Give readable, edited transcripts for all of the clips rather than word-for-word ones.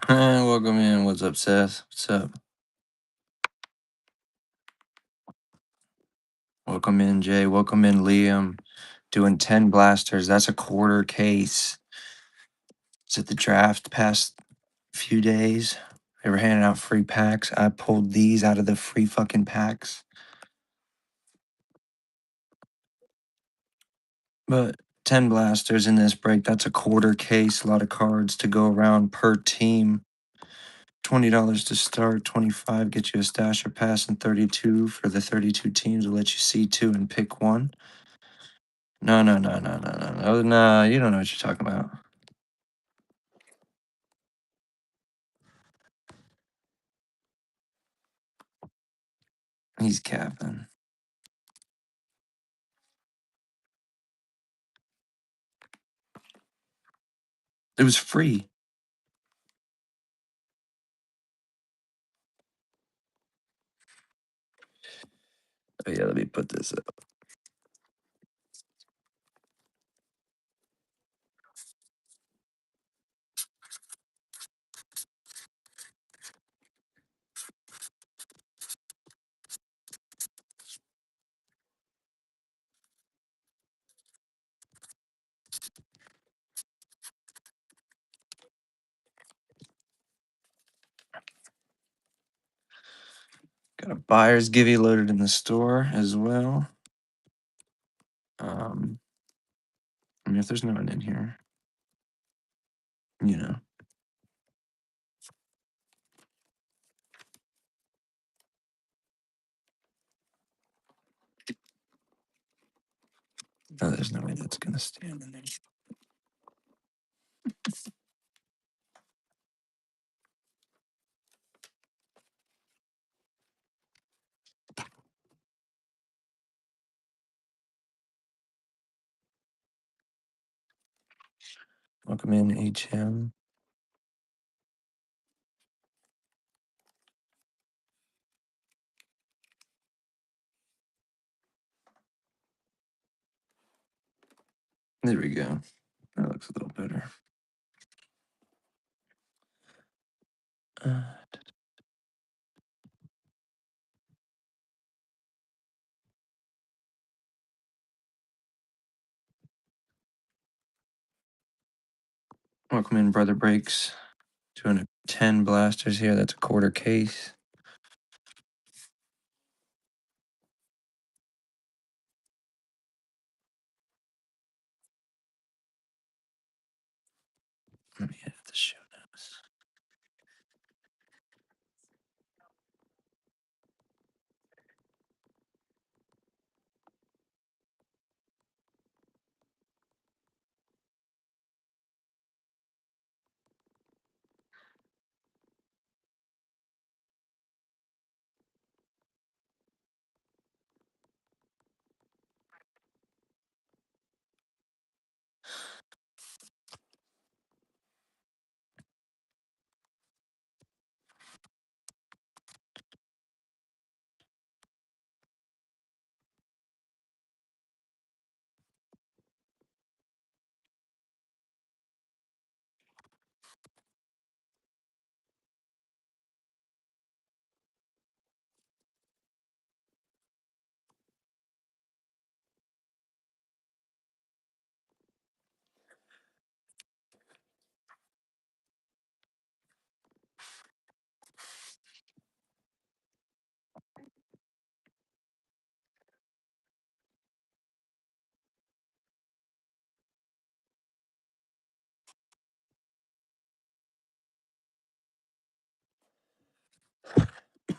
Welcome in. What's up, Seth? What's up? Welcome in, Jay. Welcome in, Liam. Doing 10 blasters. That's a quarter case. It's at the draft past few days. They were handing out free packs. I pulled these out of the free fucking packs. But 10 blasters in this break. That's a quarter case. A lot of cards to go around per team. $20 to start, 25 get you a stash or pass, and 32 for the 32 teams will let you see two and pick one. No, no, no, no, no, no, no, no. You don't know what you're talking about. He's capping. It was free. Oh yeah, let me put this up. Got a buyer's givey loaded in the store as well. I mean, if there's no one in here, you know. Oh, there's no way that's gonna stand in there. Welcome in, HM. There we go. That looks a little better. Welcome in, Brother Breaks. Doing a 10 blasters here. That's a quarter case. Let me edit the show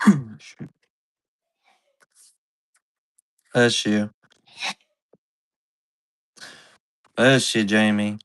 notes. Shoot. That's you. That's you, Jamie.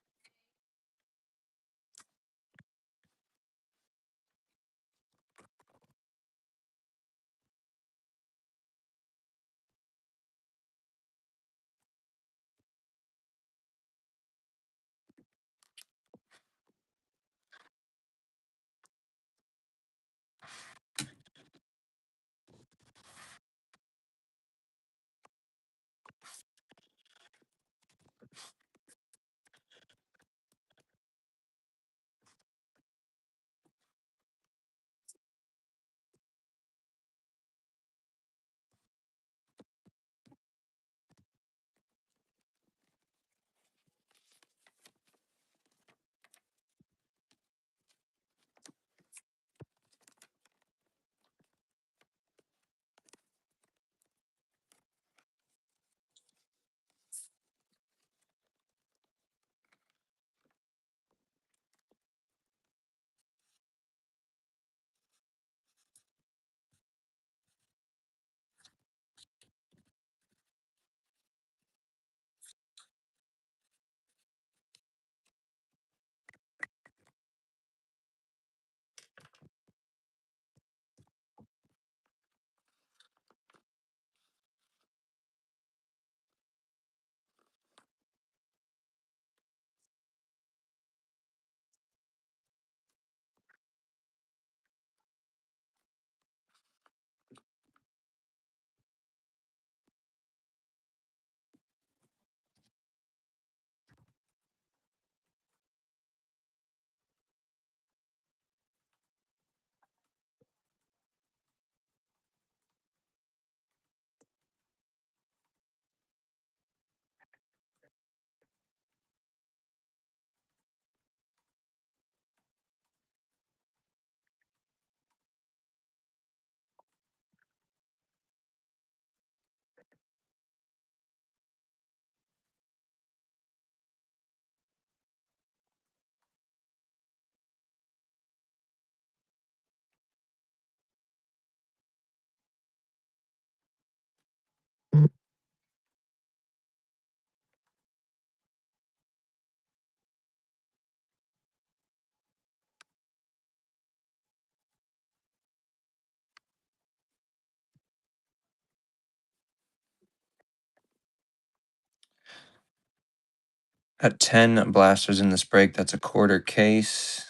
Got 10 blasters in this break. That's a quarter case.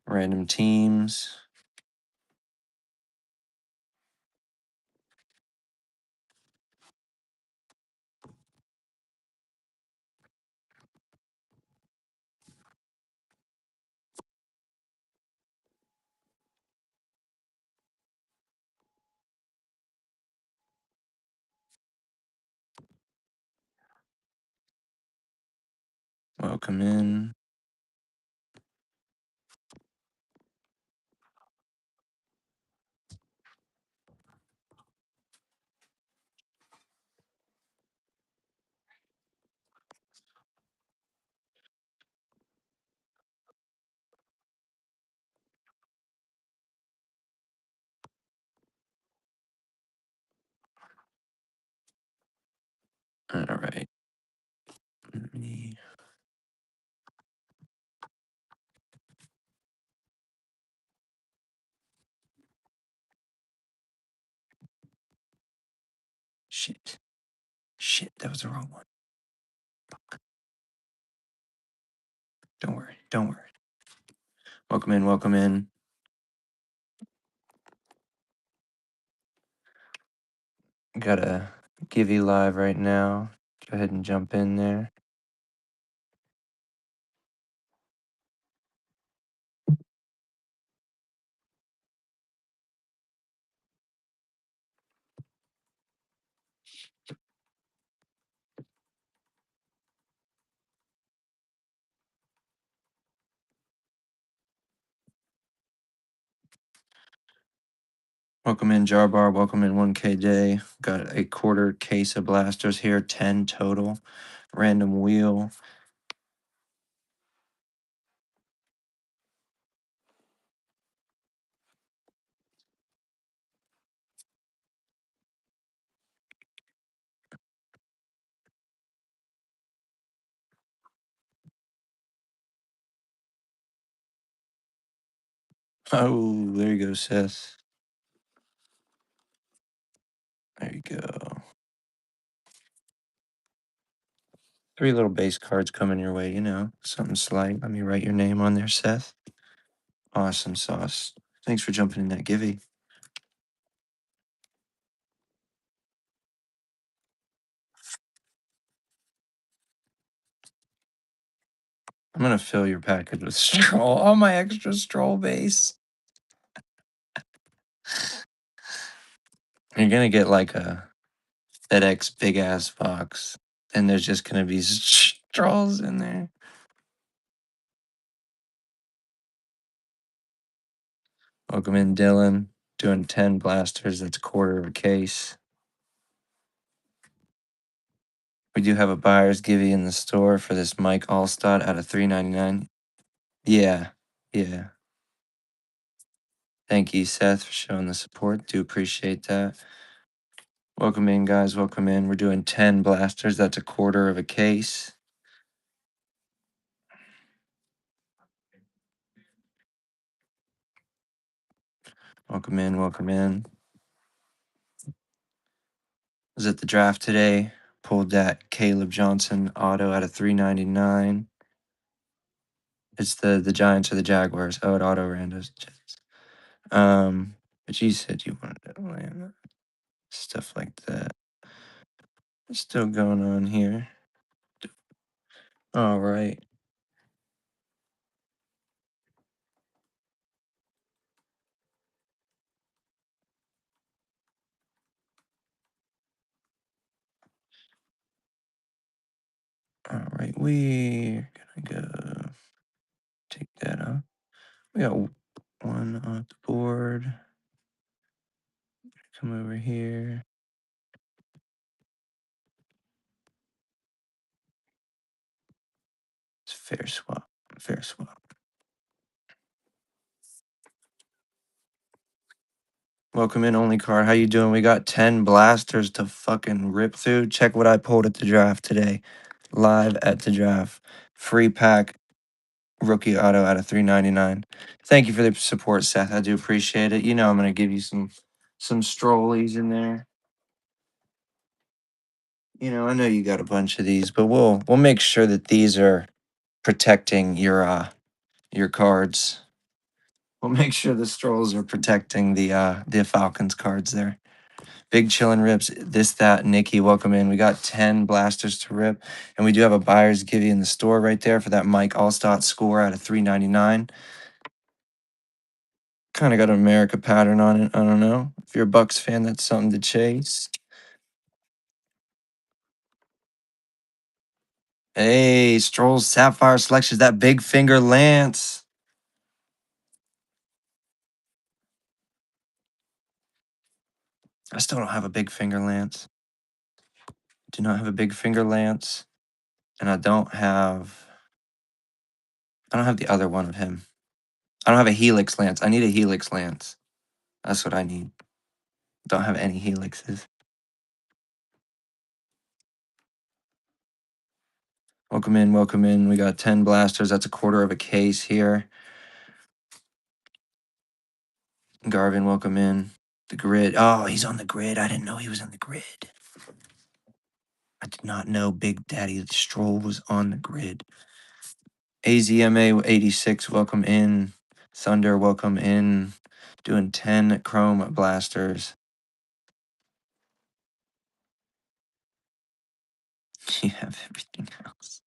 Random teams. Welcome in. All right. Let me- Shit. Shit, that was the wrong one. Don't worry. Don't worry. Welcome in. Welcome in. Got a Givey live right now. Go ahead and jump in there. Welcome in, Jarbar. Welcome in, 1K Day. Got a quarter case of blasters here, 10 total. Random wheel. Oh, there you go, Seth. There you go. 3 little base cards coming your way, something slight. Let me write your name on there, Seth. Awesome sauce. Thanks for jumping in that Givey. I'm gonna fill your package with stroll. All my extra stroll base. You're gonna get like a FedEx big ass box, and there's just gonna be strolls in there. Welcome in, Dylan. Doing 10 blasters. That's a quarter of a case. We do have a buyer's Givey in the store for this Mike Allstott out of $3.99. Yeah, yeah. Thank you, Seth, for showing the support. Do appreciate that. Welcome in, guys. Welcome in. We're doing 10 blasters. That's a quarter of a case. Welcome in. Welcome in. Was at the draft today. Pulled that Caleb Johnson auto out of $3.99. It's the Giants or the Jaguars. Oh, it auto ran those Jets. But you said you wanted to land stuff like that. Still going on here. All right. All right. We're gonna go take that off. We got one off the board. Come over here. It's fair swap. Fair swap. Welcome in, only car. How you doing? We got 10 blasters to fucking rip through. Check what I pulled at the draft today. Live at the draft. Free pack rookie auto out of $3.99. Thank you for the support, Seth. I do appreciate it. I'm gonna give you some strollies in there. I know you got a bunch of these, but we'll make sure that these are protecting your cards. We'll make sure the strolls are protecting the Falcons cards there. Big chillin' rips. This, that, Nikki, welcome in. We got 10 blasters to rip. And we do have a buyer's givey in the store right there for that Mike Allstott score out of 399. Kind of got an America pattern on it. I don't know. If you're a Bucks fan, that's something to chase. Hey, Strolls Sapphire Selections, that big finger Lance. I still don't have a big finger Lance. Do not have a big finger Lance. And I don't have the other one of him. I don't have a Helix Lance. I need a Helix Lance. That's what I need. Don't have any Helixes. Welcome in, welcome in. We got 10 blasters. That's a quarter of a case here. Garvin, welcome in. The grid. Oh, he's on the grid. I didn't know he was on the grid. I did not know Big Daddy Stroll was on the grid. AZMA 86, welcome in. Thunder, welcome in. Doing 10 chrome blasters. You have everything else.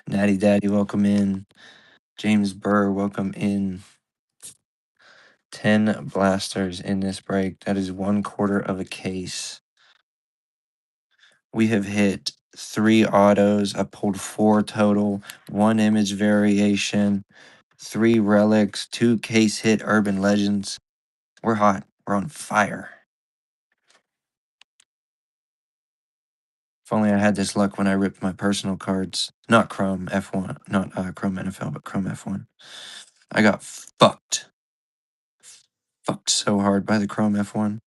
Natty Daddy, welcome in. James Burr, welcome in. 10 blasters in this break. That is one quarter of a case. We have hit 3 autos. I pulled 4 total, 1 image variation, 3 relics, 2 case hit urban legends. We're hot. We're on fire. If only I had this luck when I ripped my personal cards. Not Chrome F1, not Chrome NFL, but Chrome F1. I got fucked. Fucked so hard by the Chrome F1.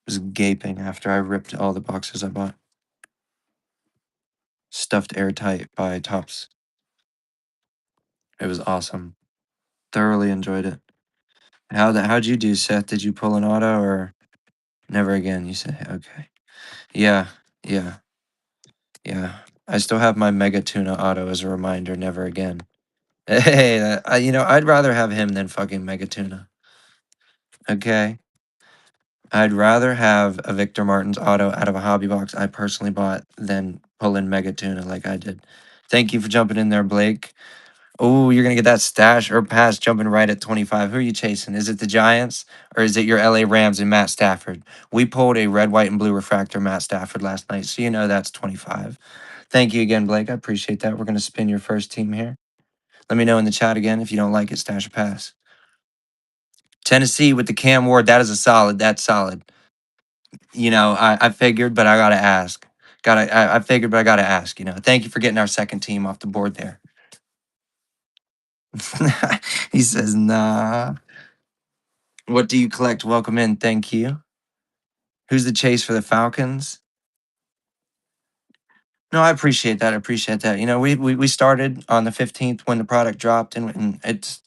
Was gaping after I ripped all the boxes I bought. Stuffed airtight by Tops. It was awesome. Thoroughly enjoyed it. How'd you do, Seth? Did you pull an auto or never again? You said okay. Yeah, yeah, yeah. I still have my Mega Tuna auto as a reminder. Never again. Hey, I'd rather have him than fucking Mega Tuna. Okay, I'd rather have a Victor Martins auto out of a hobby box I personally bought than pull in Mega Tuna like I did. Thank you for jumping in there, Blake. Oh, you're gonna get that stash or pass jumping right at 25. Who are you chasing? Is it the Giants or is it your LA Rams and Matt Stafford? We pulled a red, white, and blue refractor Matt Stafford last night, so that's 25. Thank you again, Blake. I appreciate that. We're gonna spin your first team here. Let me know in the chat again if you don't like it, stash or pass. Tennessee with the Cam Ward, that is a solid. That's solid. I figured, but I gotta ask. I figured, but I gotta ask. Thank you for getting our second team off the board there. He says, nah. What do you collect? Welcome in. Thank you. Who's the chase for the Falcons? No, I appreciate that. I appreciate that. We started on the 15th when the product dropped, and it's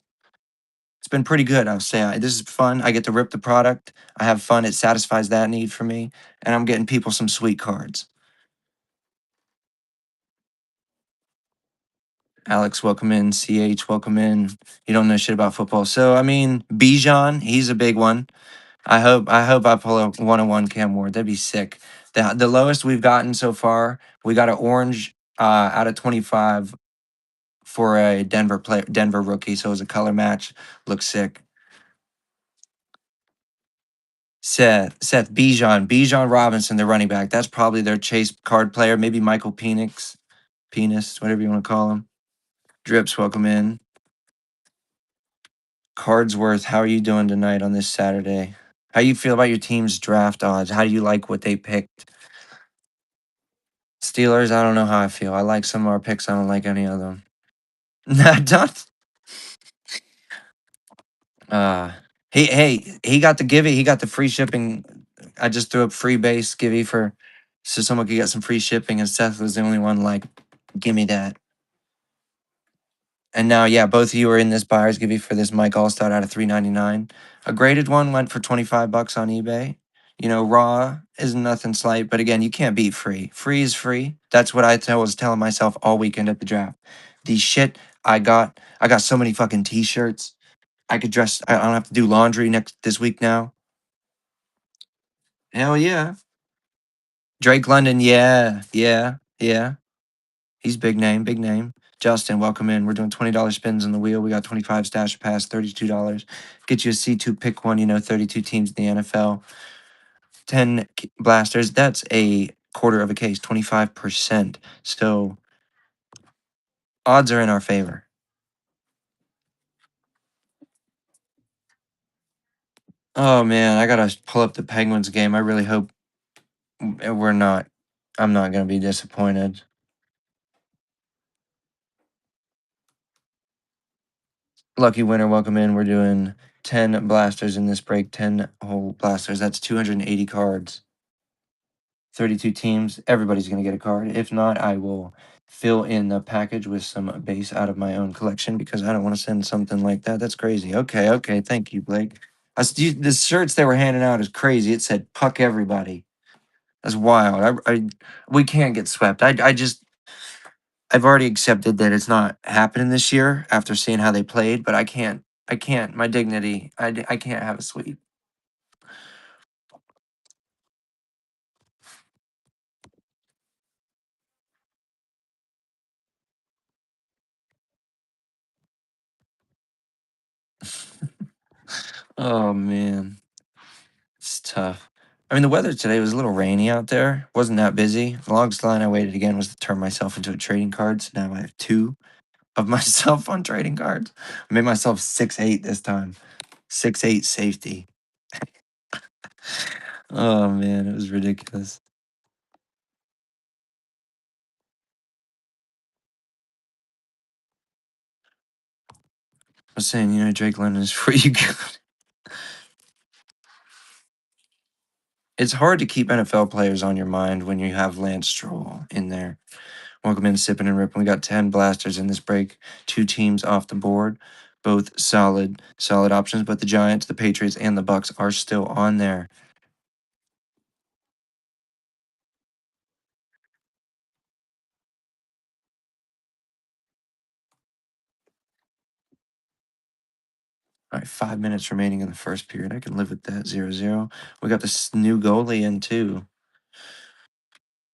been pretty good. I'll say this is fun. I get to rip the product. I have fun. It satisfies that need for me, and I'm getting people some sweet cards. Alex, welcome in. CH, welcome in. You don't know shit about football, so Bijan, he's a big one. I hope I pull a 101 Cam Ward. That'd be sick. The lowest we've gotten so far, we got an orange out of 25 for a Denver rookie. So it was a color match. Looks sick. Seth Bijan Robinson, the running back. That's probably their chase card player. Maybe Michael Penis, whatever you want to call him. Drips, welcome in. Cardsworth, how are you doing tonight on this Saturday? How you feel about your team's draft odds? How do you like what they picked? Steelers, I don't know how I feel. I like some of our picks. I don't like any of them. Don't. Uh, he got the givey. He got the free shipping. I just threw up free base givey so someone could get some free shipping, and Seth was the only one like, give me that. And now, yeah, both of you are in this buyer's givey for this Mike Allstott out of 399. A graded one went for $25 on eBay. You know, raw is nothing slight, but again, you can't beat free. Free is free. That's what was telling myself all weekend at the draft. The shit I got so many fucking t-shirts. I could dress. I don't have to do laundry this week now. Hell yeah, Drake London. Yeah, yeah, yeah. He's big name, big name. Justin, welcome in. We're doing $20 spins on the wheel. We got 25 stash pass, $32. Get you a C2 pick one. You know, 32 teams in the NFL. 10 blasters. That's a quarter of a case, 25%. So odds are in our favor. Oh man, I gotta pull up the Penguins game. I really hope we're not. I'm not gonna be disappointed. Lucky winner, welcome in. We're doing 10 blasters in this break, 10 whole blasters. That's 280 cards. 32 teams. Everybody's going to get a card. If not, I will fill in the package with some base out of my own collection because I don't want to send something like that. That's crazy. Okay, okay. Thank you, Blake. The shirts they were handing out is crazy. It said "Puck everybody." That's wild. We can't get swept. I've already accepted that it's not happening this year after seeing how they played, but I can't. I can't. My dignity. I can't have a sweep. Oh man. It's tough. I mean, the weather today was a little rainy out there. Wasn't that busy. The longest line I waited again was to turn myself into a trading card. So now I have two of myself on trading cards. I made myself 6'8" this time. 6'8" safety. Oh man, it was ridiculous. I was saying, you know, Drake London is pretty good. It's hard to keep NFL players on your mind when you have Lance Stroll in there. Welcome in, sipping and ripping. We got 10 blasters in this break. Two teams off the board. Both solid options, but the Giants, the Patriots, and the Bucks are still on there. All right, 5 minutes remaining in the first period. I can live with that 0-0. We got this new goalie in too.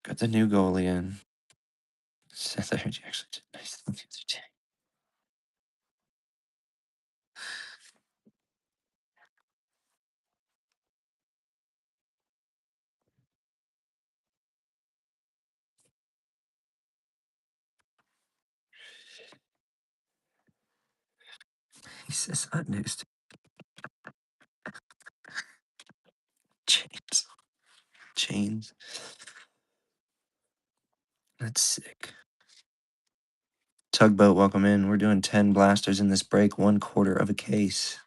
Got the new goalie in. Seth Energy actually did nice things the other day. He says unused chains. Chains. That's sick. Tugboat, welcome in. We're doing 10 blasters in this break, 1/4 of a case.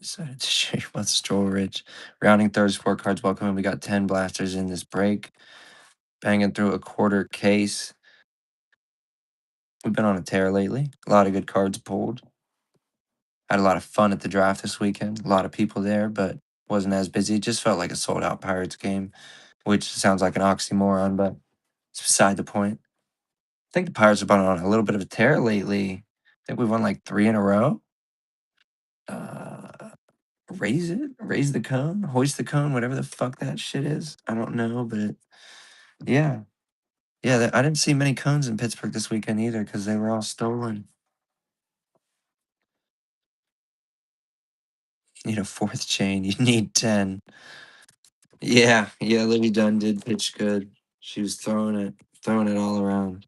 Decided to share about Stroll Ridge. Rounding third scorecards, welcome in. We got 10 blasters in this break. Banging through a quarter case. We've been on a tear lately. A lot of good cards pulled. Had a lot of fun at the draft this weekend. A lot of people there, but wasn't as busy. It just felt like a sold out Pirates game, which sounds like an oxymoron, but it's beside the point. I think the Pirates have been on a little bit of a tear lately. I think we've won like 3 in a row. Uh, raise the cone, hoist the cone, whatever the fuck that shit is. I don't know, but yeah. Yeah, I didn't see many cones in Pittsburgh this weekend either because they were all stolen. You need a fourth chain. You need 10. Yeah, yeah, Livy Dunn did pitch good. She was throwing it all around.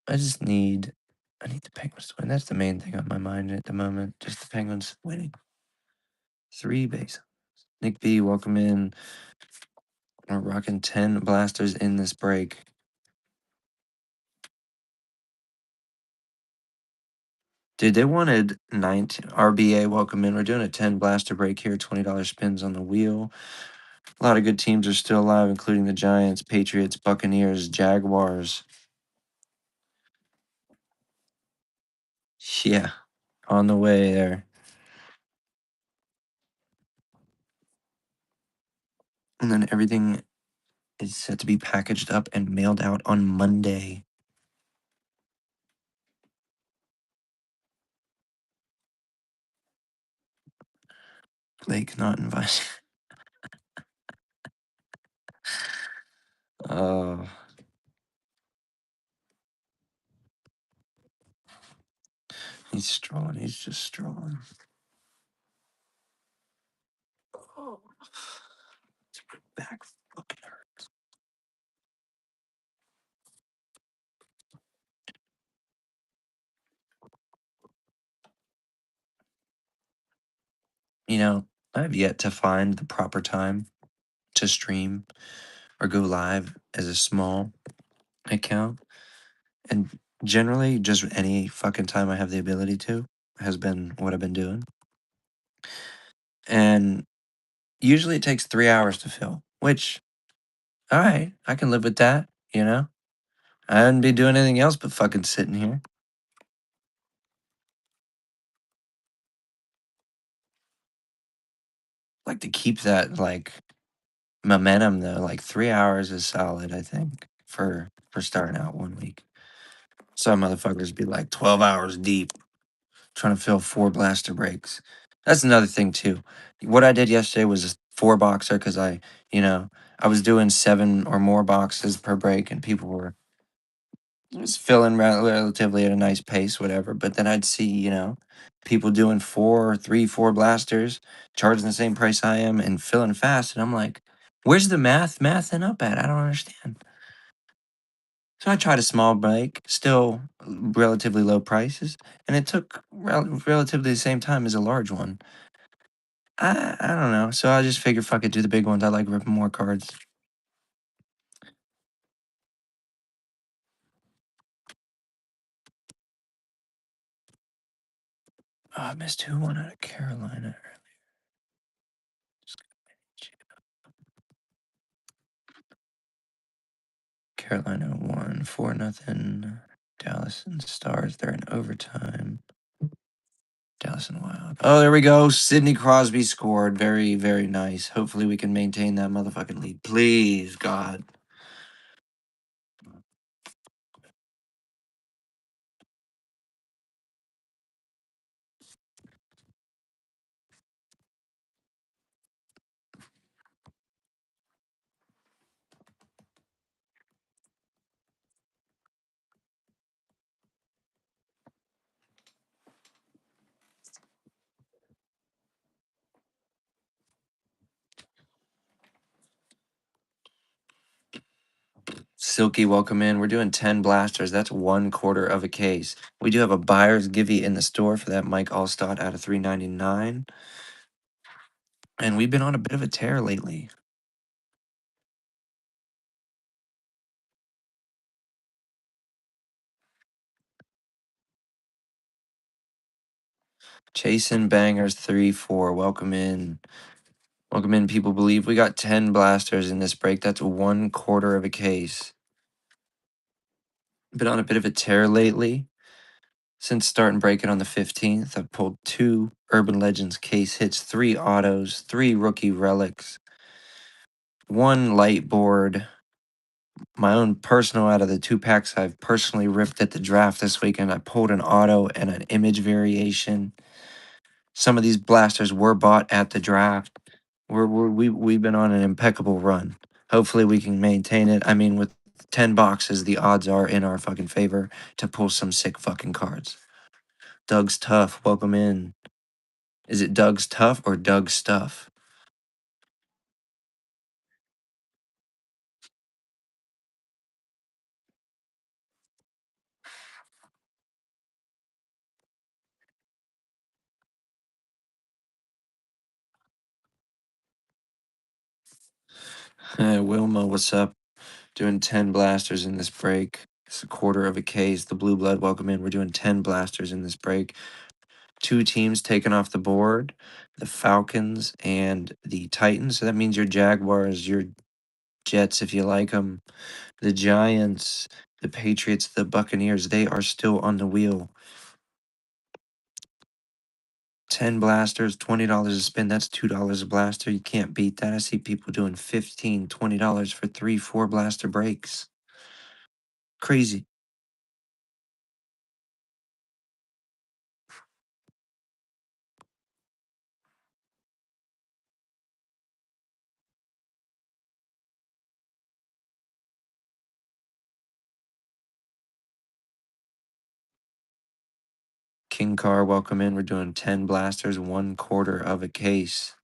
I need the Penguins to win. That's the main thing on my mind at the moment. Just the Penguins winning. 3 base. Nick B, welcome in. We're rocking 10 blasters in this break. Dude, they wanted 19 RBA, welcome in. We're doing a 10 blaster break here, $20 spins on the wheel. A lot of good teams are still alive, including the Giants, Patriots, Buccaneers, Jaguars. Yeah, on the way there. And then everything is set to be packaged up and mailed out on Monday. Blake not invited. Oh, he's strolling. He's just strolling. Oh, back fucking hurt. You know, I've yet to find the proper time to stream or go live as a small account. And generally, just any fucking time I have the ability to has been what I've been doing. And usually it takes 3 hours to fill, which, all right, I can live with that, you know? I wouldn't be doing anything else but fucking sitting here. Like to keep that like momentum though. Like 3 hours is solid, I think, for starting out one week. Some motherfuckers be like 12 hours deep trying to fill 4 blaster breaks. That's another thing too. What I did yesterday was a 4 boxer because I was doing 7 or more boxes per break and people were just filling relatively at a nice pace, whatever. But then I'd see, people doing 4 blasters, charging the same price I am and filling fast. And I'm like, where's the mathing up at? I don't understand. So I tried a small break, still relatively low prices, and it took relatively the same time as a large one. I don't know. So I just figured, fuck it, do the big ones. I like ripping more cards. Oh, I missed who won out of Carolina. Carolina won 4-0. Dallas and Stars, they're in overtime. Dallas and Wild. Oh, there we go. Sidney Crosby scored. Very, very nice. Hopefully we can maintain that motherfucking lead. Please, God. Silky, welcome in. We're doing 10 blasters. That's 1/4 of a case. We do have a buyer's givey in the store for that Mike Allstott out of 399. And we've been on a bit of a tear lately. Chasing Bangers 3-4. Welcome in. Welcome in, people believe. We got 10 blasters in this break. That's 1/4 of a case. Been on a bit of a tear lately. Since starting breaking on the 15th, I've pulled 2 Urban Legends case hits, 3 autos, 3 rookie relics, 1 light board. My own personal out of the 2 packs I've personally ripped at the draft this weekend. I pulled an auto and an image variation. Some of these blasters were bought at the draft. We've been on an impeccable run. Hopefully we can maintain it. I mean, with 10 boxes, the odds are in our fucking favor to pull some sick fucking cards. Doug's Tough, welcome in. Is it Doug's Tough or Doug's Stuff? Wilma, what's up? Doing 10 blasters in this break. It's a quarter of a case. The Blue Blood, welcome in. We're doing 10 blasters in this break. 2 teams taken off the board, the Falcons and the Titans. So that means your Jaguars, your Jets, if you like them, the Giants, the Patriots, the Buccaneers, they are still on the wheel. 10 blasters, $20 a spin. That's $2 a blaster. You can't beat that. I see people doing $15, $20 for 3, 4 blaster breaks. Crazy. King Car, welcome in. We're doing 10 blasters, 1/4 of a case.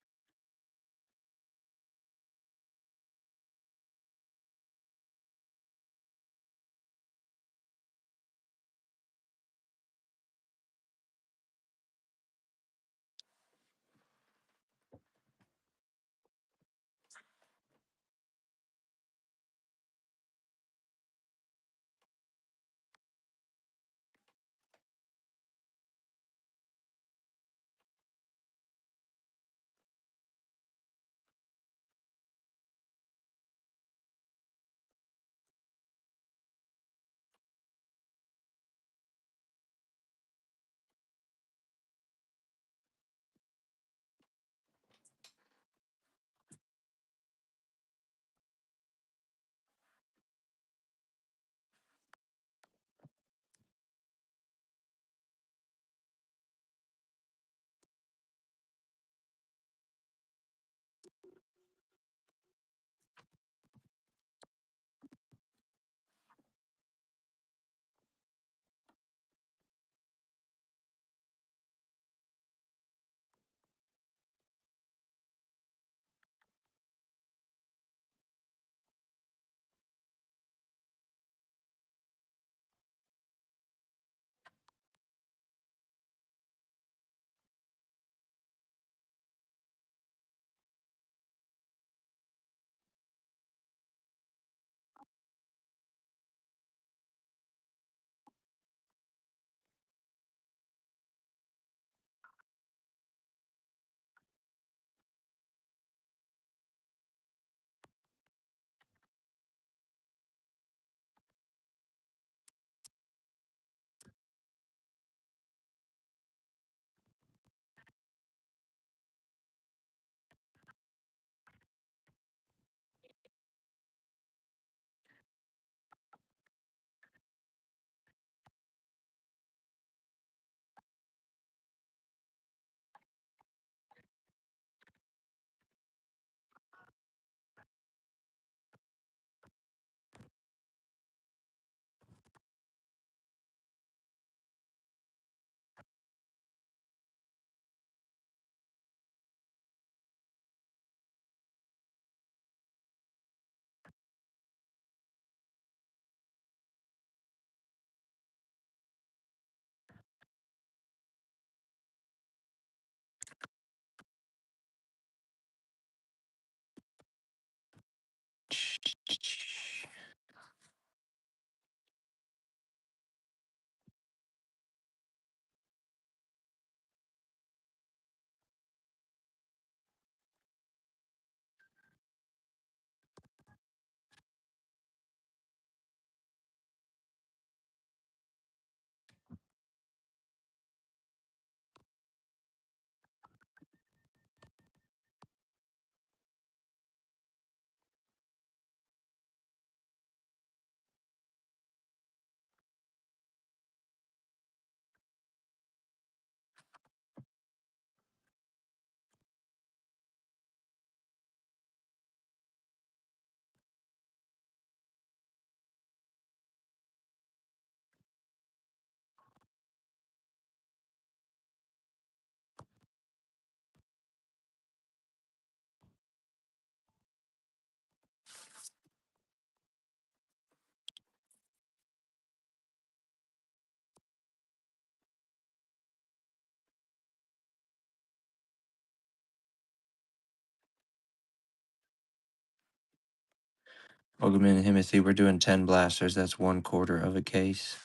Welcome in, Timothy. We're doing 10 blasters. That's 1/4 of a case.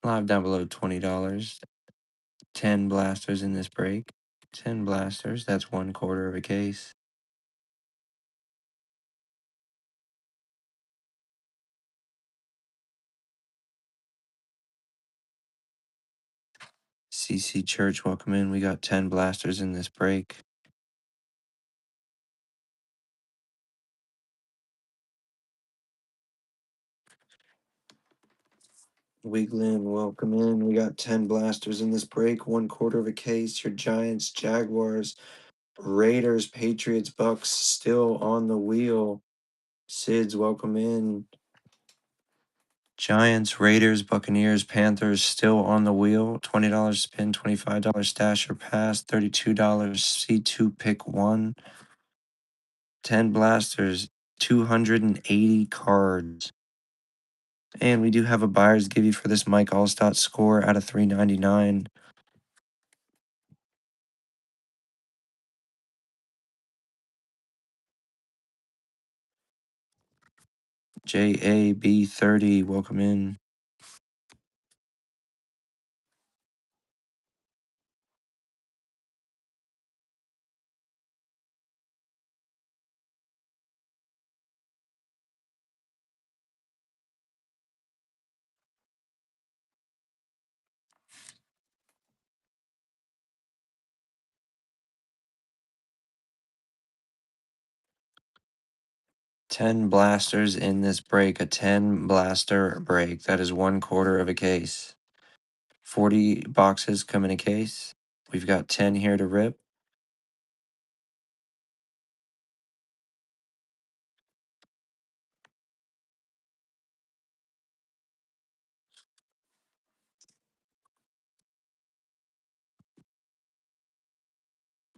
Live down below $20. 10 blasters in this break. 10 blasters. That's 1/4 of a case. CC Church, welcome in. We got 10 blasters in this break. Wiglin, welcome in. We got 10 blasters in this break. 1/4 of a case. Your Giants, Jaguars, Raiders, Patriots, Bucks still on the wheel. Sids, welcome in. Giants, Raiders, Buccaneers, Panthers still on the wheel. $20 spin, $25 stash or pass, $32 C2 pick one. 10 blasters, 280 cards. And we do have a buyer's give you for this Mike Allstott score out of 399. JAB30, welcome in. Ten blasters in this break, a 10 blaster break. That is 1/4 of a case. 40 boxes come in a case. We've got 10 here to rip.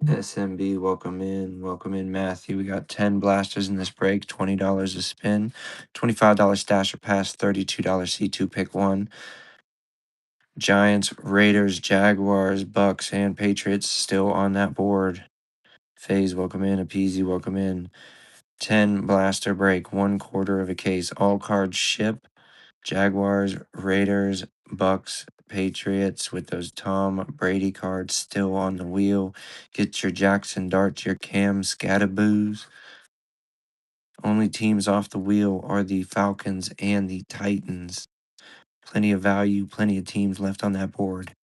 SMB, welcome in. Welcome in, Matthew. We got 10 blasters in this break, $20 a spin, $25 stash or pass, $32 C2 pick one. Giants, Raiders, Jaguars, Bucks, and Patriots still on that board. FaZe, welcome in. Appeasy, welcome in. 10 blaster break, 1/4 of a case. All cards ship. Jaguars, Raiders, Bucks, Patriots with those Tom Brady cards still on the wheel. Get your Jackson Darts, your Cam Scataboos. Only teams off the wheel are the Falcons and the Titans. Plenty of value, plenty of teams left on that board.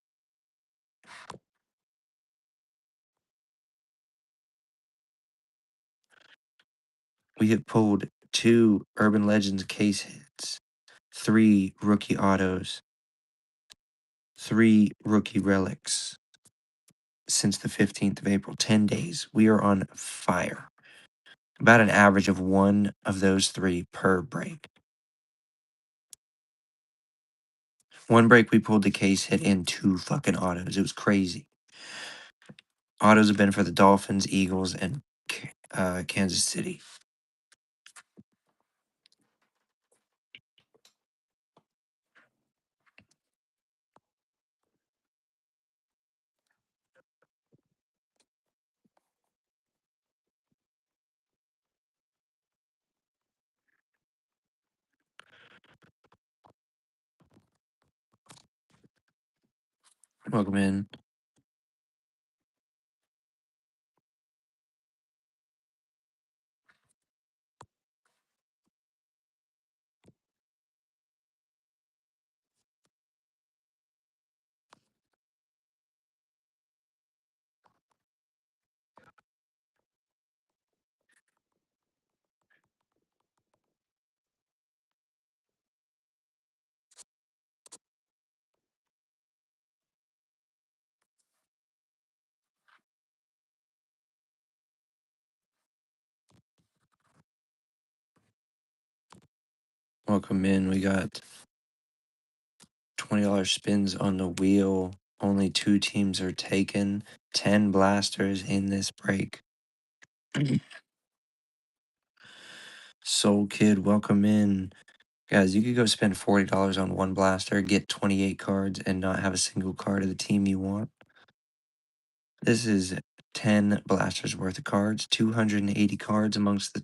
We have pulled 2 Urban Legends case hits, 3 rookie autos, 3 rookie relics since the 15th of April. 10 days. We are on fire. About an average of one of those 3 per break. One break we pulled the case hit in 2 fucking autos. It was crazy. Autos have been for the Dolphins, Eagles, and Kansas City. Welcome in. Welcome in. We got $20 spins on the wheel. Only 2 teams are taken. 10 blasters in this break. Soul Kid, welcome in. Guys, you could go spend $40 on one blaster, get 28 cards, and not have a single card of the team you want. This is 10 blasters worth of cards, 280 cards amongst the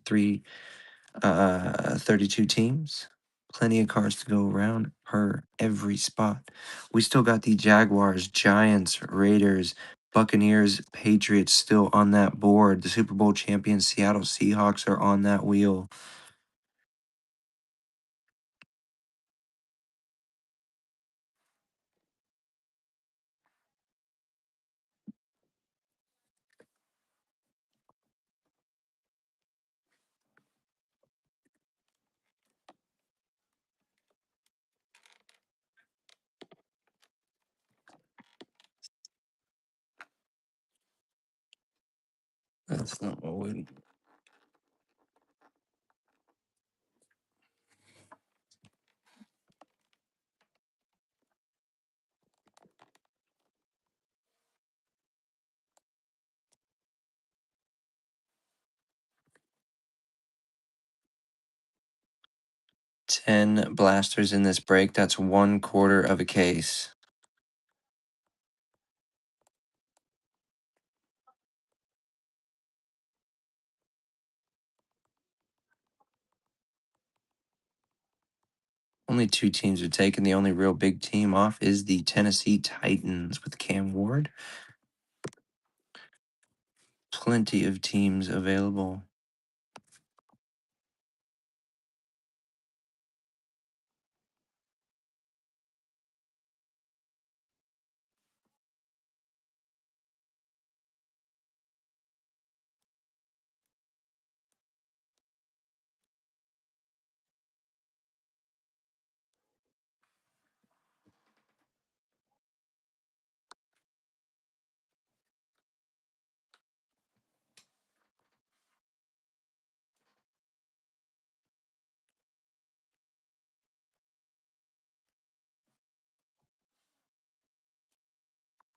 32 teams. Plenty of cards to go around per every spot. We still got the Jaguars, Giants, Raiders, Buccaneers, Patriots still on that board. The Super Bowl champions, Seattle Seahawks, are on that wheel. That's not what we. 10 blasters in this break. That's 1/4 of a case. Only 2 teams are taken. The only real big team off is the Tennessee Titans with Cam Ward. Plenty of teams available.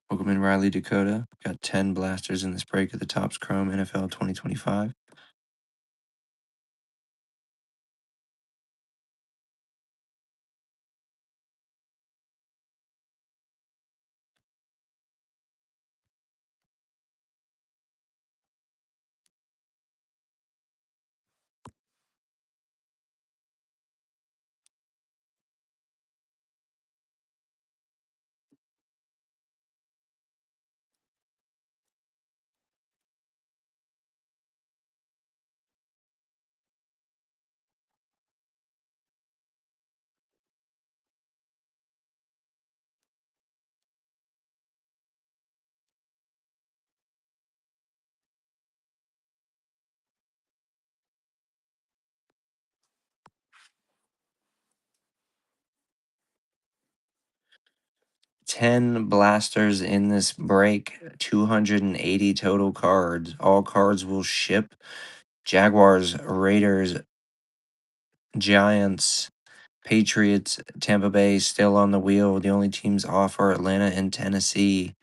Welcome in, Riley Dakota. Got 10 blasters in this break of the Topps Chrome NFL 2025. Ten blasters in this break, 280 total cards. All cards will ship. Jaguars, Raiders, Giants, Patriots, Tampa Bay still on the wheel. The only teams off are Atlanta and Tennessee.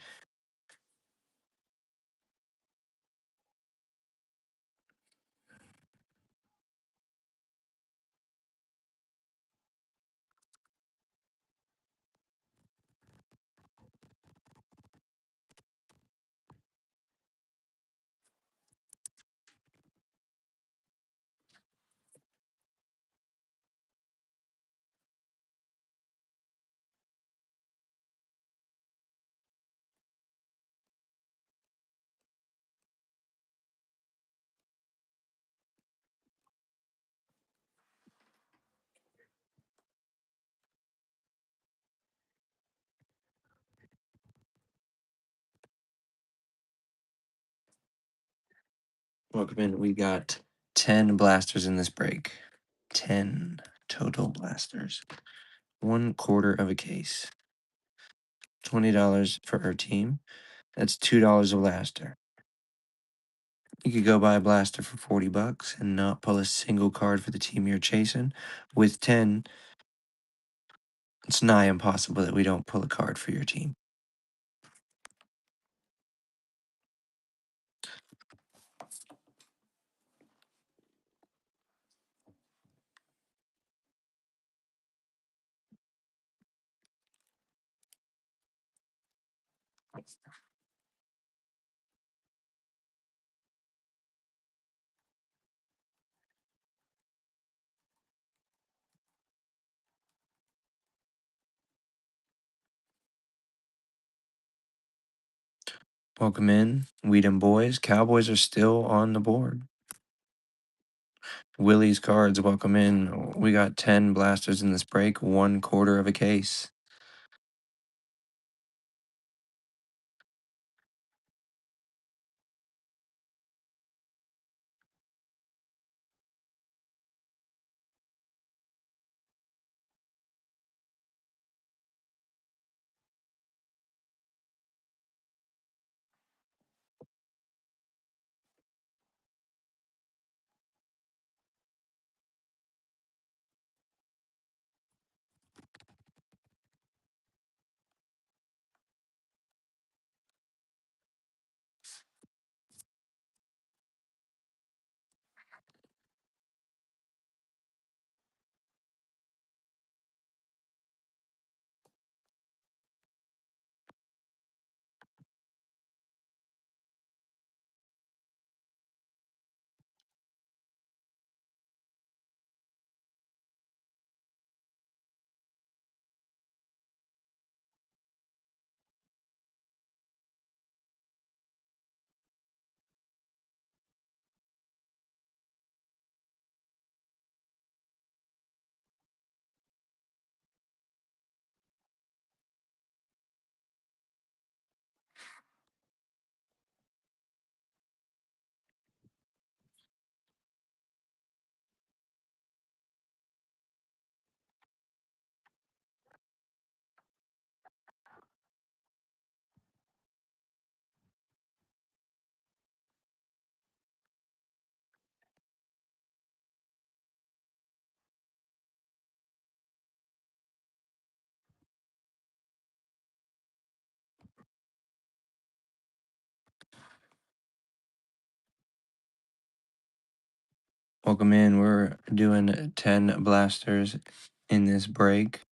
Welcome in. We got 10 blasters in this break. 10 total blasters. 1/4 of a case. $20 for our team. That's $2 a blaster. You could go buy a blaster for $40 and not pull a single card for the team you're chasing. With 10, it's nigh impossible that we don't pull a card for your team. Welcome in, Weedham boys. Cowboys are still on the board. Willie's cards, welcome in. We got 10 blasters in this break, 1/4 of a case. Welcome in. We're doing 10 blasters in this break.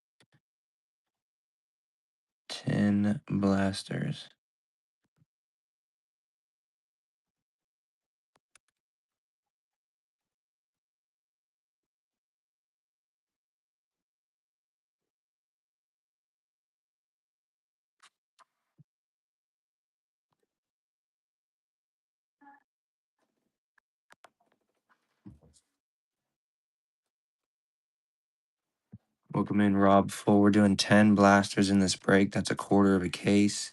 10 blasters. Welcome in, Rob Full. We're doing 10 blasters in this break. That's 1/4 of a case.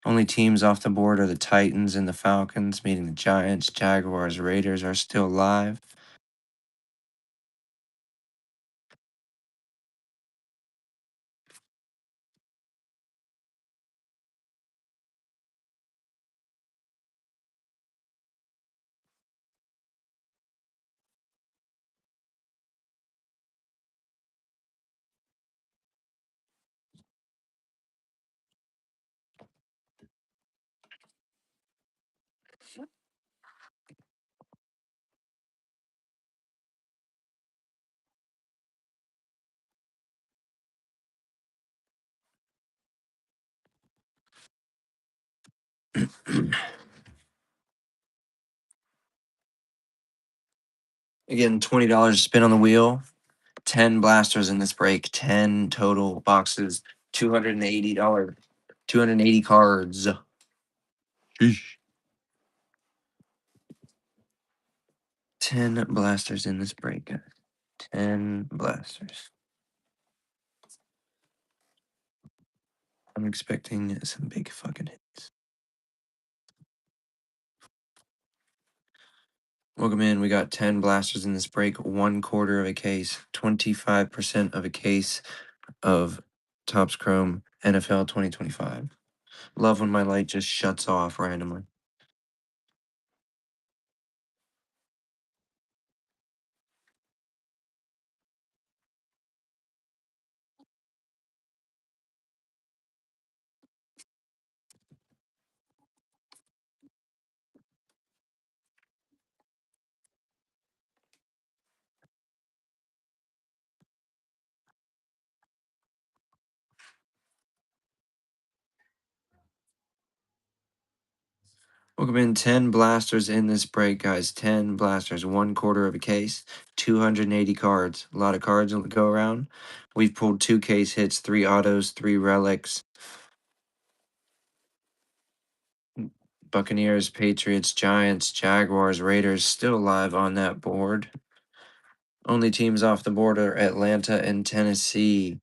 Only teams off the board are the Titans and the Falcons, meaning the Giants, Jaguars, Raiders are still live. Again, $20 to spin on the wheel. 10 blasters in this break. 10 total boxes. $280. 280 cards. Sheesh. 10 blasters in this break. 10 blasters. I'm expecting some big fucking hits. Welcome in. We got 10 blasters in this break. 1/4 of a case. 25% of a case of Topps Chrome NFL 2025. Love when my light just shuts off randomly. Welcome in. 10 blasters in this break, guys. 10 blasters. 1/4 of a case. 280 cards. A lot of cards to go around. We've pulled 2 case hits, 3 autos, 3 relics. Buccaneers, Patriots, Giants, Jaguars, Raiders still live on that board. Only teams off the board are Atlanta and Tennessee,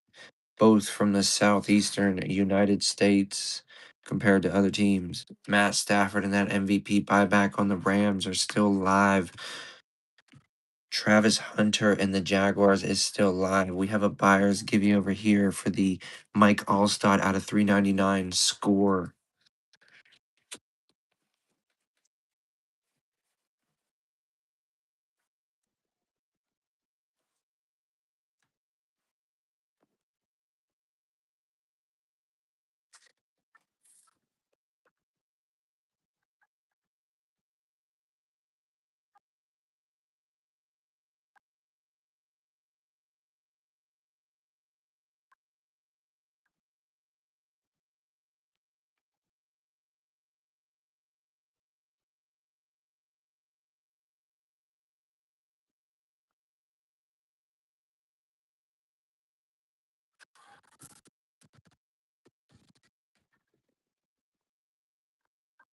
both from the southeastern United States compared to other teams. Matt Stafford and that MVP buyback on the Rams are still live. Travis Hunter and the Jaguars is still live. We have a buyer's giving over here for the Mike Allstott out of 399 score.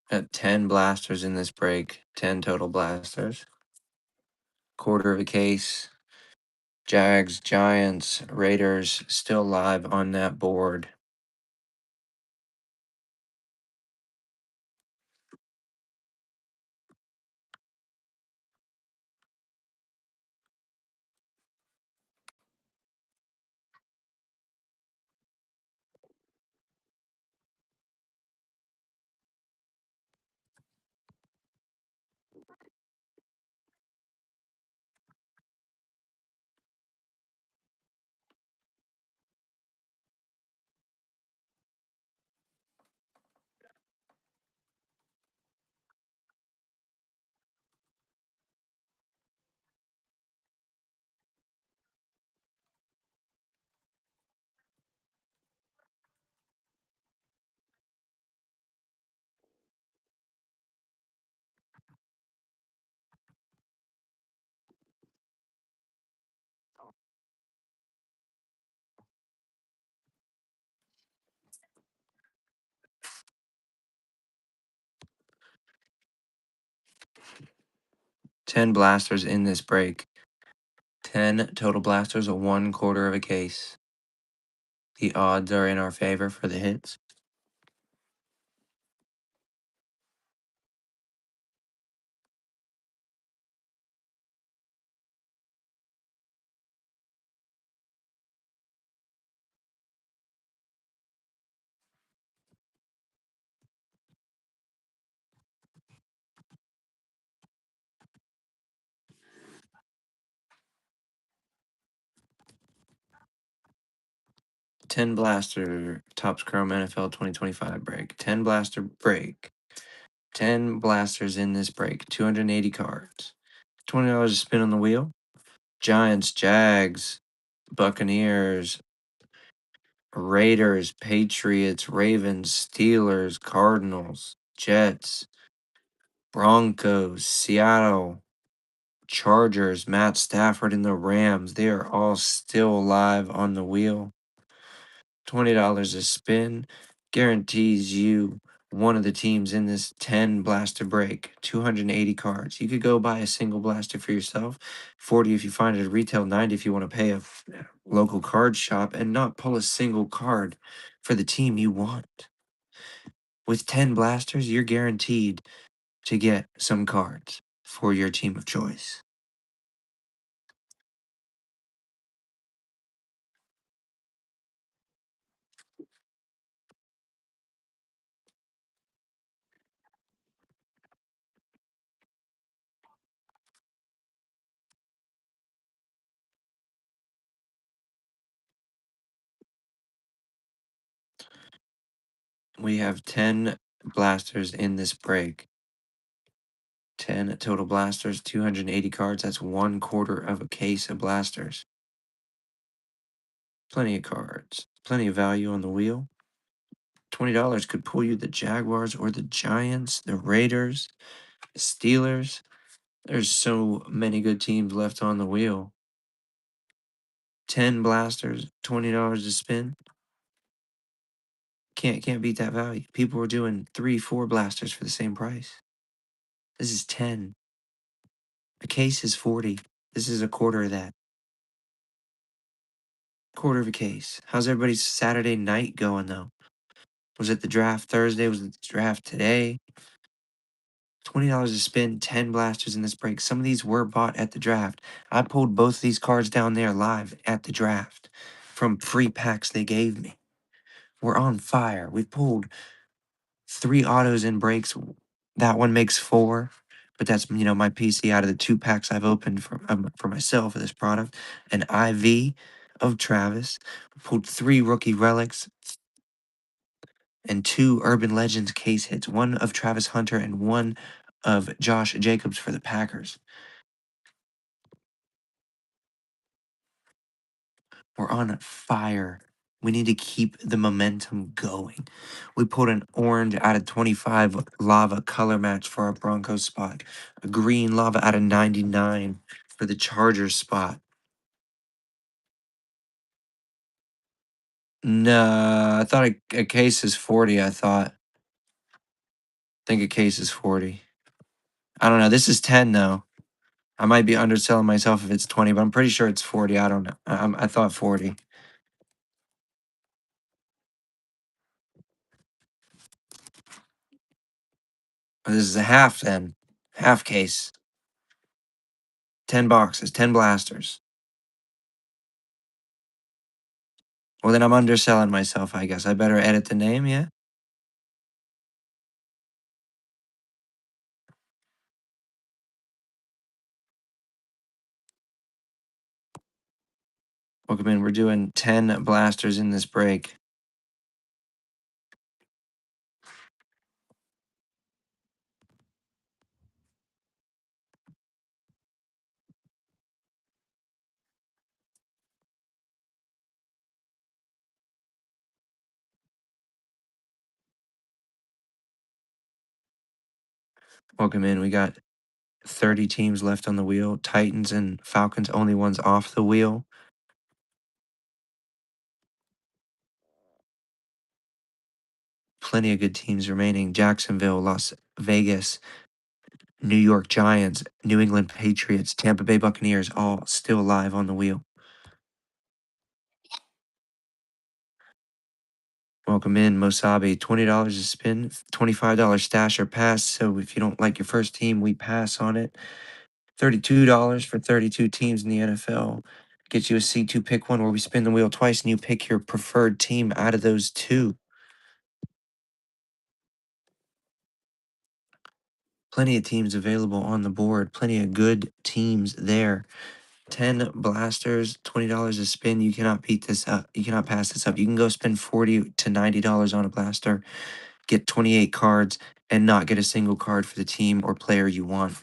At 10 blasters in this break, 10 total blasters. Quarter of a case. Jags, Giants, Raiders still live on that board. Ten blasters in this break. 10 total blasters, a 1/4 of a case. The odds are in our favor for the hits. Ten blaster Topps Chrome NFL 2025 break. 10 blaster break. 10 blasters in this break. 280 cards. $20 to spin on the wheel. Giants, Jags, Buccaneers, Raiders, Patriots, Ravens, Steelers, Cardinals, Jets, Broncos, Seattle, Chargers, Matt Stafford, and the Rams. They are all still alive on the wheel. $20 a spin guarantees you one of the teams in this 10 blaster break, 280 cards. You could go buy a single blaster for yourself, 40 if you find it at retail, 90 if you want to pay a local card shop and not pull a single card for the team you want. With 10 blasters, you're guaranteed to get some cards for your team of choice. We have 10 blasters in this break. 10 total blasters, 280 cards. That's 1/4 of a case of blasters. Plenty of cards. Plenty of value on the wheel. $20 could pull you the Jaguars or the Giants, the Raiders, the Steelers. There's so many good teams left on the wheel. 10 blasters, $20 to spin. Can't beat that value. People were doing 3, 4 blasters for the same price. This is 10. A case is 40. This is a quarter of that. Quarter of a case. How's everybody's Saturday night going though? Was it the draft Thursday? Was it the draft today? $20 to spin, 10 blasters in this break. Some of these were bought at the draft. I pulled both these cards down there live at the draft from free packs they gave me. We're on fire. We pulled 3 autos in breaks. That one makes 4, but that's my PC out of the 2 packs I've opened for myself of this product. An IV of Travis. We pulled 3 rookie relics and 2 Urban Legends case hits. One of Travis Hunter and one of Josh Jacobs for the Packers. We're on fire. We need to keep the momentum going. We pulled an orange out of 25 lava color match for our Broncos spot. A green lava out of 99 for the Chargers spot. No, I thought a case is 40, I thought. I think a case is 40. I don't know. This is 10 though. I might be underselling myself if it's 20, but I'm pretty sure it's 40. I don't know. I thought 40. This is a half then. Half case. 10 boxes, 10 blasters. Well, then I'm underselling myself, I guess. I better edit the name, yeah? Welcome in. We're doing 10 blasters in this break. Welcome in. We got 30 teams left on the wheel. Titans and Falcons, only ones off the wheel. Plenty of good teams remaining. Jacksonville, Las Vegas, New York Giants, New England Patriots, Tampa Bay Buccaneers, all still alive on the wheel. Welcome in, Mosabi. $20 to spin, $25 stash or pass. So if you don't like your first team, we pass on it. $32 for 32 teams in the NFL. Gets you a C2 pick one where we spin the wheel twice and you pick your preferred team out of those 2. Plenty of teams available on the board. Plenty of good teams there. 10 blasters, $20 a spin. You cannot beat this up. You cannot pass this up. You can go spend $40 to $90 on a blaster, get 28 cards, and not get a single card for the team or player you want.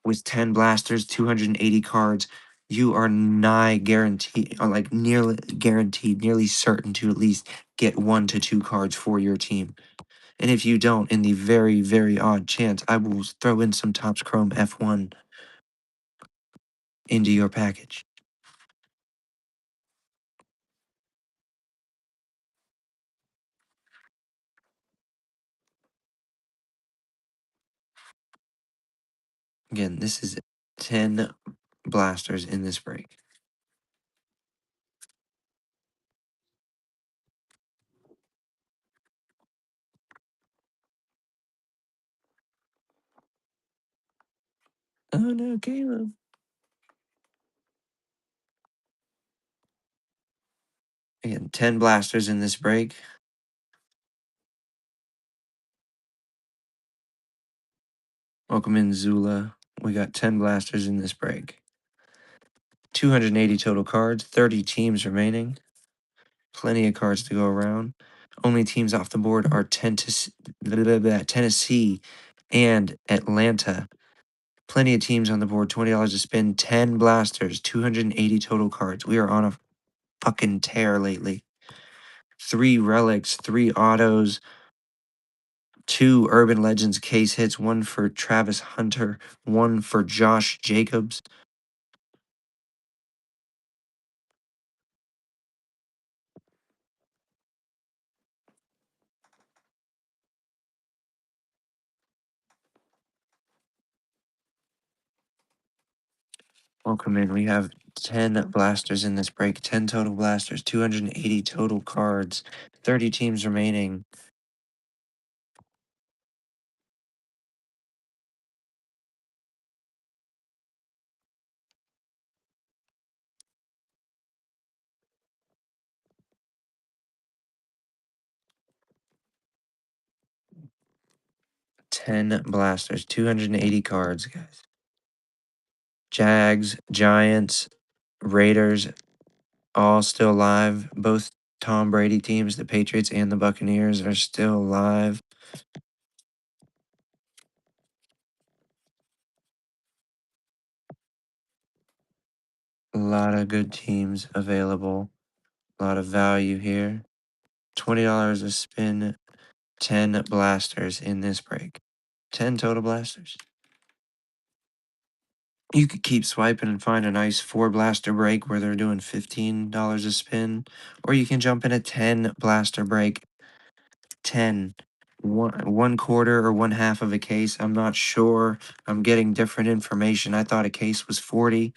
With 10 blasters, 280 cards, you are nigh guaranteed, or like nearly guaranteed, nearly certain to at least get 1 to 2 cards for your team. And if you don't, in the very, very odd chance, I will throw in some Topps Chrome F1 into your package. Again, this is 10 blasters in this break. Oh no, Caleb. Again, 10 blasters in this break. Welcome in, Zula. We got 10 blasters in this break. 280 total cards, 30 teams remaining. Plenty of cards to go around. Only teams off the board are Tennessee and Atlanta. Plenty of teams on the board. $20 to spin. 10 blasters. 280 total cards. We are on a fucking tear lately. 3 relics, 3 autos, 2 Urban Legends case hits. 1 for Travis Hunter. 1 for Josh Jacobs. Welcome in. We have 10 blasters in this break. 10 total blasters. 280 total cards. 30 teams remaining. Ten blasters. 280 cards, guys. Jags, Giants, Raiders, all still alive. Both Tom Brady teams, the Patriots and the Buccaneers, are still alive. A lot of good teams available. A lot of value here. $20 a spin. 10 blasters in this break. 10 total blasters. You could keep swiping and find a nice 4 blaster break where they're doing $15 a spin. Or you can jump in a 10 blaster break. 10. One quarter or one half of a case. I'm not sure. I'm getting different information. I thought a case was 40.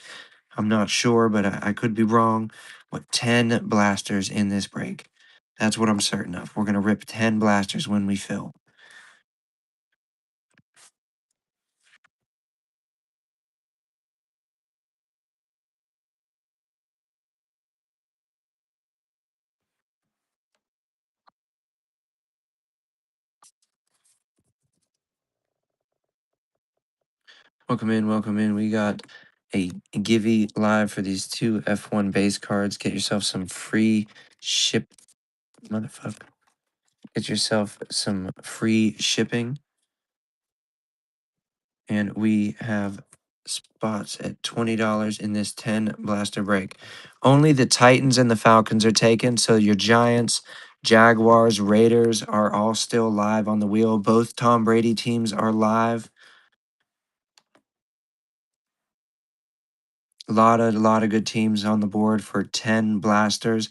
I'm not sure, but I could be wrong. What 10 blasters in this break? That's what I'm certain of. We're gonna rip 10 blasters when we fill. Welcome in, welcome in. We got a Givey live for these two F1 base cards. Get yourself some free ship, motherfucker. Get yourself some free shipping. And we have spots at $20 in this 10 blaster break. Only the Titans and the Falcons are taken, so your Giants, Jaguars, Raiders are all still live on the wheel. Both Tom Brady teams are live. A lot of good teams on the board for 10 blasters.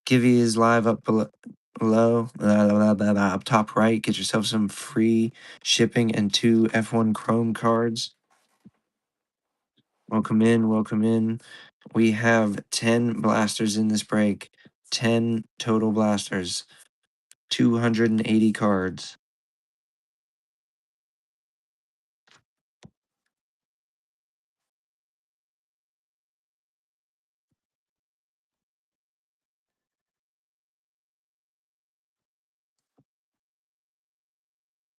Givey is live up below, up top right. Get yourself some free shipping and 2 F1 Chrome cards. Welcome in, welcome in. We have 10 blasters in this break. 10 total blasters. 280 cards.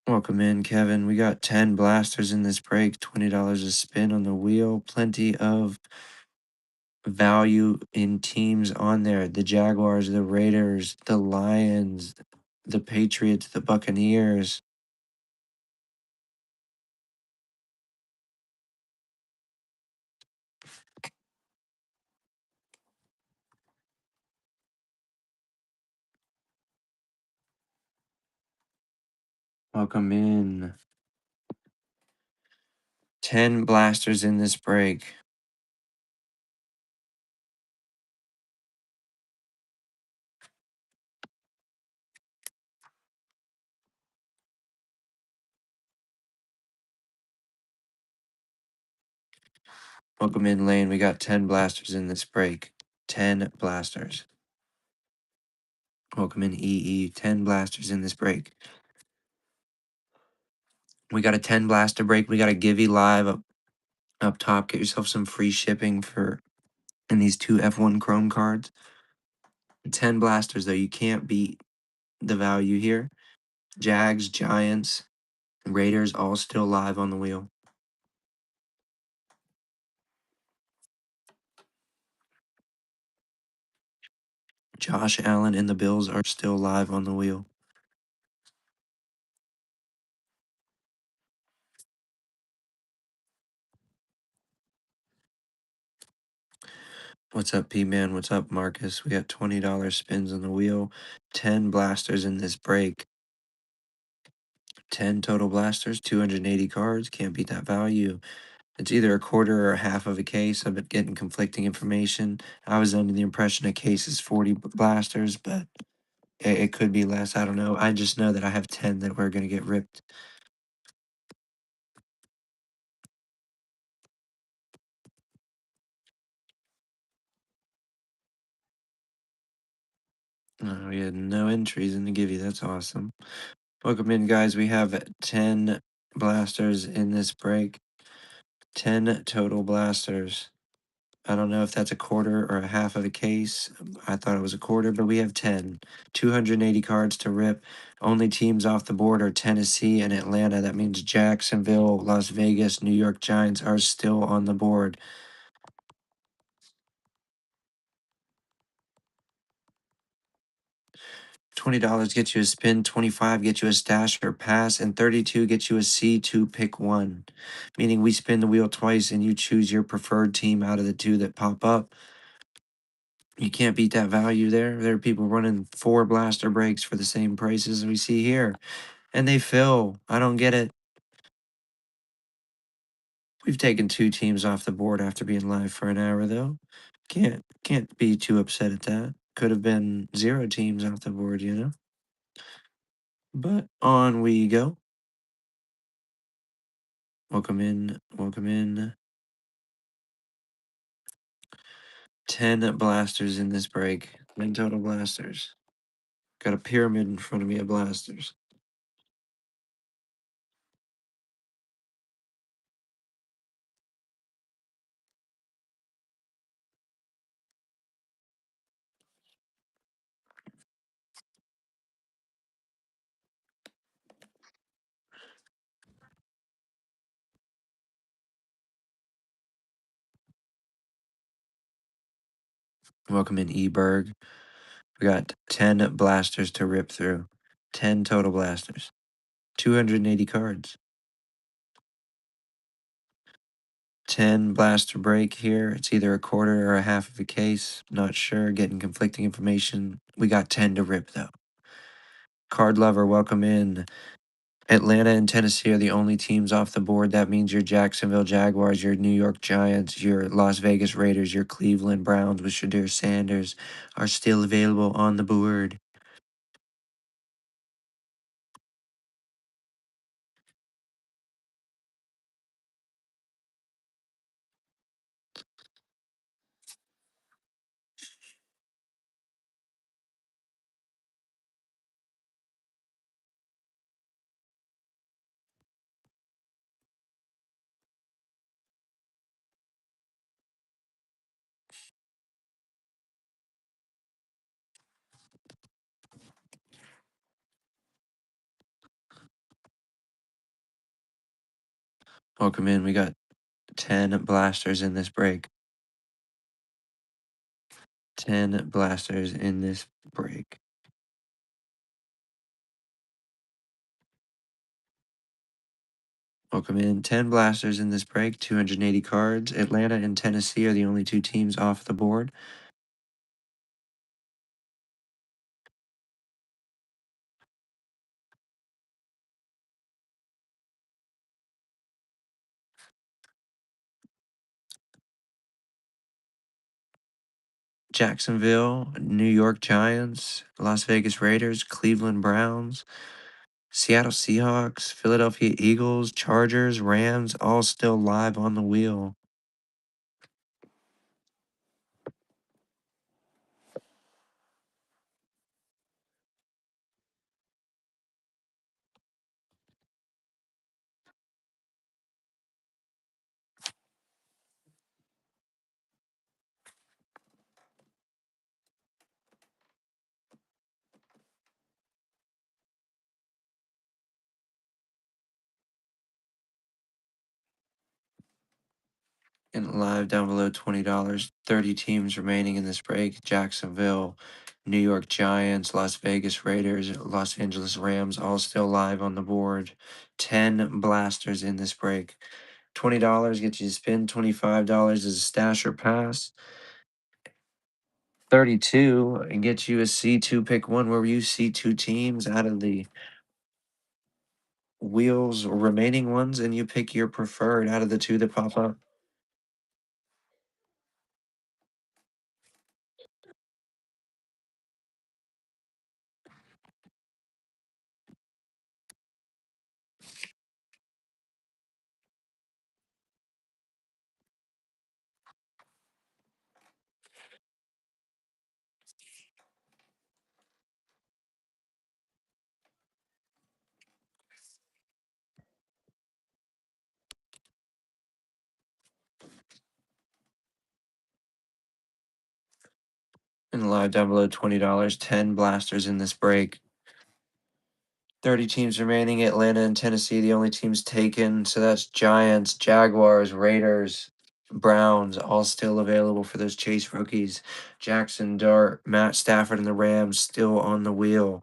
Welcome in, Kevin. We got 10 blasters in this break. $20 a spin on the wheel. Plenty of value in teams on there. The Jaguars, the Raiders, the Lions, the Patriots, the Buccaneers. Welcome in. 10 blasters in this break. Welcome in, Lane. We got 10 blasters in this break. 10 blasters. Welcome in, EE. 10 blasters in this break. We got a 10 blaster break. We got a Givey live up top. Get yourself some free shipping for in these 2 F1 Chrome cards. 10 blasters, though. You can't beat the value here. Jags, Giants, Raiders all still live on the wheel. Josh Allen and the Bills are still live on the wheel. What's up, P-Man? What's up, Marcus? We got $20 spins on the wheel. 10 blasters in this break. 10 total blasters, 280 cards. Can't beat that value. It's either a quarter or a half of a case. I've been getting conflicting information. I was under the impression a case is 40 blasters, but it could be less. I don't know. I just know that I have 10 that we're going to get ripped. We had no entries in to give you. That's awesome. Welcome in, guys. We have 10 blasters in this break. 10 total blasters. I don't know if that's a quarter or a half of a case. I thought it was a quarter, but we have 10. 280 cards to rip. Only teams off the board are Tennessee and Atlanta. That means Jacksonville, Las Vegas, New York Giants are still on the board. $20 gets you a spin, 25 gets you a stash or pass, and 32 gets you a C2 pick one. Meaning we spin the wheel twice and you choose your preferred team out of the two that pop up. You can't beat that value there. There are people running 4 blaster breaks for the same prices we see here. And they fill. I don't get it. We've taken 2 teams off the board after being live for an hour though. Can't be too upset at that. Could have been 0 teams off the board, you know? But on we go. Welcome in. Welcome in. 10 blasters in this break. 10 total blasters. Got a pyramid in front of me of blasters. Welcome in, Eberg. We got 10 blasters to rip through. 10 total blasters. 280 cards. 10 blaster break here. It's either a quarter or a half of a case. Not sure. Getting conflicting information. We got 10 to rip, though. Card lover, welcome in. Atlanta and Tennessee are the only teams off the board. That means your Jacksonville Jaguars, your New York Giants, your Las Vegas Raiders, your Cleveland Browns with Shadir Sanders are still available on the board. Welcome in. We got 10 blasters in this break. 10 blasters in this break. Welcome in. 10 blasters in this break. 280 cards. Atlanta and Tennessee are the only 2 teams off the board. Jacksonville, New York Giants, Las Vegas Raiders, Cleveland Browns, Seattle Seahawks, Philadelphia Eagles, Chargers, Rams, all still live on the wheel. And live down below $20. 30 teams remaining in this break. Jacksonville, New York Giants, Las Vegas Raiders, Los Angeles Rams, all still live on the board. 10 blasters in this break. $20 gets you to spin. $25 is a stash or pass. 32 and gets you a C2 pick one where you see 2 teams out of the wheels remaining ones and you pick your preferred out of the 2 that pop up. And live down below $20. 10 blasters in this break. 30 teams remaining. Atlanta and Tennessee, the only teams taken. So that's Giants, Jaguars, Raiders, Browns, all still available for those chase rookies. Jackson Dart, Matt Stafford, and the Rams still on the wheel.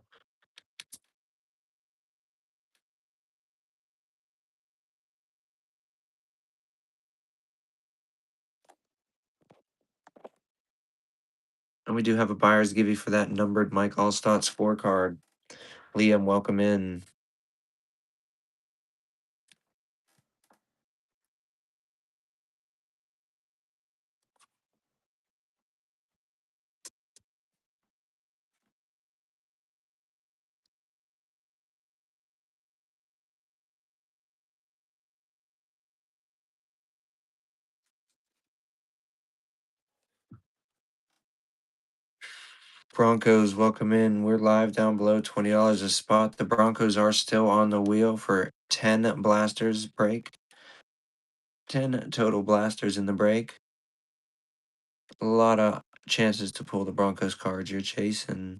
And we do have a buyer's give you for that numbered Mike Allstott scorecard. Liam, welcome in. Broncos, welcome in. We're live down below $20 a spot. The Broncos are still on the wheel for 10 blasters break. 10 total blasters in the break. A lot of chances to pull the Broncos cards you're chasing.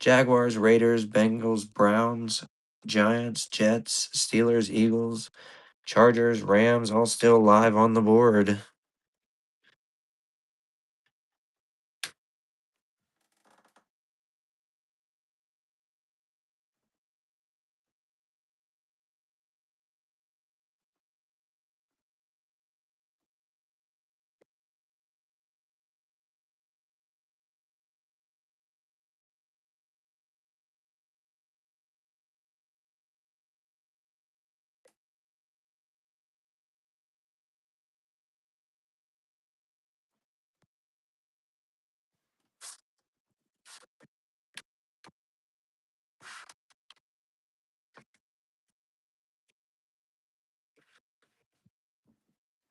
Jaguars, Raiders, Bengals, Browns, Giants, Jets, Steelers, Eagles, Chargers, Rams, all still live on the board.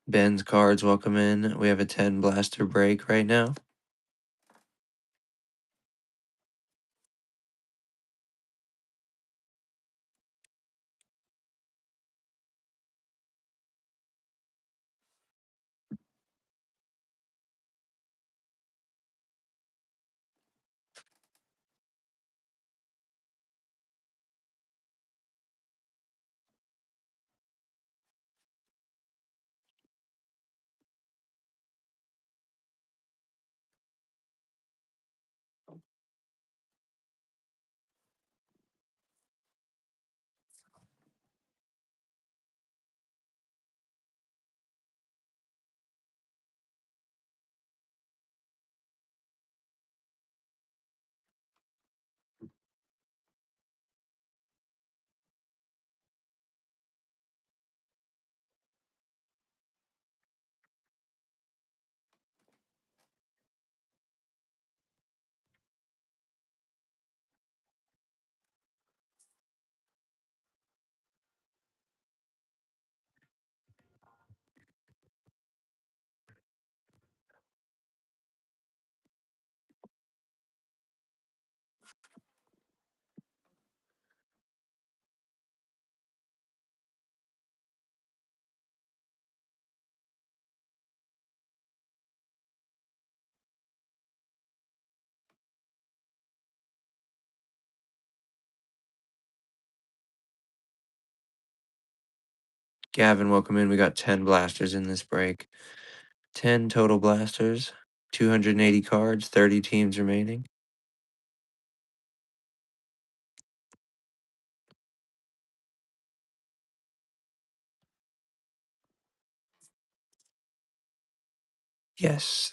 Ben's cards, welcome in. We have a 10 blaster break right now. Gavin, welcome in. We got 10 blasters in this break. 10 total blasters, 280 cards, 30 teams remaining. Yes,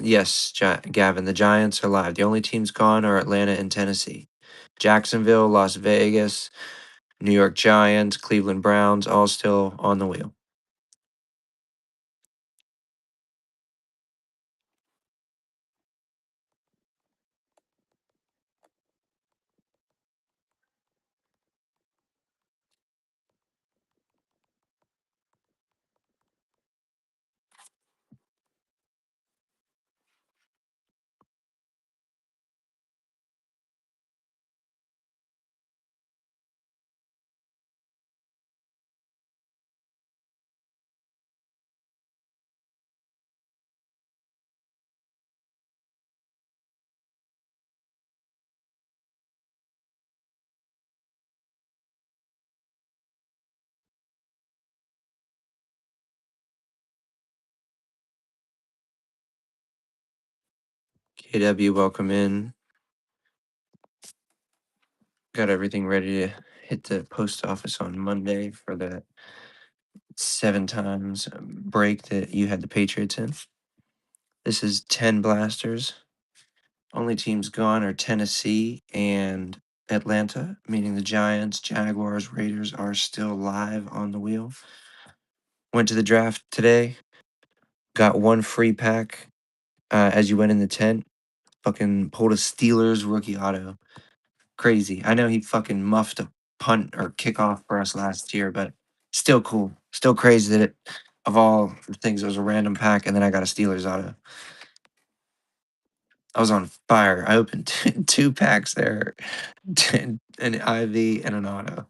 Gavin. The Giants are live. The only teams gone are Atlanta and Tennessee. Jacksonville, Las Vegas, New York Giants, Cleveland Browns, all still on the wheel. KW, welcome in. Got everything ready to hit the post office on Monday for the 7 times break that you had the Patriots in. This is 10 blasters. Only teams gone are Tennessee and Atlanta, meaning the Giants, Jaguars, Raiders are still live on the wheel. Went to the draft today. Got 1 free pack as you went in the tent. Fucking pulled a Steelers rookie auto. Crazy. I know he fucking muffed a punt or kickoff for us last year, but still cool. Still crazy that of all the things, it was a random pack, and then I got a Steelers auto. I was on fire. I opened 2 packs there, an IV and an auto.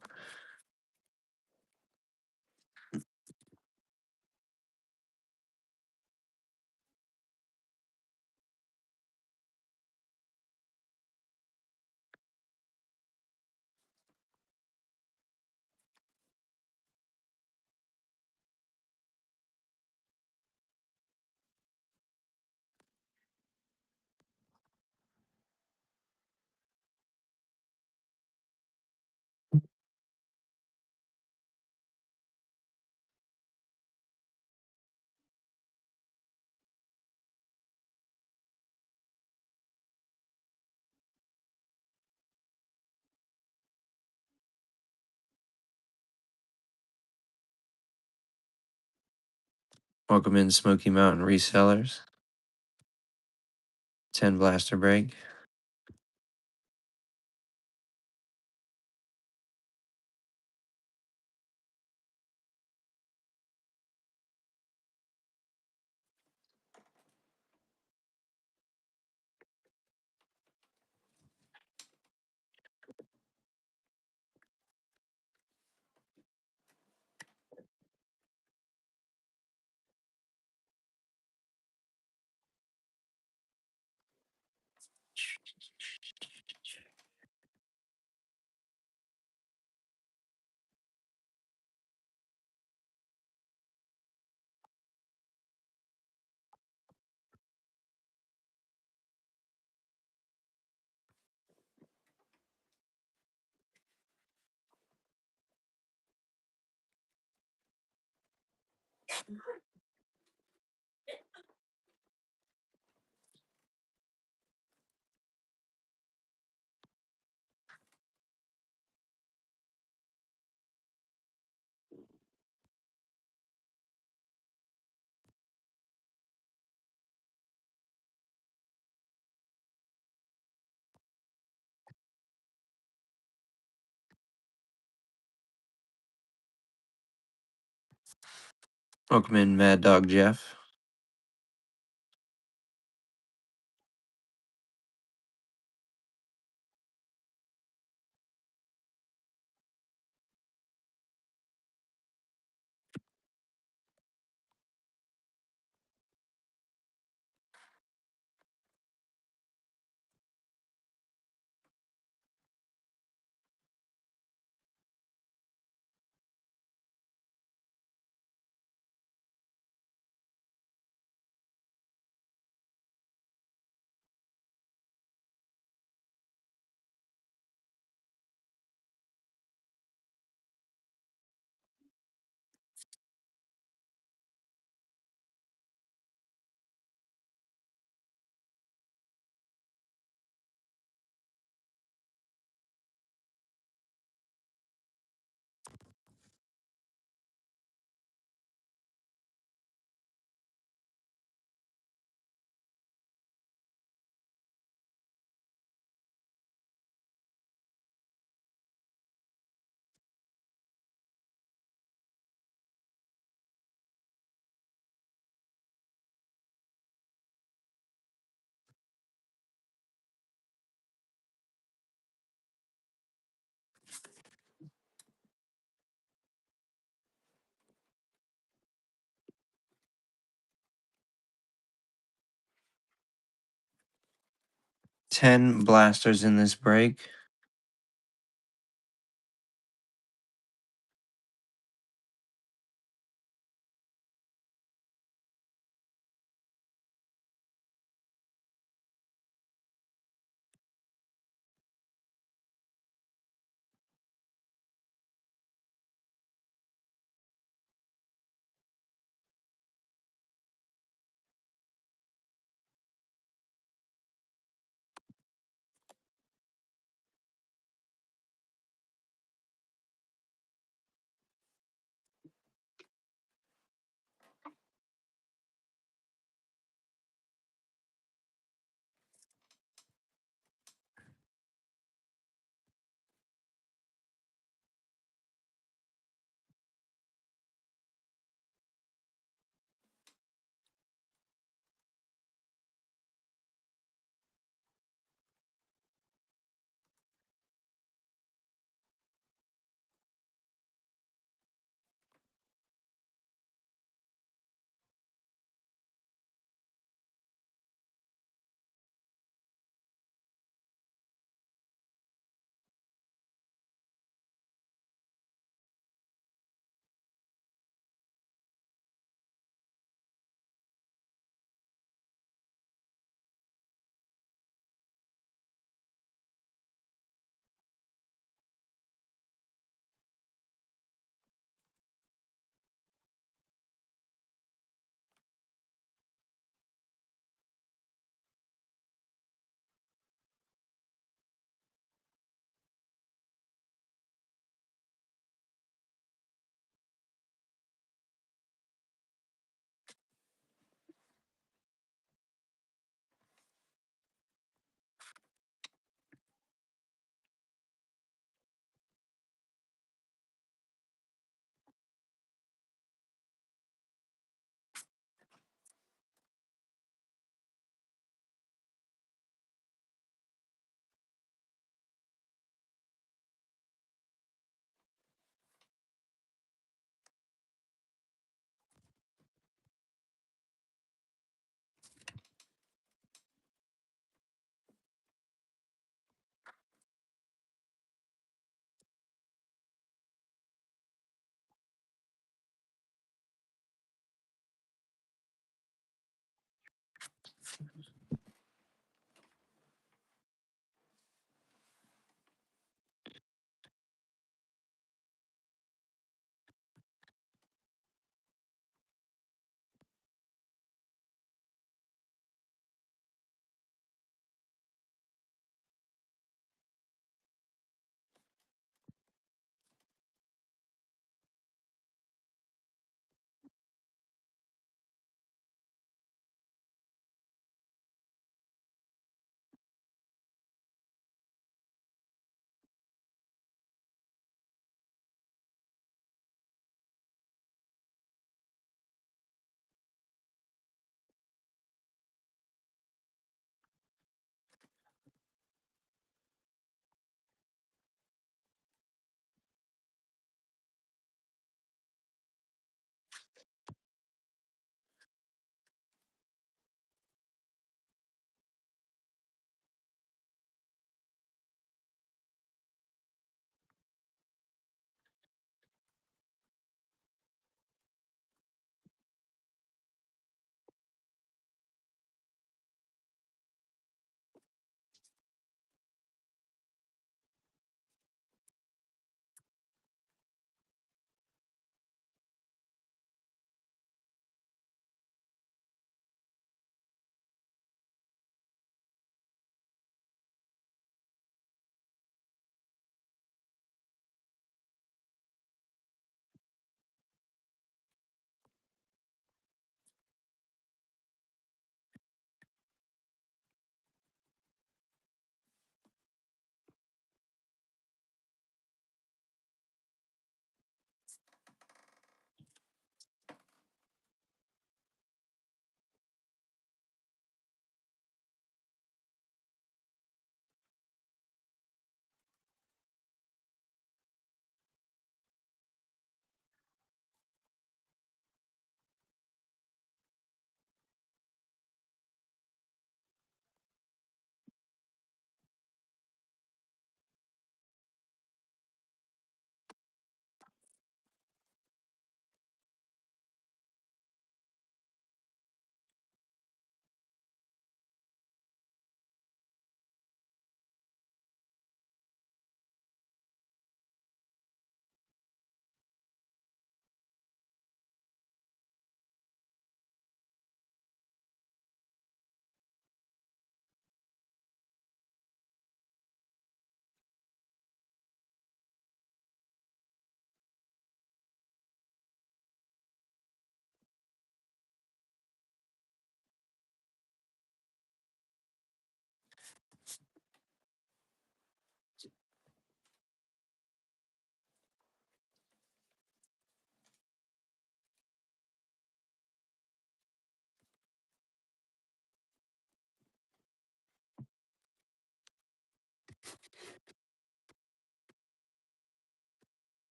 Welcome in, Smoky Mountain Resellers. 10 blaster break. Welcome in, Mad Dog Jeff. Ten blasters in this break.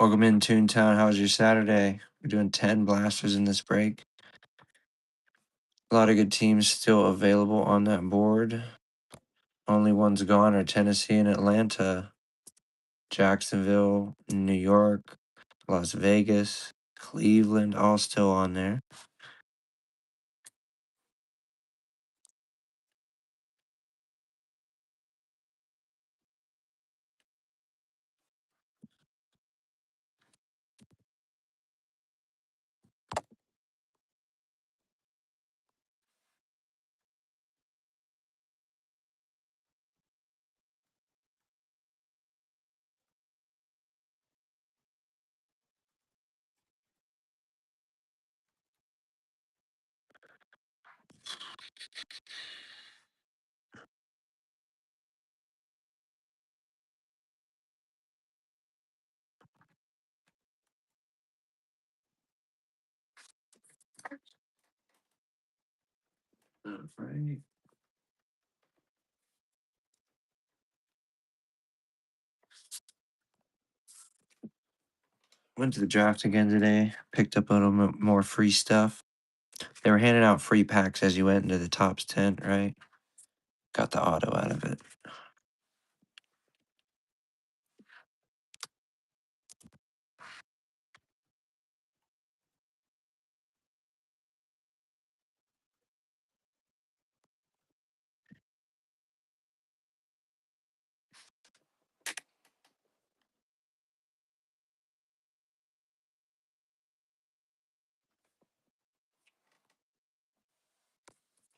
Welcome in Toontown. How was your Saturday? We're doing 10 blasters in this break. A lot of good teams still available on that board. Only ones gone are Tennessee and Atlanta, Jacksonville, New York, Las Vegas, Cleveland, all still on there. All right. Went to the draft again today. Picked up a little bit more free stuff. They were handing out free packs as you went into the Topps tent, right? Got the auto out of it.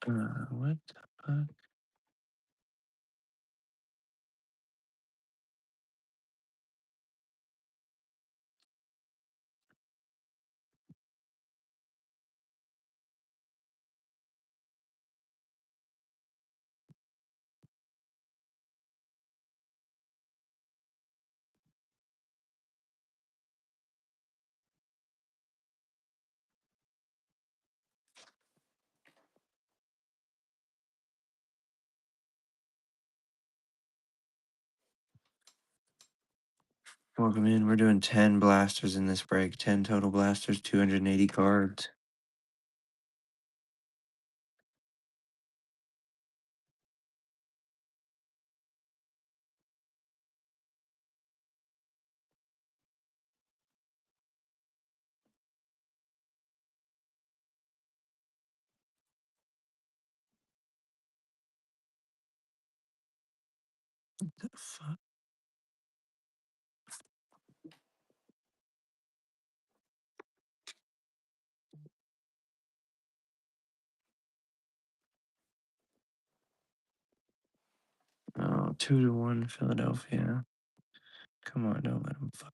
What the fuck? Welcome in. We're doing 10 blasters in this break. 10 total blasters, 280 cards. The fuck? Oh, 2-1 Philadelphia. Come on, don't let them fuck.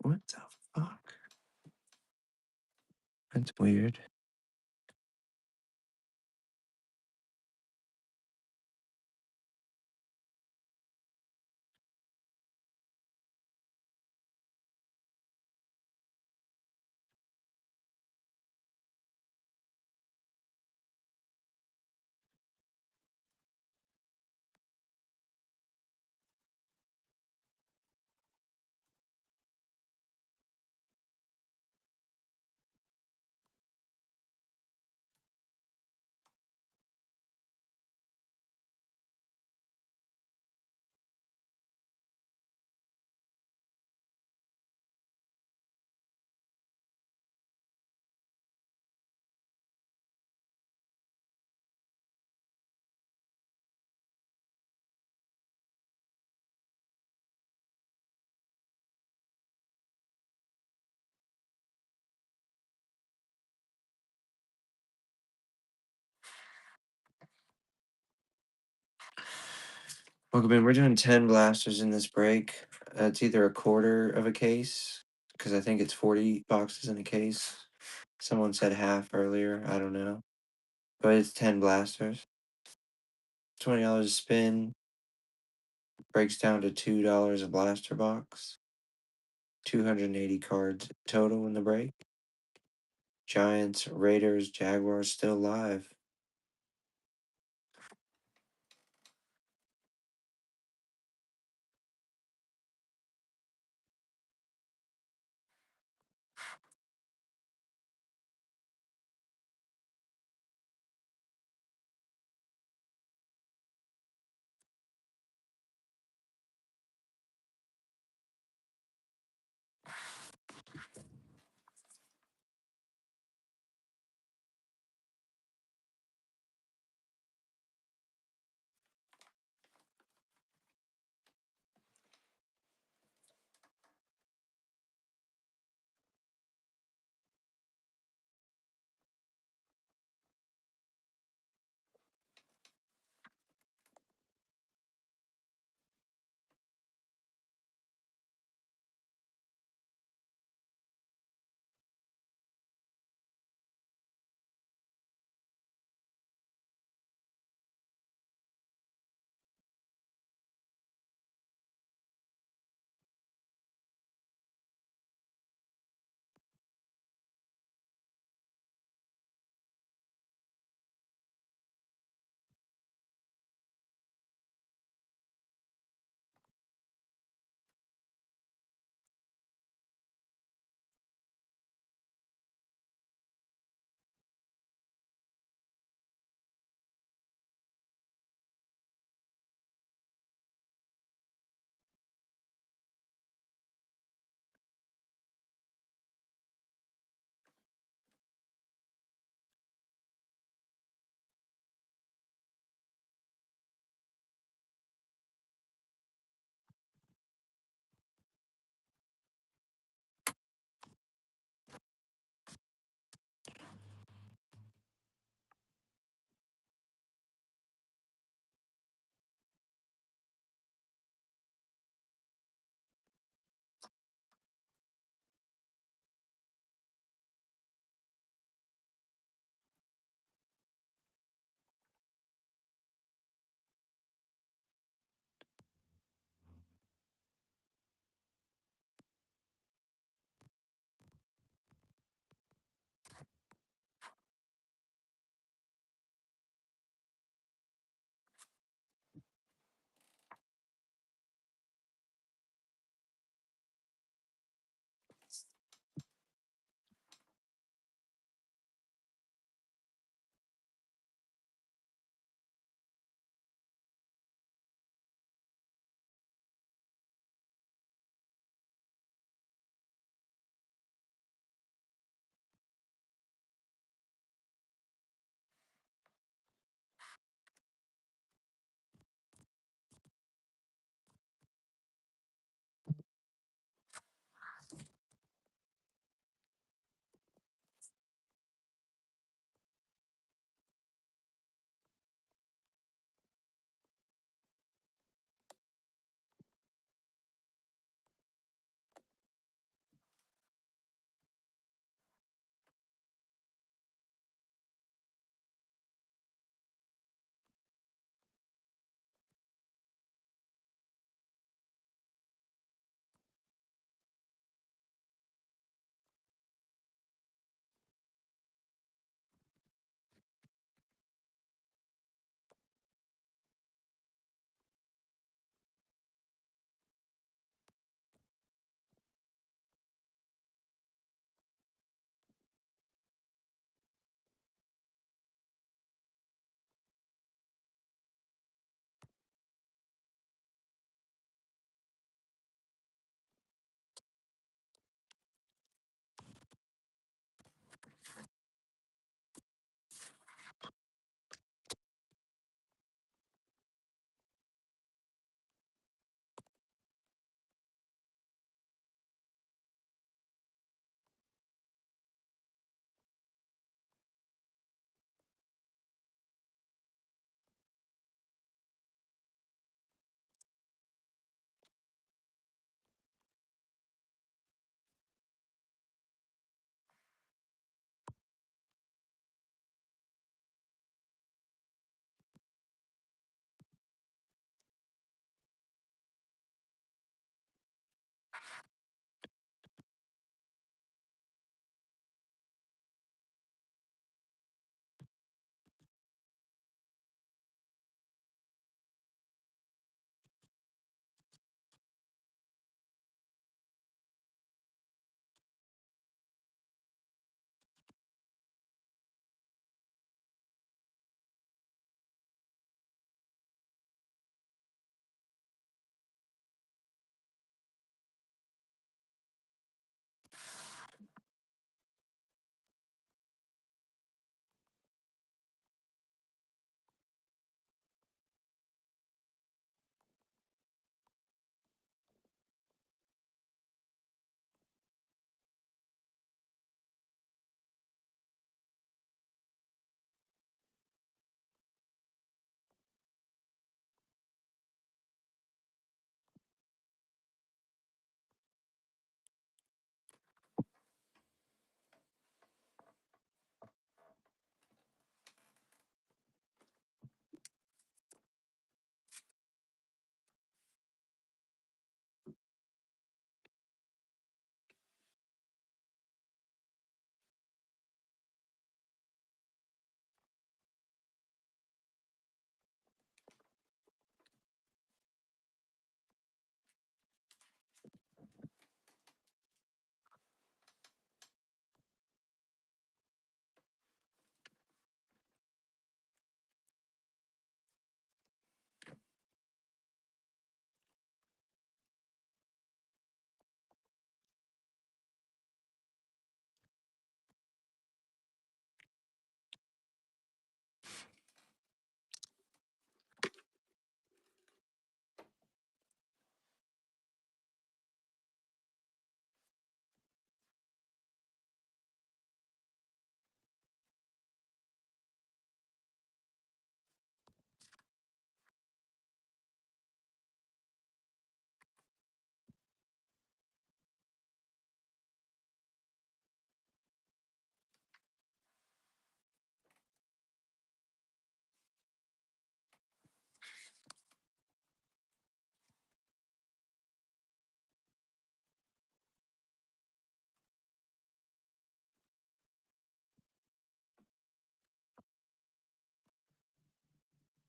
What the fuck? That's weird. Welcome in. We're doing 10 blasters in this break. It's either a quarter of a case, because I think it's 40 boxes in a case. Someone said half earlier. I don't know. But it's 10 blasters. $20 a spin. Breaks down to $2 a blaster box. 280 cards total in the break. Giants, Raiders, Jaguars still live.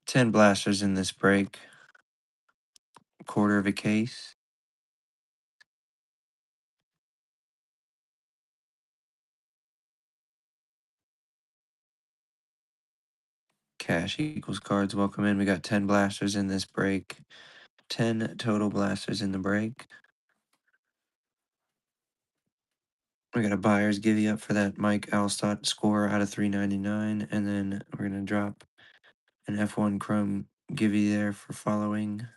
10 blasters in this break. Quarter of a case. Cash equals cards. Welcome in. We got 10 blasters in this break. 10 total blasters in the break. We got a buyer's give you up for that Mike Alstott score out of 399. And then we're going to drop an F1 Chrome give you there for following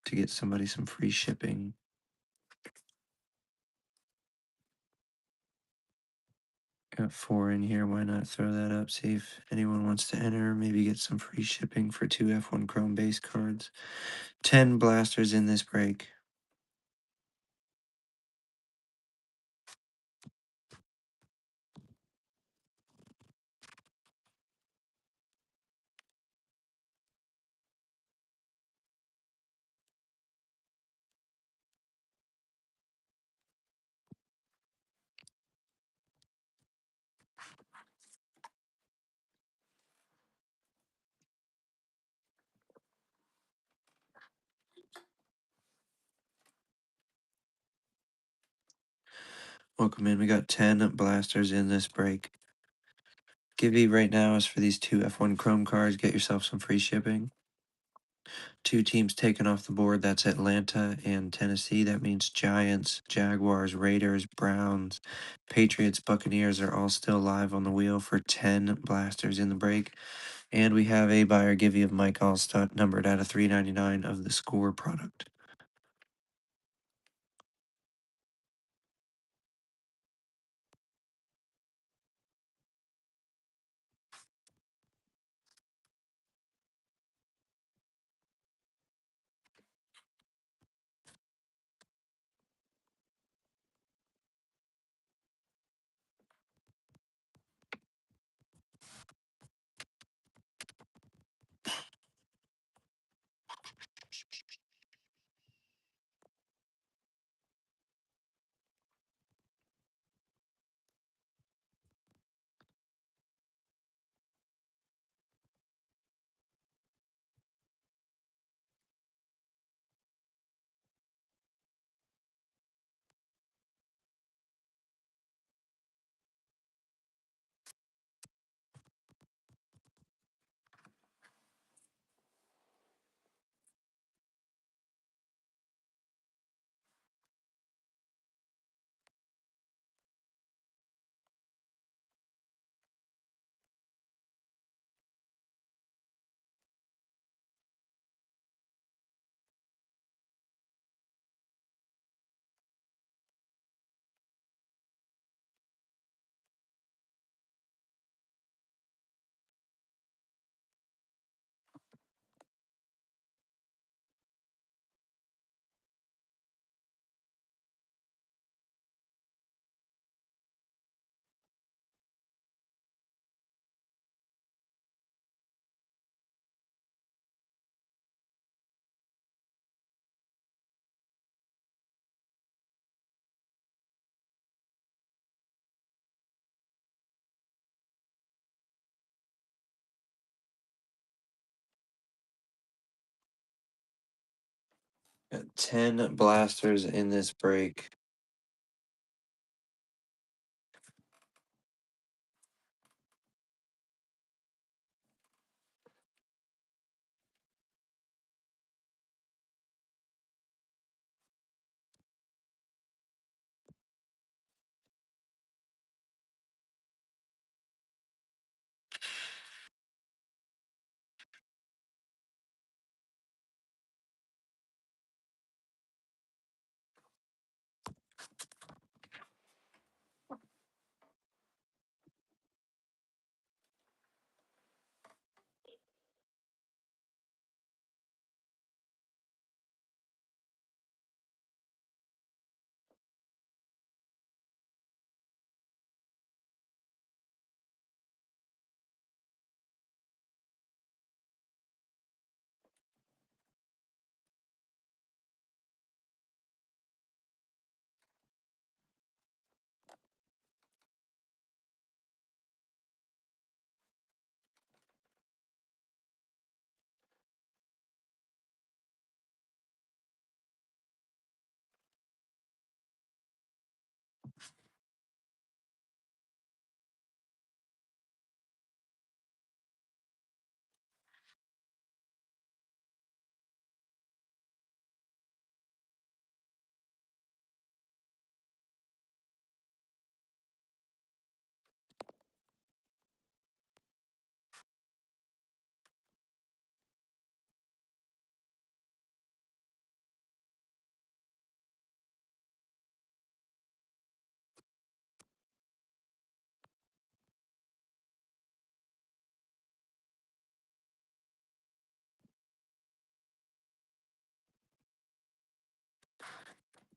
to get somebody some free shipping. Got 4 in here. Why not throw that up? See if anyone wants to enter. Maybe get some free shipping for 2 F1 Chrome base cards. 10 blasters in this break. Welcome in. We got 10 blasters in this break. Gibby right now is for these 2 F1 Chrome cards. Get yourself some free shipping. 2 teams taken off the board. That's Atlanta and Tennessee. That means Giants, Jaguars, Raiders, Browns, Patriots, Buccaneers are all still live on the wheel for 10 blasters in the break. And we have a buyer give you of Mike Allstott numbered out of 399 of the score product. Got 10 blasters in this break.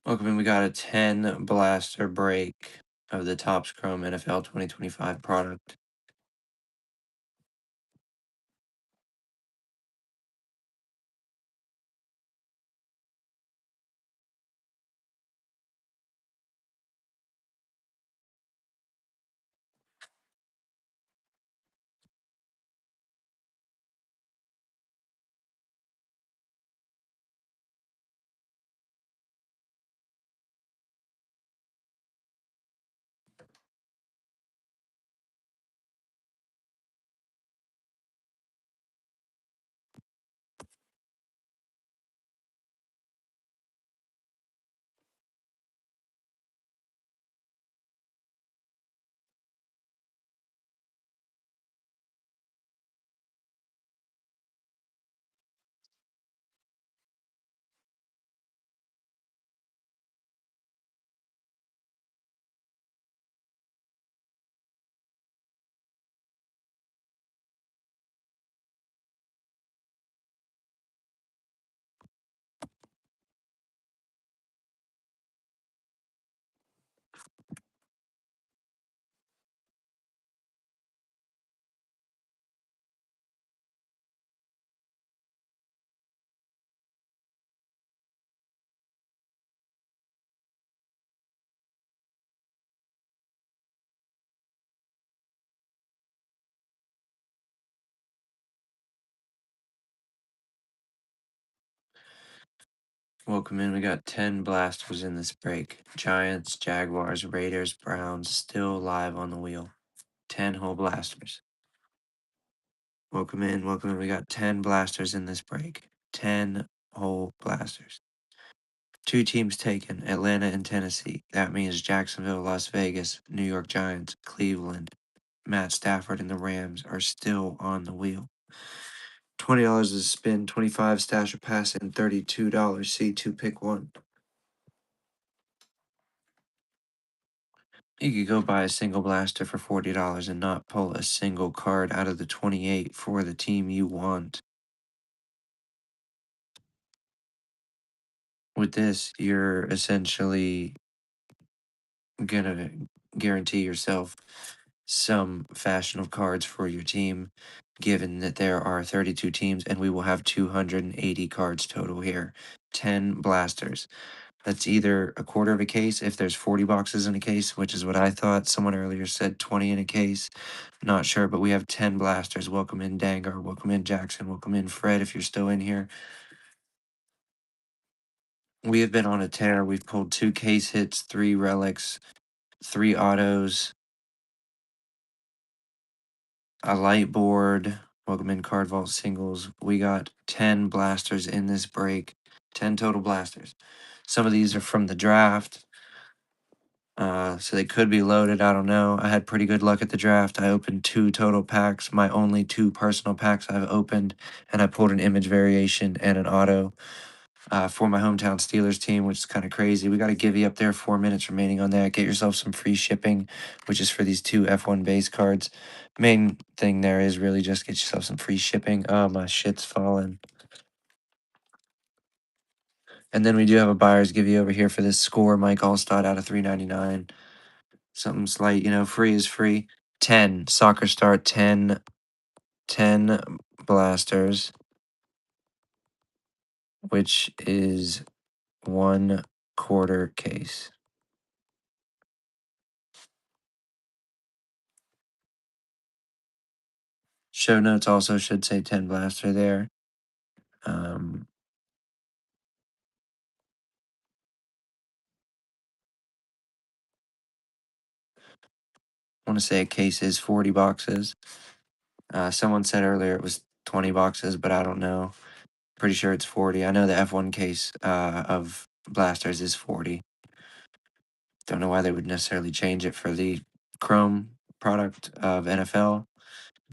Welcome in. We got a 10 blaster break of the Topps Chrome NFL 2025 product. Welcome in. We got 10 blasters in this break. Giants, Jaguars, Raiders, Browns still live on the wheel. 10 whole blasters. Welcome in. Welcome in. We got 10 blasters in this break. 10 whole blasters. 2 teams taken, Atlanta and Tennessee. That means Jacksonville, Las Vegas, New York Giants, Cleveland, Matt Stafford, and the Rams are still on the wheel. $20 is spin, 25 stash or pass, and $32 C2 pick one. You could go buy a single blaster for $40 and not pull a single card out of the 28 for the team you want. With this, you're essentially gonna guarantee yourself some fashion of cards for your team, given that there are 32 teams and we will have 280 cards total here. 10 blasters. That's either a quarter of a case if there's 40 boxes in a case, which is what I thought. Someone earlier said 20 in a case. Not sure, but we have 10 blasters. Welcome in Dangar. Welcome in Jackson. Welcome in Fred if you're still in here. We have been on a tear. We've pulled 2 case hits, 3 relics, 3 autos, a light board. Welcome in Card Vault singles. We got 10 blasters in this break. 10 total blasters. Some of these are from the draft. So they could be loaded. I don't know. I had pretty good luck at the draft. I opened 2 total packs, my only 2 personal packs I've opened, and I pulled an image variation and an auto for my hometown Steelers team, which is kind of crazy. We got to give you up there 4 minutes remaining on that. Get yourself some free shipping, which is for these 2 F1 base cards. Main thing there is really just get yourself some free shipping. Oh, my shit's falling. And then we do have a buyer's give you over here for this score, Mike Allstott out of 399. Something slight, free is free. 10 soccer start, 10 blasters, which is 1 quarter case. Show notes also should say 10 blaster there. I want to say a case is 40 boxes. Someone said earlier it was 20 boxes, but I don't know. Pretty sure it's 40. I know the F1 case of blasters is 40. Don't know why they would necessarily change it for the Chrome product of NFL,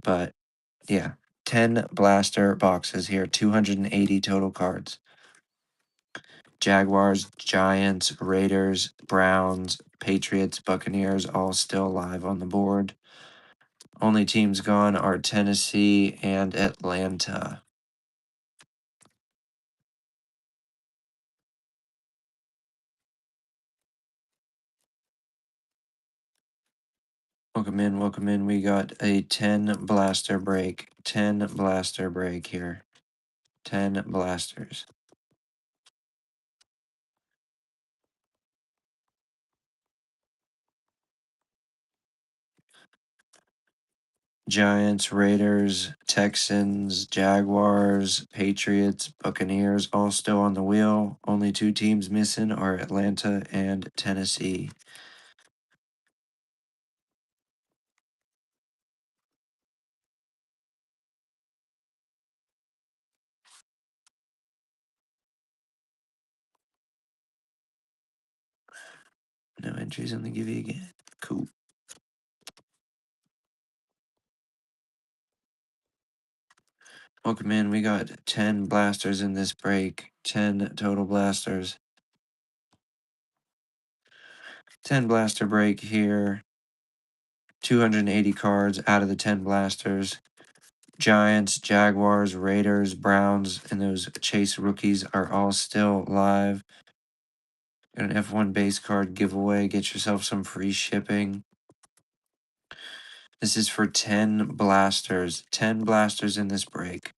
but yeah, 10 blaster boxes here, 280 total cards. Jaguars, Giants, Raiders, Browns, Patriots, Buccaneers, all still live on the board. Only teams gone are Tennessee and Atlanta. Welcome in, welcome in. We got a 10 blaster break. 10 blaster break here. 10 blasters. Giants, Raiders, Texans, Jaguars, Patriots, Buccaneers, all still on the wheel. Only two teams missing are Atlanta and Tennessee. No entries on the Givey again. Cool. Welcome in. We got 10 blasters in this break. 10 total blasters. 10 blaster break here. 280 cards out of the 10 blasters. Giants, Jaguars, Raiders, Browns, and those Chase rookies are all still live. Got an F1 base card giveaway. Get yourself some free shipping. This is for 10 blasters. 10 blasters in this break.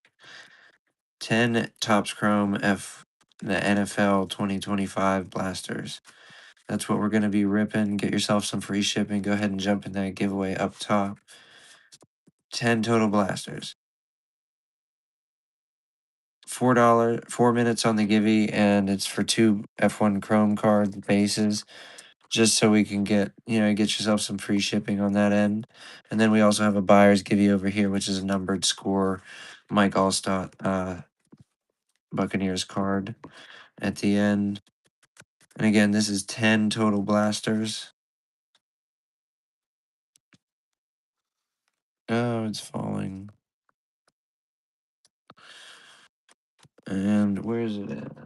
10 Topps Chrome the NFL 2025 blasters. That's what we're going to be ripping. Get yourself some free shipping. Go ahead and jump in that giveaway up top. 10 total blasters. $4 4 minutes on the Givey, and it's for 2 F1 Chrome card bases, just so we can get yourself some free shipping on that end. And then we also have a buyer's Givey over here, which is a numbered score Mike Allstott Buccaneers card at the end. And again, this is 10 total blasters. Oh, it's falling. And where is it at?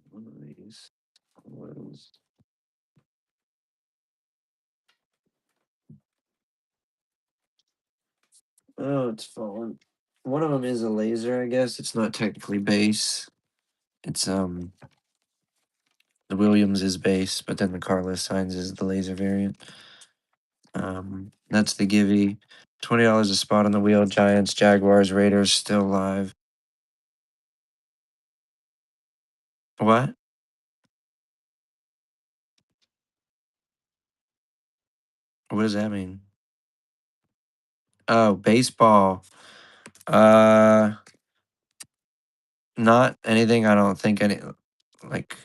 One of these was. Oh, it's falling. One of them is a laser, I guess. It's not technically base. It's the Williams is base, but then the Carlos signs is the laser variant. That's the Givey. $20 a spot on the wheel. Giants, Jaguars, Raiders still live. What? What does that mean? Oh, baseball. Uh, not anything. I don't think any like.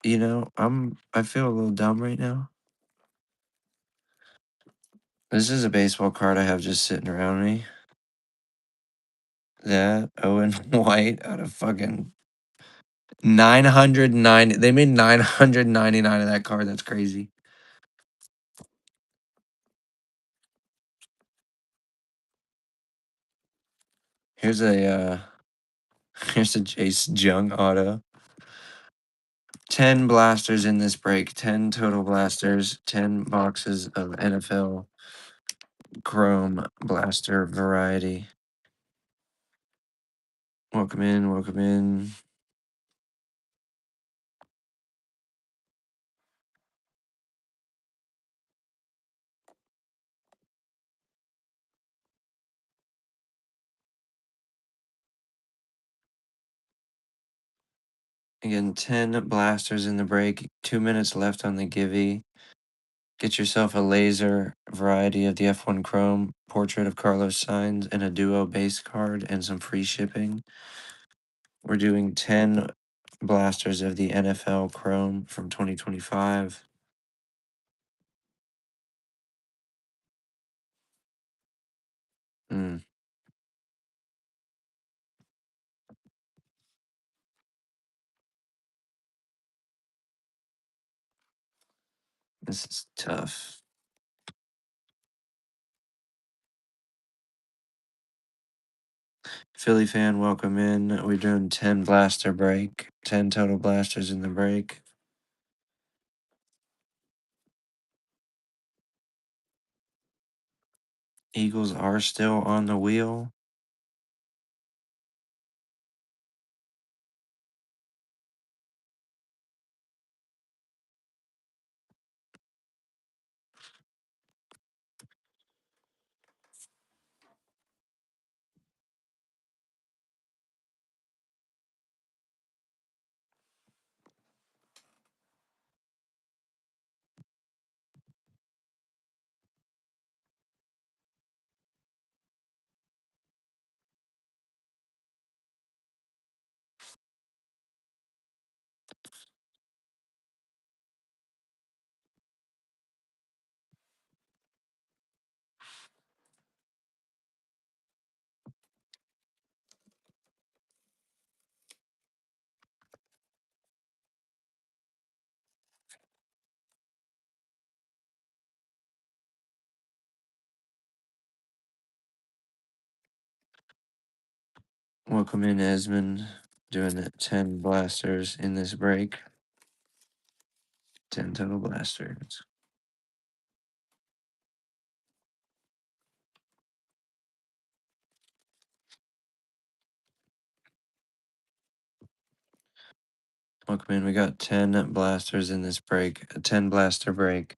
I feel a little dumb right now. This is a baseball card I have just sitting around me. That Owen White out of fucking 990. They made 999 of that card. That's crazy. Here's a here's a Jace Jung auto. 10 blasters in this break. 10 total blasters. 10 boxes of NFL Chrome blaster variety. Welcome in, welcome in. Again, 10 blasters in the break. 2 minutes left on the Givey. Get yourself a laser variety of the F1 Chrome, portrait of Carlos Sainz, and a duo base card, and some free shipping. We're doing 10 blasters of the NFL Chrome from 2025. Mm, this is tough. Philly fan, welcome in. We're doing 10 blaster break. 10 total blasters in the break. Eagles are still on the wheel. Welcome in, Esmond. Doing the 10 blasters in this break. 10 total blasters. Welcome in. We got 10 blasters in this break. A 10 blaster break.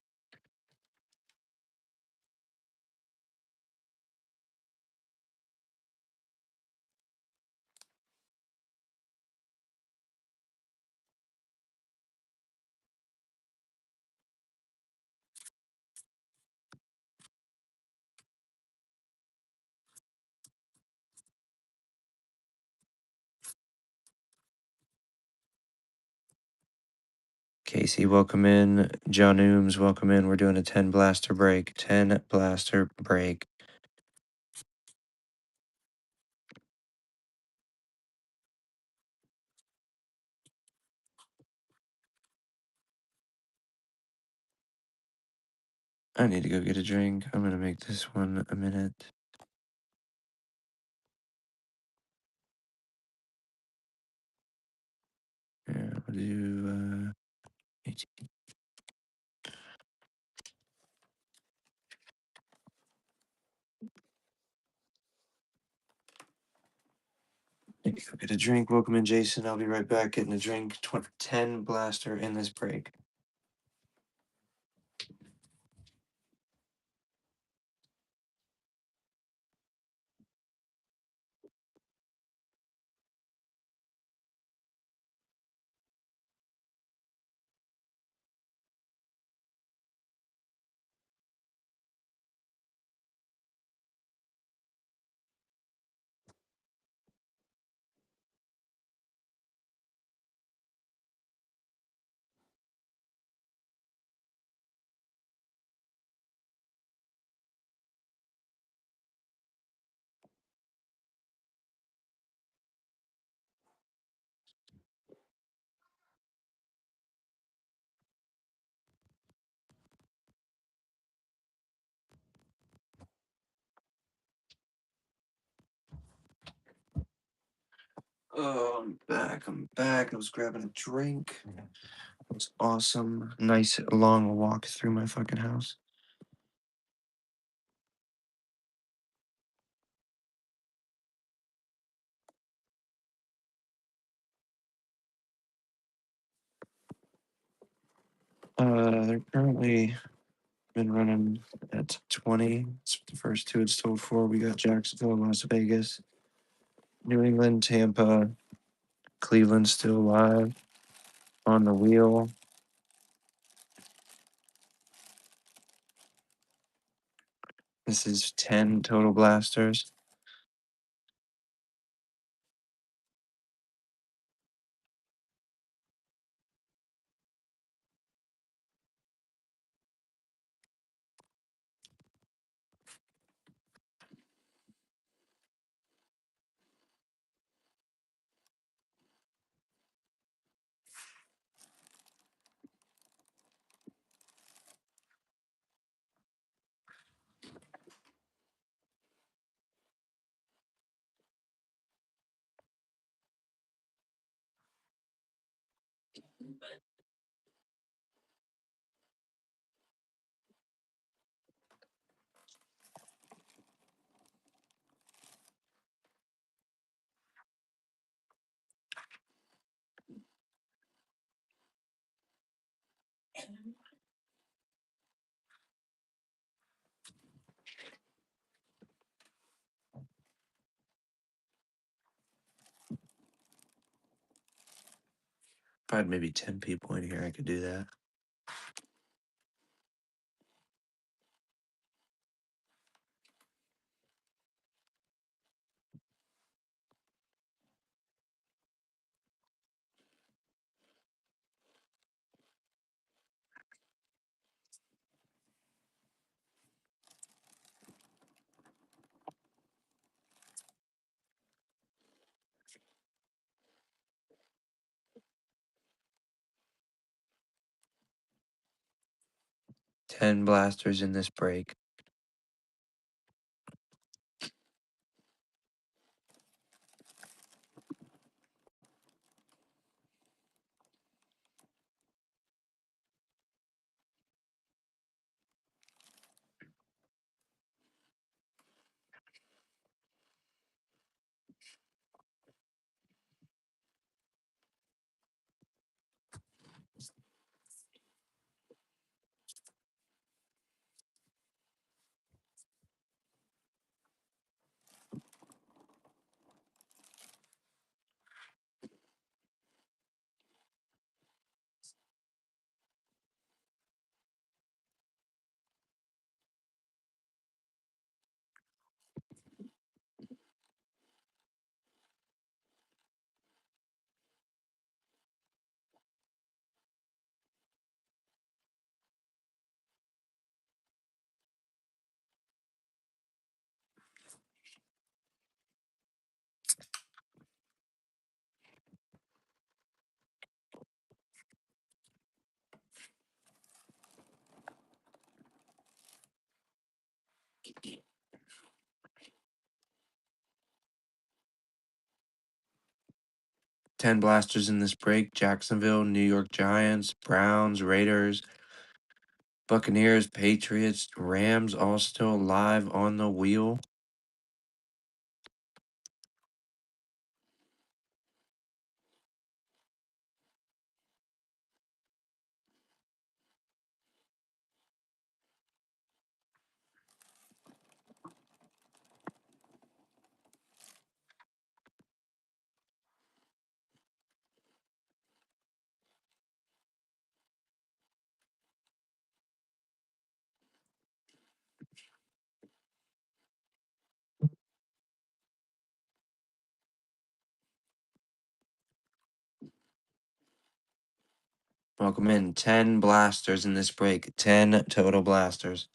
Casey, welcome in. John Ooms, welcome in. We're doing a 10 blaster break. 10 blaster break. I need to go get a drink. I'm going to make this one a minute. Yeah, we'll do 18. Need to go get a drink. Welcome in, Jason. I'll be right back getting a drink. 10 blaster in this break. Oh, I'm back. I'm back. I was grabbing a drink. It was awesome. Nice long walk through my fucking house. They're currently been running at 20. It's the first two. It's still four. We got Jacksonville, Las Vegas, New England, Tampa, Cleveland still live on the wheel. This is 10 total blasters. If I had maybe 10 people in here, I could do that. 10 blasters in this break. 10 blasters in this break: Jacksonville, New York Giants, Browns, Raiders, Buccaneers, Patriots, Rams, all still live on the wheel. Welcome in. 10 blasters in this break. 10 total blasters.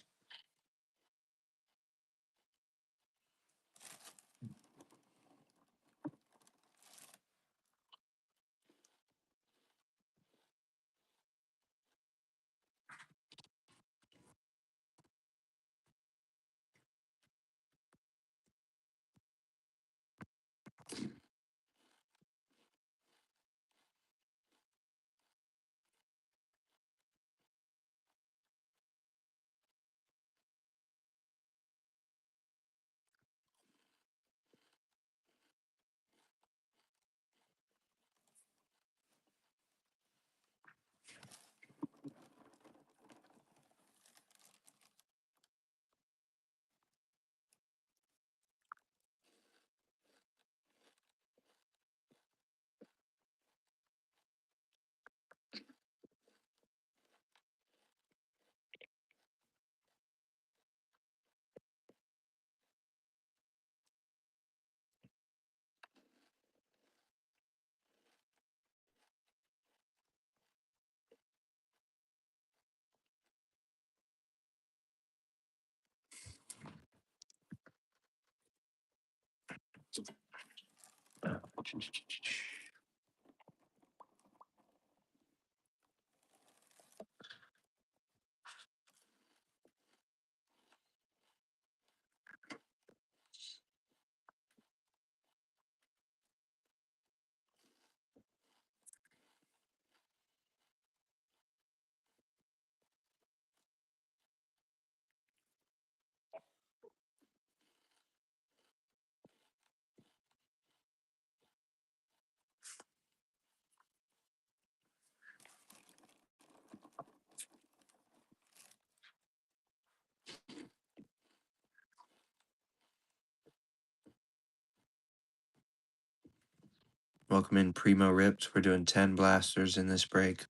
Welcome in, Primo Rips. We're doing 10 blasters in this break.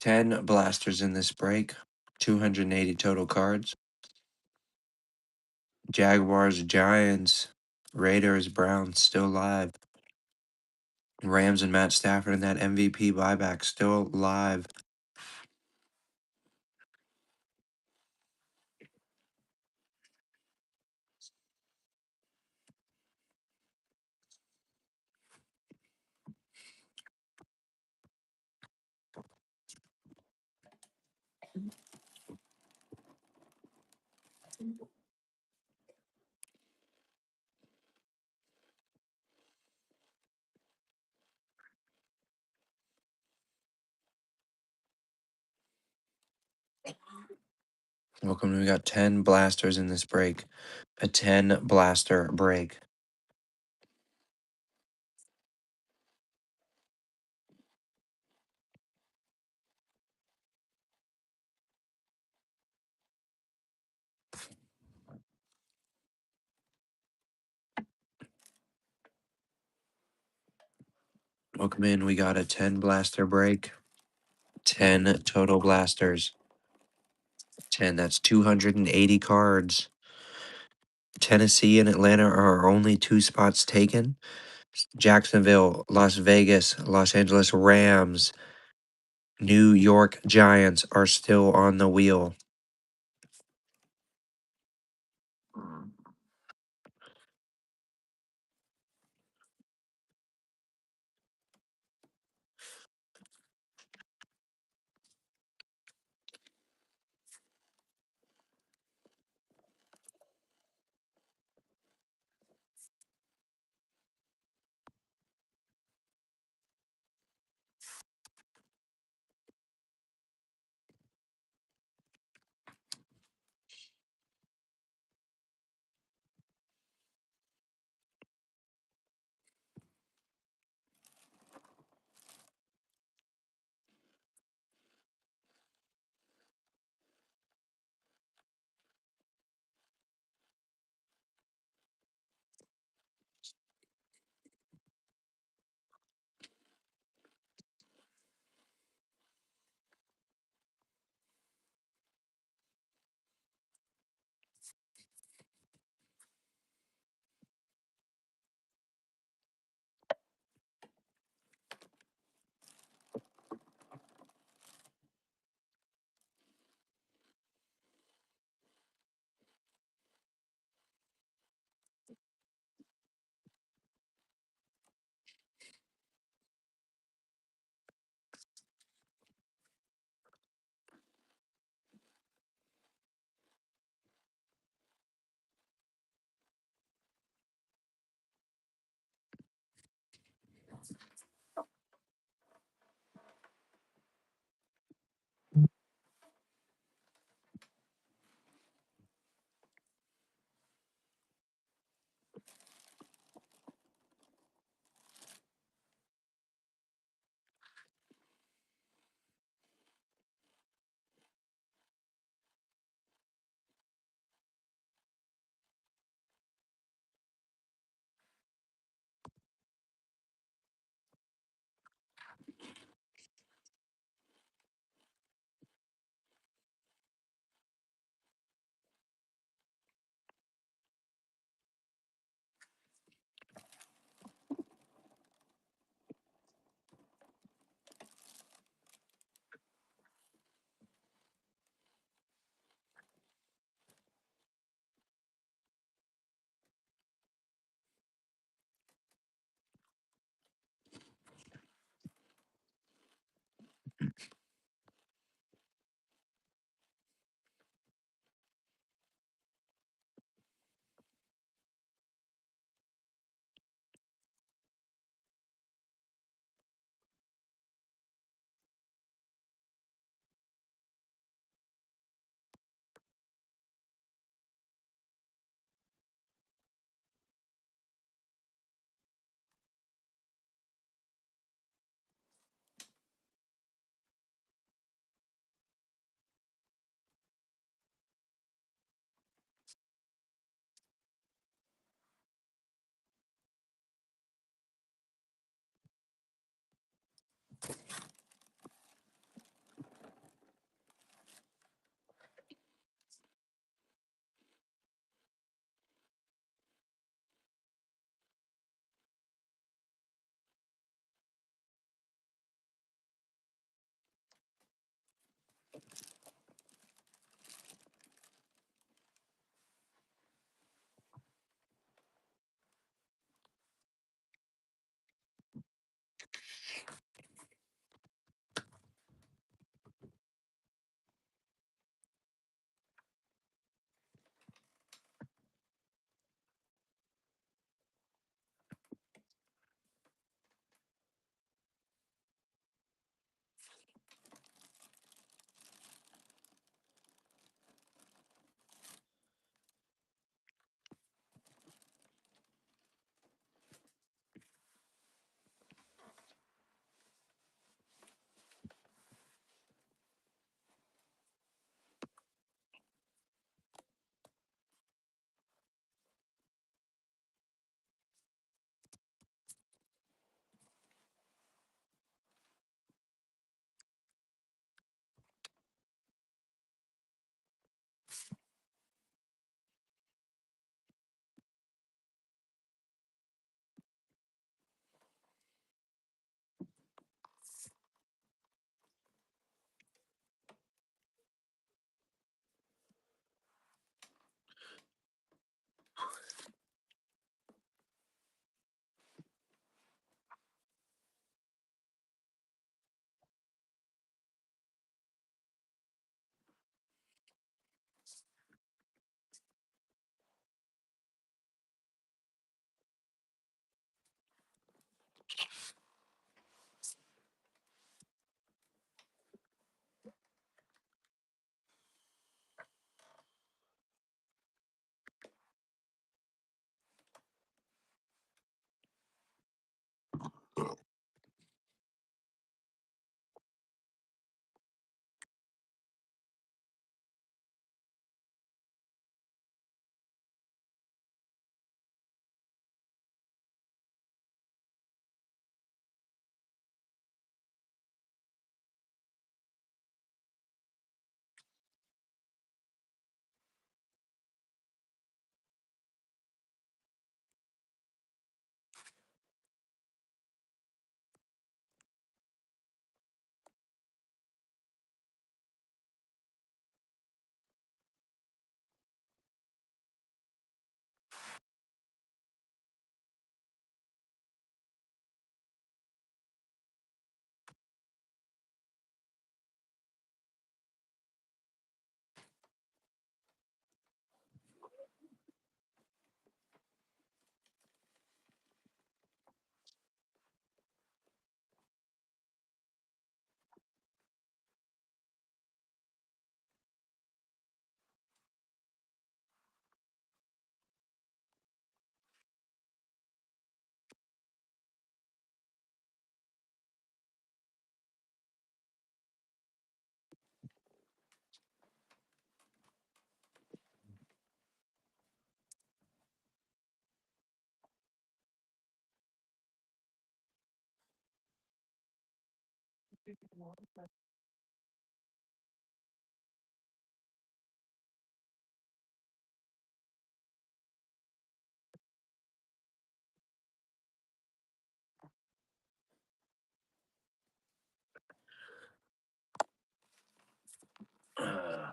10 blasters in this break. 280 total cards. Jaguars, Giants, Raiders, Browns still live. Rams and Matt Stafford in that MVP buyback still live. Welcome. We got 10 blasters in this break. A 10 blaster break. Welcome in. We got a 10 blaster break. 10 total blasters. 10. That's 280 cards. Tennessee and Atlanta are only 2 spots taken. Jacksonville, Las Vegas, Los Angeles Rams, New York Giants are still on the wheel.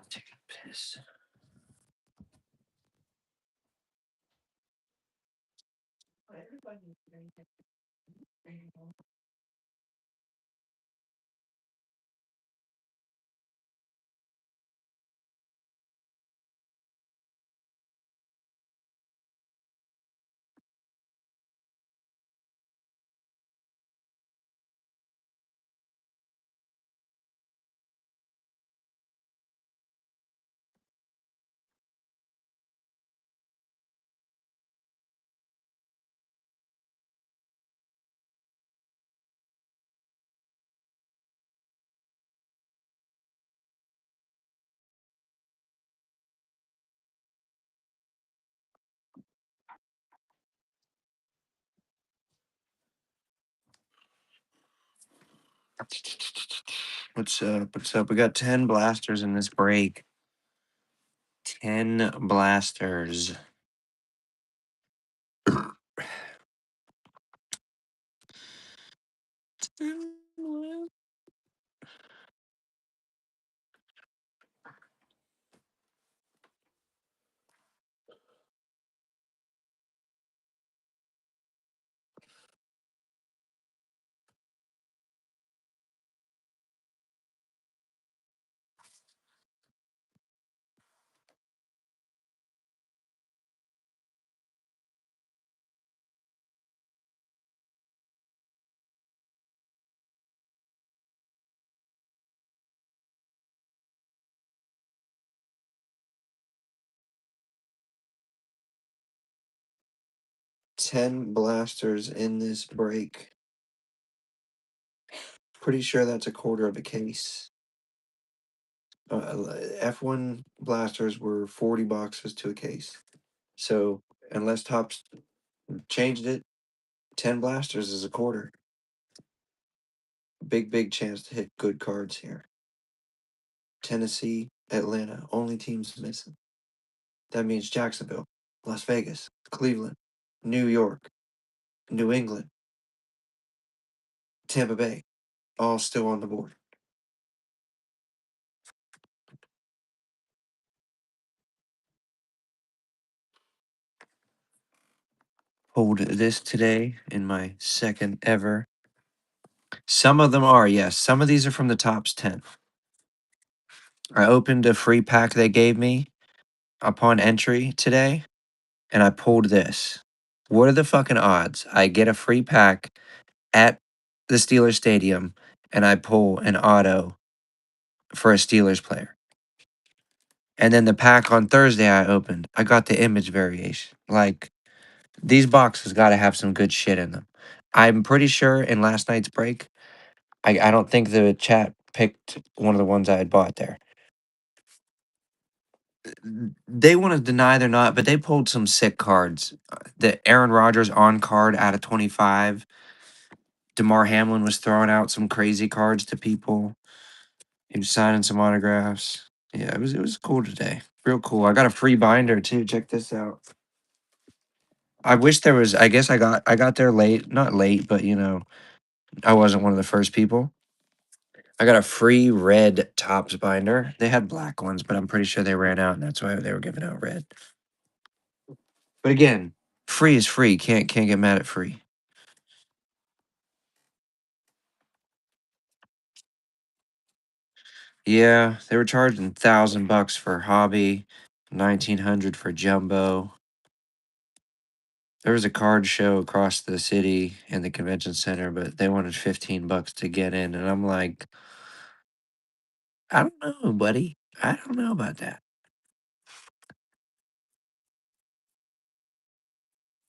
Take a piss. What's up? What's up? We got 10 blasters in this break. 10 blasters. 10 blasters in this break. Pretty sure that's a quarter of a case. F1 blasters were 40 boxes to a case. So, unless Topps changed it, 10 blasters is a quarter. Big chance to hit good cards here. Tennessee, Atlanta, only teams missing. That means Jacksonville, Las Vegas, Cleveland, New York, New England, Tampa Bay, all still on the board. Hold this today in my second ever. Some of them are, yes. Some of these are from the Topps 10. I opened a free pack they gave me upon entry today, and I pulled this. What are the fucking odds? I get a free pack at the Steelers Stadium, and I pull an auto for a Steelers player. And then the pack on Thursday I opened, I got the image variation. Like, these boxes got to have some good shit in them. I'm pretty sure in last night's break, I don't think the chat picked one of the ones I had bought there. They want to deny they're not, but they pulled some sick cards. The Aaron Rodgers on card out of 25. DeMar Hamlin was throwing out some crazy cards to people. He was signing some autographs. Yeah, it was cool today. Real cool. I got a free binder too. Check this out. I wish there was. I guess I got there late. Not late, but I wasn't one of the first people. I got a free red Topps binder. They had black ones, but I'm pretty sure they ran out, and that's why they were giving out red. But again, free is free. Can't get mad at free. Yeah, they were charging $1,000 for hobby, 1,900 for jumbo. There was a card show across the city in the convention center, but they wanted $15 to get in, and I'm like, I don't know, buddy. I don't know about that.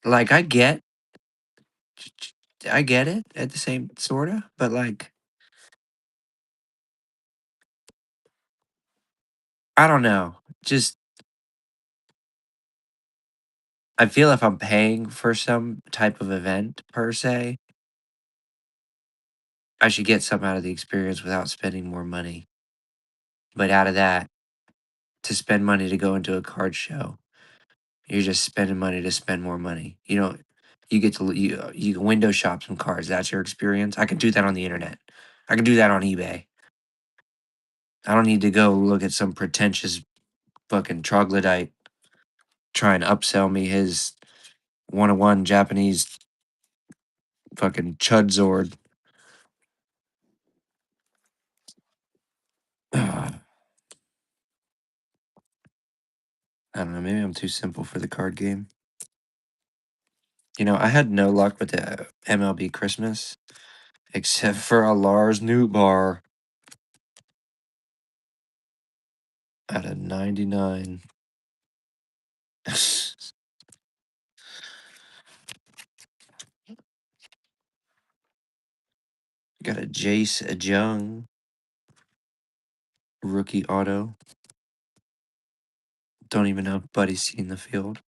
Like, I get it at the same sorta, but like, I don't know. Just I feel if I'm paying for some type of event per se, I should get something out of the experience without spending more money. But out of that, to spend money to go into a card show, you're just spending money to spend more money. You get to you can window shop some cards. That's your experience. I can do that on the internet. I can do that on eBay. I don't need to go look at some pretentious fucking troglodyte try and upsell me his one-on-one Japanese fucking Chudzord. I don't know. Maybe I'm too simple for the card game. I had no luck with the MLB Christmas except for a Lars Nootbaar out of 99. Got a Jace Jung rookie auto. Don't even know if Buddy's seen the field.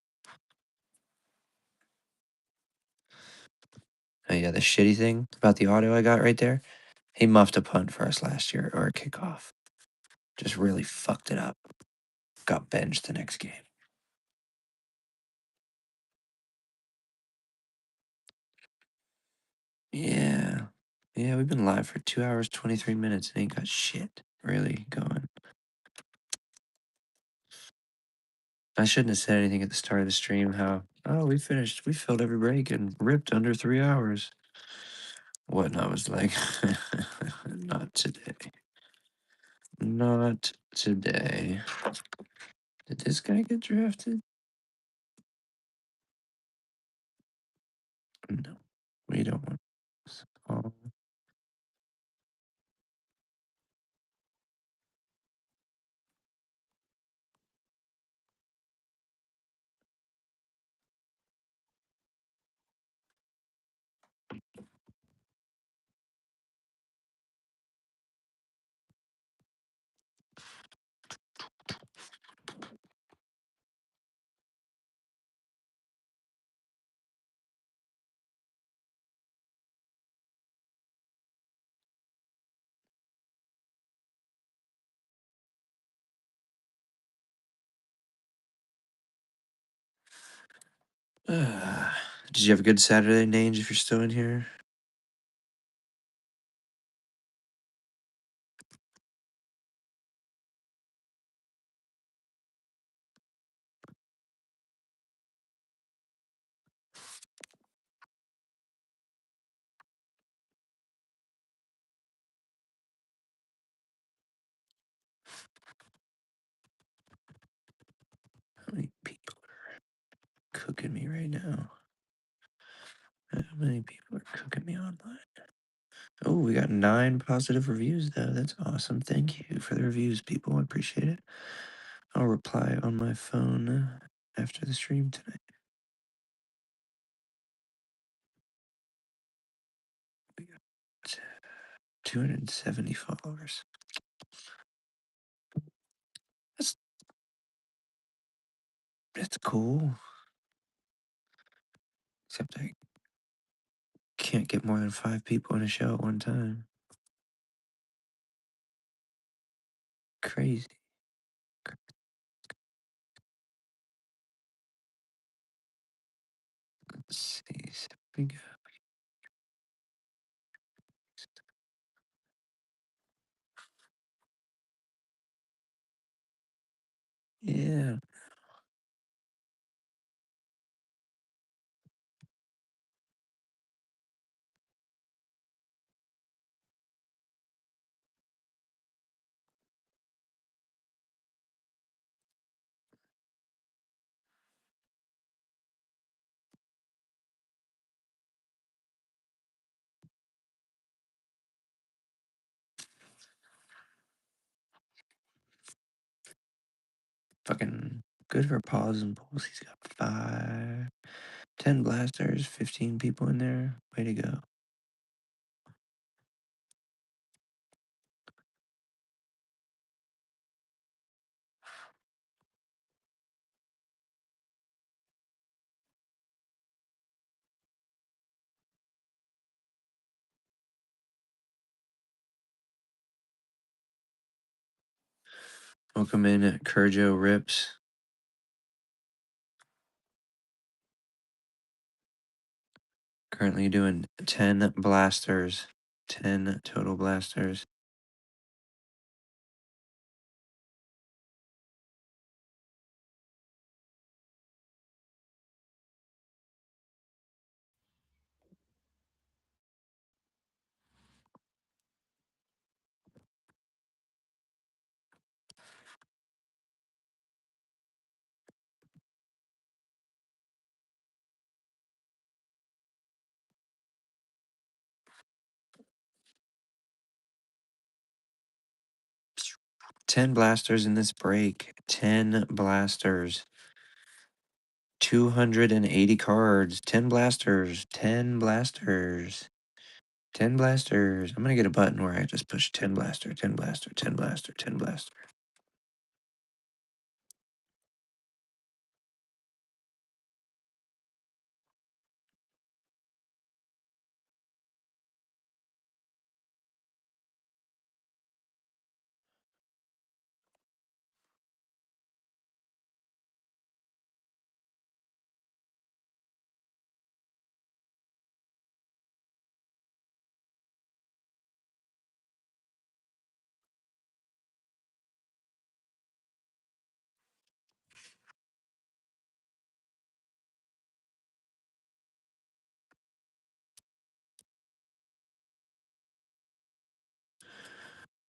Oh yeah, the shitty thing about the auto I got right there, he muffed a punt for us last year or a kickoff. Just really fucked it up. Got benched the next game. Yeah. Yeah, we've been live for 2 hours, 23 minutes and ain't got shit really going. I shouldn't have said anything at the start of the stream oh, we filled every break and ripped under 3 hours. Whatnot was like, not today. Not today. Did this guy get drafted? No, we don't want this. Oh, Uh, did you have a good Saturday, Nange, if you're still in here? How many people are cooking me right now? How many people are cooking me online? Oh, we got 9 positive reviews, though. That's awesome. Thank you for the reviews, people. I appreciate it. I'll reply on my phone after the stream tonight. We got 270 followers. That's that's cool. Except I can't get more than 5 people in a show at one time. Crazy. Let's see. So we go. Yeah. Fucking good for pause and pulls. He's got 10 blasters, 15 people in there. Way to go. Welcome in at Kurjo Rips. Currently doing 10 blasters. 10 total blasters. Ten blasters in this break. 10 blasters. 280 cards. 10 blasters. 10 blasters. 10 blasters. I'm gonna get a button where I just push 10 blaster, 10 blaster, 10 blaster, 10 blaster.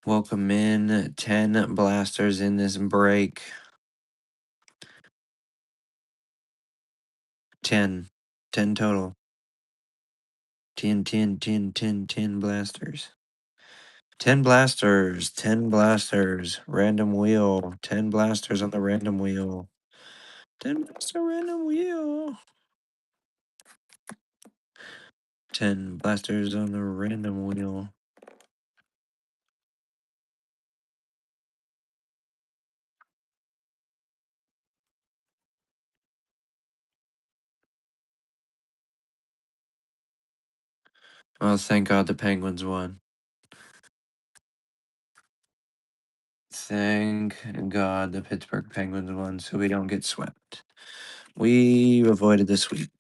Welcome in. 10 blasters in this break. 10. 10 total. 10, 10, 10, 10, 10 blasters. 10 blasters. 10 blasters. Random wheel. 10 blasters on the random wheel. 10 blaster random wheel. 10 blasters on the random wheel. Well, thank God the Penguins won. Thank God the Pittsburgh Penguins won so we don't get swept. We avoided the sweep.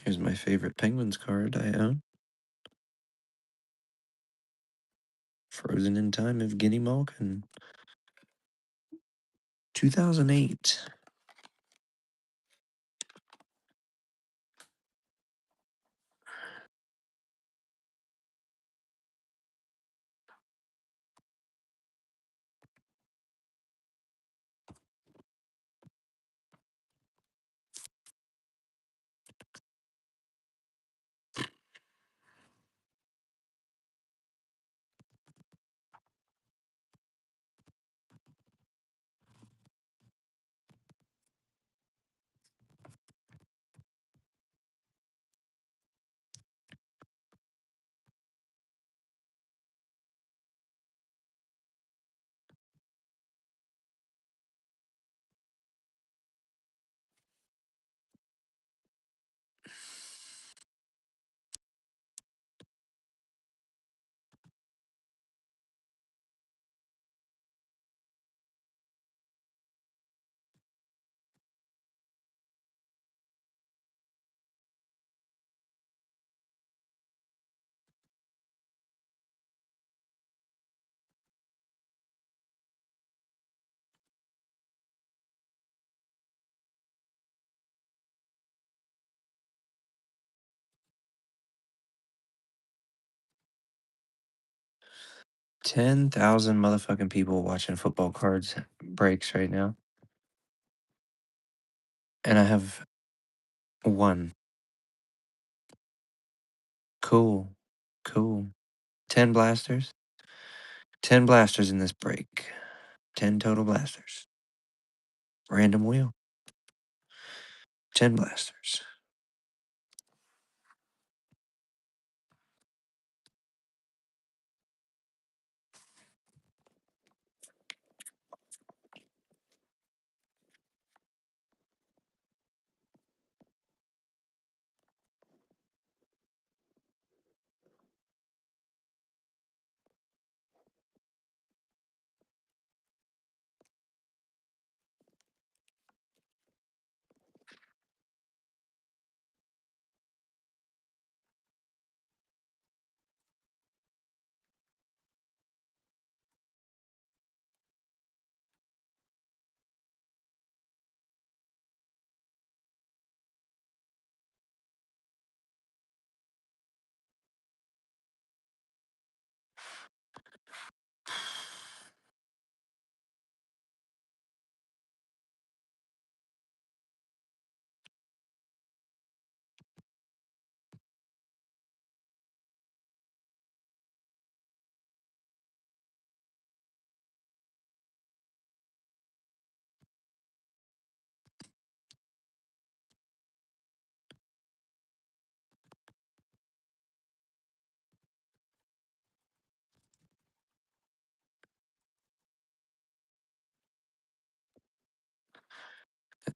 Here's my favorite Penguins card I own. Frozen in Time of Guinea Malkin. 2008. $10,000 motherfucking people watching football cards breaks right now. And I have one. Cool. Cool. 10 blasters. 10 blasters in this break. 10 total blasters. Random wheel. 10 blasters.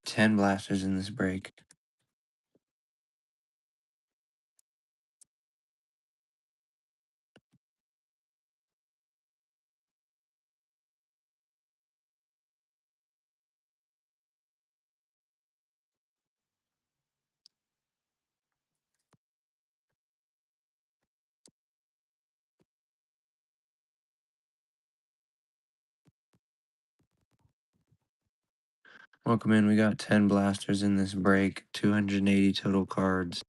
Ten blasters in this break. Welcome in. We got 10 blasters in this break. 280 total cards.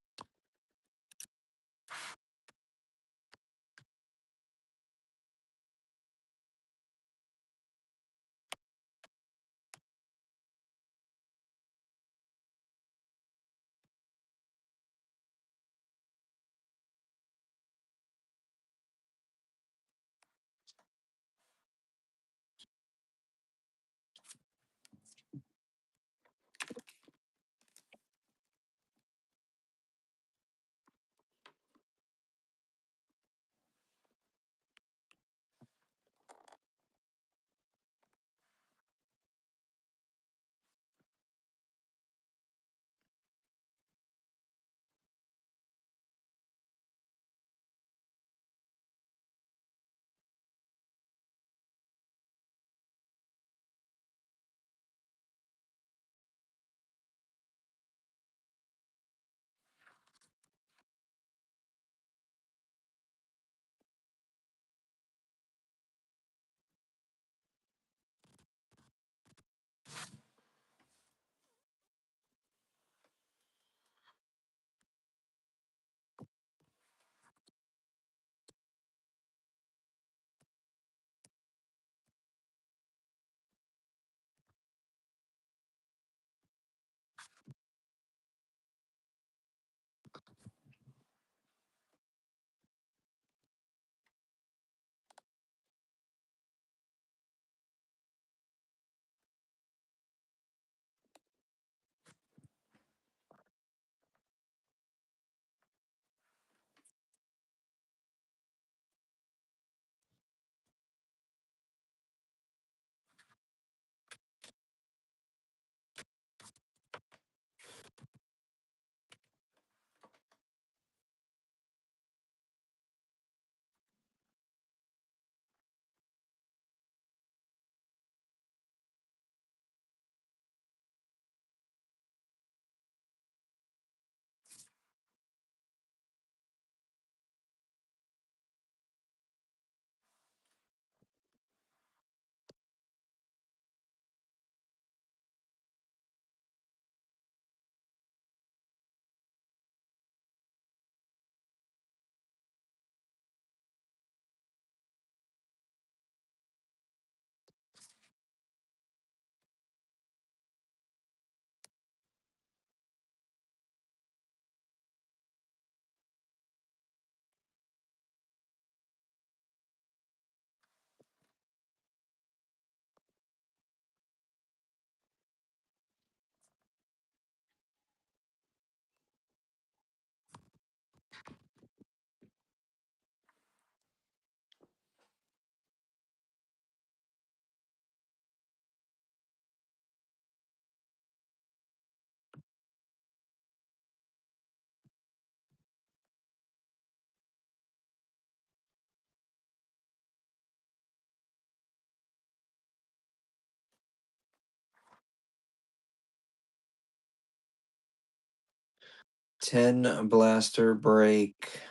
10 blaster break.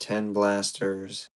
10 blasters.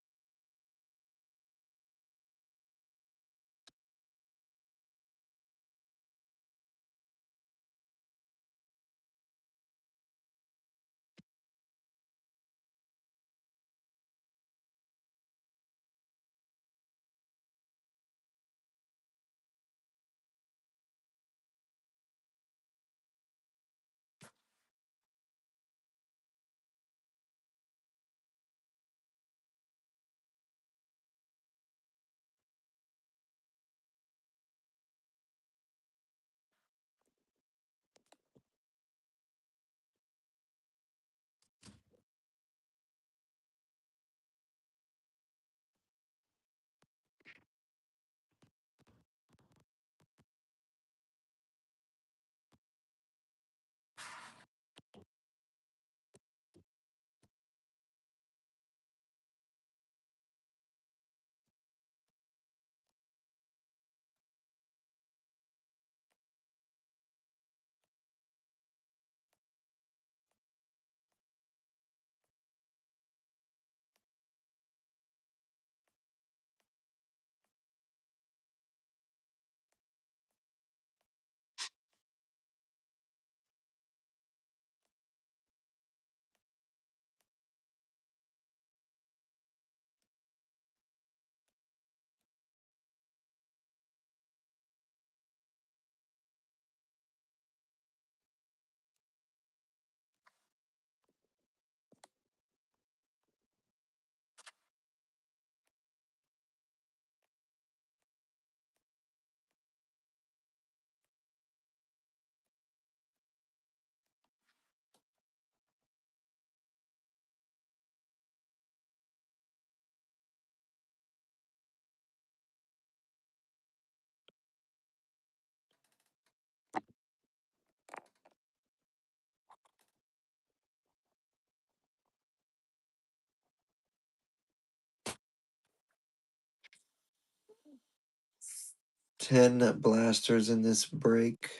Ten blasters in this break.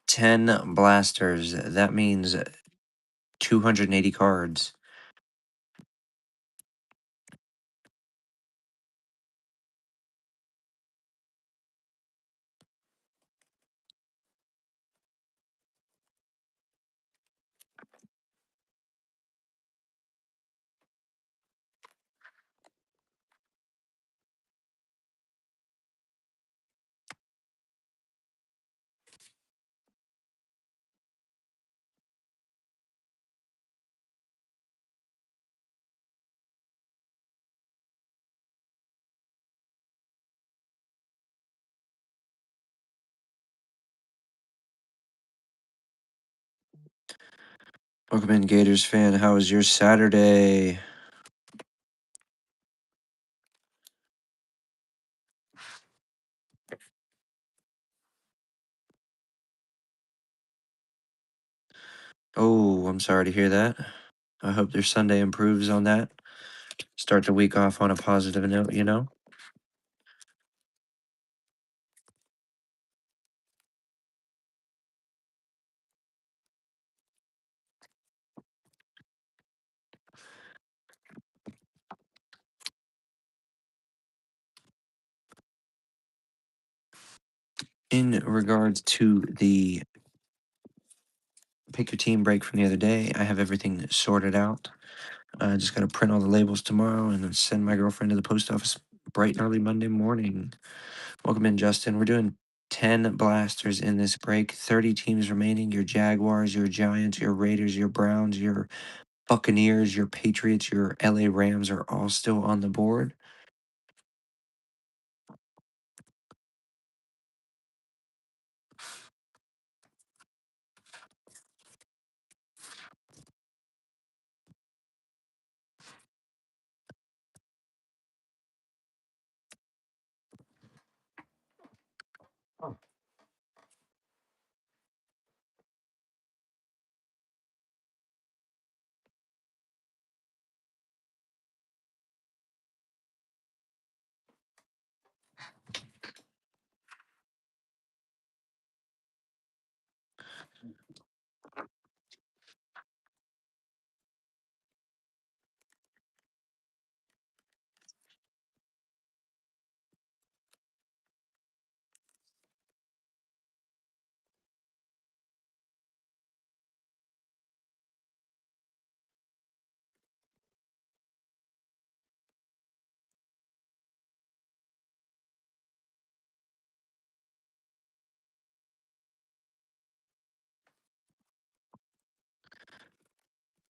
10 blasters. That means 280 cards. Welcome in, Gators fan. How was your Saturday? Oh, I'm sorry to hear that. I hope your Sunday improves on that. Start the week off on a positive note, you know? In regards to the pick your team break from the other day, I have everything sorted out. I just got to print all the labels tomorrow and then send my girlfriend to the post office bright and early Monday morning. Welcome in, Justin. We're doing 10 blasters in this break. 30 teams remaining. Your Jaguars, your Giants, your Raiders, your Browns, your Buccaneers, your Patriots, your LA Rams are all still on the board.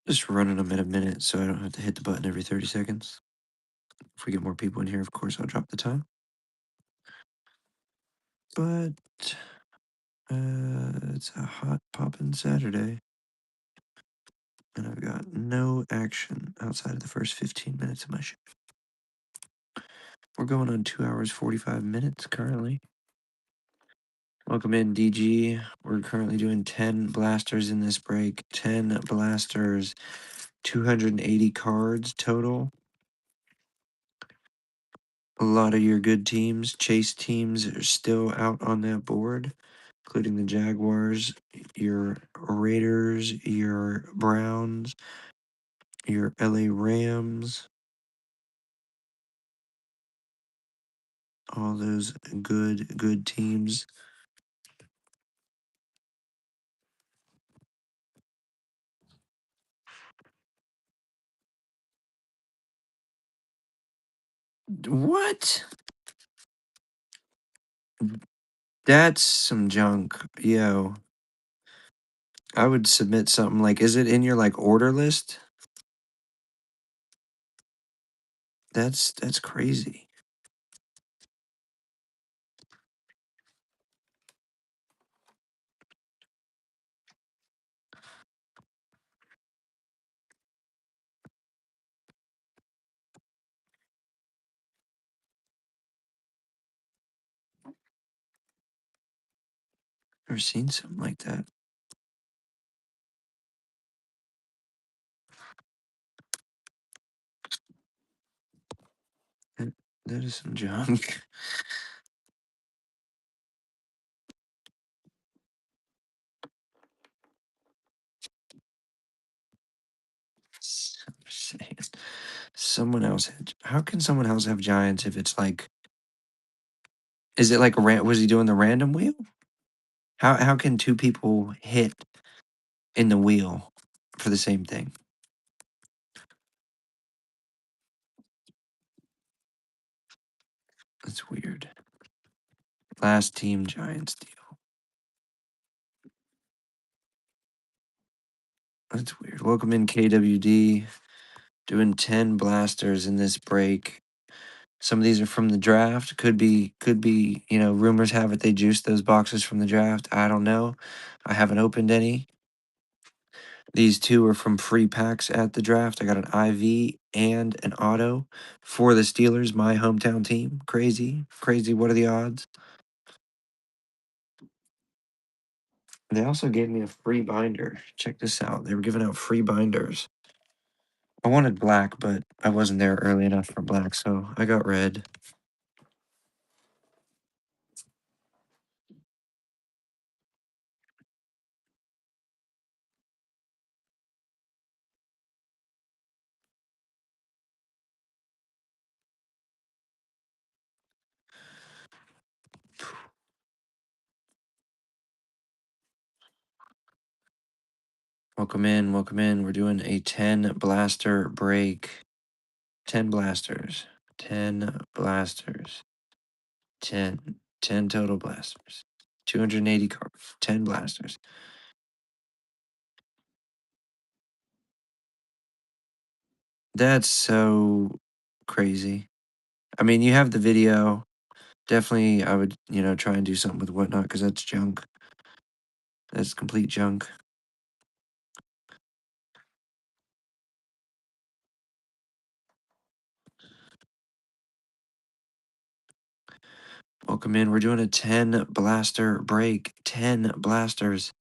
Just running them in a minute so I don't have to hit the button every 30 seconds. If we get more people in here, of course, I'll drop the time. But it's a hot poppin' Saturday. And I've got no action outside of the first 15 minutes of my shift. We're going on 2 hours, 45 minutes currently. Welcome in, DG. We're currently doing 10 blasters in this break. 10 blasters, 280 cards total. A lot of your good teams, chase teams, are still out on that board, including the Jaguars, your Raiders, your Browns, your LA Rams, all those good teams. What? That's some junk. Yo, I would submit something like, is it in your like order list? That's crazy. Never seen something like that. That, that is some junk. I'm saying. Someone else had. How can someone else have giants if it's like? Is it like a Was he doing the random wheel? How can two people hit in the wheel for the same thing? That's weird. Last team Giants deal. That's weird. Welcome in KWD. Doing 10 blasters in this break. Some of these are from the draft. Could be, rumors have it they juiced those boxes from the draft. I don't know. I haven't opened any. These two are from free packs at the draft. I got an IV and an auto for the Steelers, my hometown team. Crazy. Crazy. What are the odds? They also gave me a free binder. Check this out. They were giving out free binders. I wanted black, but I wasn't there early enough for black, so I got red. Welcome in, welcome in. We're doing a 10 blaster break. 10 blasters. 10 blasters. 10 total blasters. 280 cards. 10 blasters. That's so crazy. I mean, you have the video. Definitely, I would, try and do something with Whatnot because that's junk. That's complete junk. Welcome in. We're doing a 10 blaster break. 10 blasters.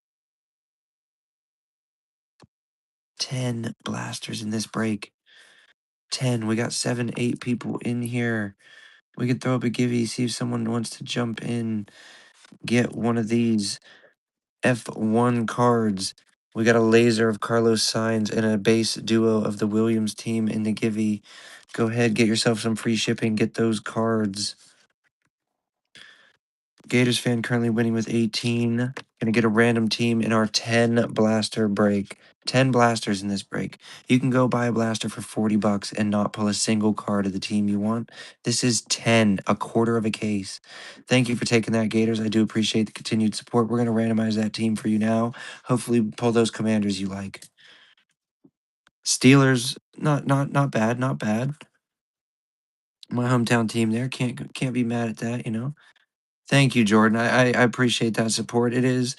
10 blasters in this break. 10. We got 7, 8 people in here. We could throw up a givey, see if someone wants to jump in, get one of these F1 cards. We got a laser of Carlos Sainz and a base duo of the Williams team in the givey. Go ahead, get yourself some free shipping, get those cards. Gators fan currently winning with 18. Gonna get a random team in our 10 blaster break. 10 blasters in this break. You can go buy a blaster for 40 bucks and not pull a single card of the team you want. This is 10, a quarter of a case. Thank you for taking that, Gators. I do appreciate the continued support. We're gonna randomize that team for you now. Hopefully pull those commanders you like. Steelers, not bad, not bad. My hometown team there can't be mad at that, you know. Thank you, Jordan. I appreciate that support. It is,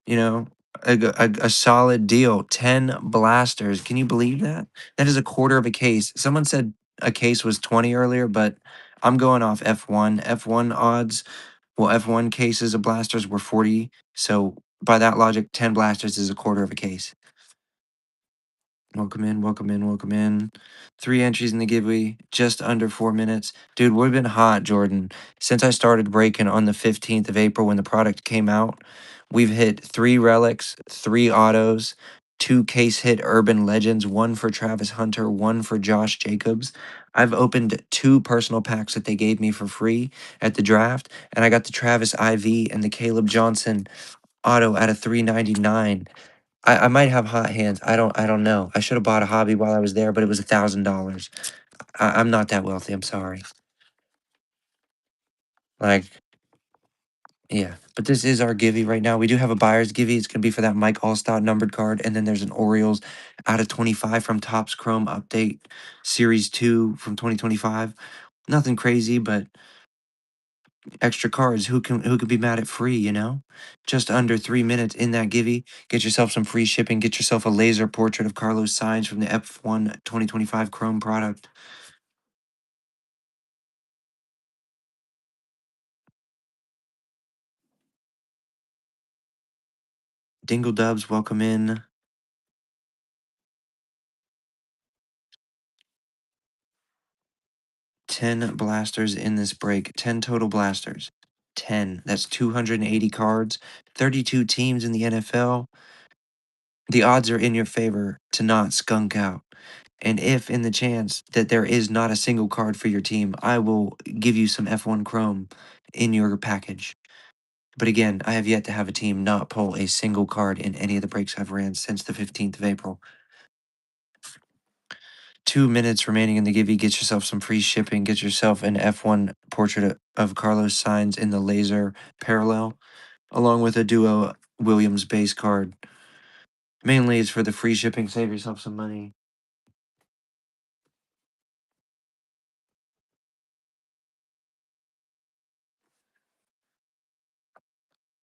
you know, a solid deal. 10 blasters. Can you believe that? That is a quarter of a case. Someone said a case was 20 earlier, but I'm going off F1. F1 odds. Well, F1 cases of blasters were 40. So by that logic, 10 blasters is a quarter of a case. Welcome in, welcome in, welcome in. 3 entries in the giveaway, just under 4 minutes. Dude, we've been hot, Jordan. Since I started breaking on the 15th of April when the product came out, we've hit 3 relics, 3 autos, 2 case hit urban legends, 1 for Travis Hunter, 1 for Josh Jacobs. I've opened 2 personal packs that they gave me for free at the draft, and I got the Travis IV and the Caleb Johnson auto at a 399. I might have hot hands. I don't know. I should have bought a hobby while I was there, but it was $1,000. I'm not that wealthy. I'm sorry. Like, yeah. But this is our givey right now. We do have a buyer's givey. It's gonna be for that Mike Allstott numbered card, and then there's an Orioles out of 25 from Topps Chrome Update Series 2 from 2025. Nothing crazy, but extra cards. Who can be mad at free, you know? Just under 3 minutes in that givey. Get yourself some free shipping. Get yourself a laser portrait of Carlos Sainz from the F1 2025 Chrome product. Dingle Dubs, welcome in. 10 blasters in this break. 10 total blasters. 10. That's 280 cards. 32 teams in the NFL. The odds are in your favor to not skunk out. And if in the chance that there is not a single card for your team, I will give you some F1 Chrome in your package. But again, I have yet to have a team not pull a single card in any of the breaks I've ran since the 15th of April. 2 minutes remaining in the givey. Get yourself some free shipping. Get yourself an F1 portrait of Carlos Sainz in the laser parallel, along with a duo Williams base card. Mainly it's for the free shipping. Save yourself some money.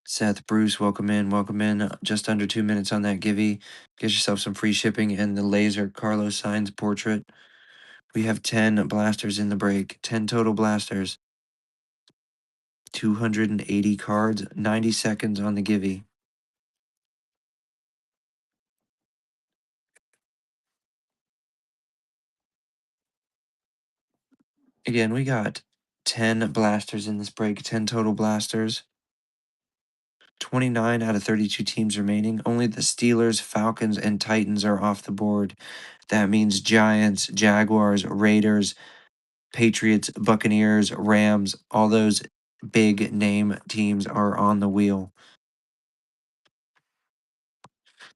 Seth, Bruce, welcome in, welcome in. Just under 2 minutes on that givey. Get yourself some free shipping and the laser Carlos Sainz portrait. We have 10 blasters in the break. 10 total blasters. 280 cards. 90 seconds on the givey. Again, we got 10 blasters in this break. 10 total blasters. 29 out of 32 teams remaining. Only the Steelers, Falcons, and Titans are off the board. That means Giants, Jaguars, Raiders, Patriots, Buccaneers, Rams, all those big name teams are on the wheel.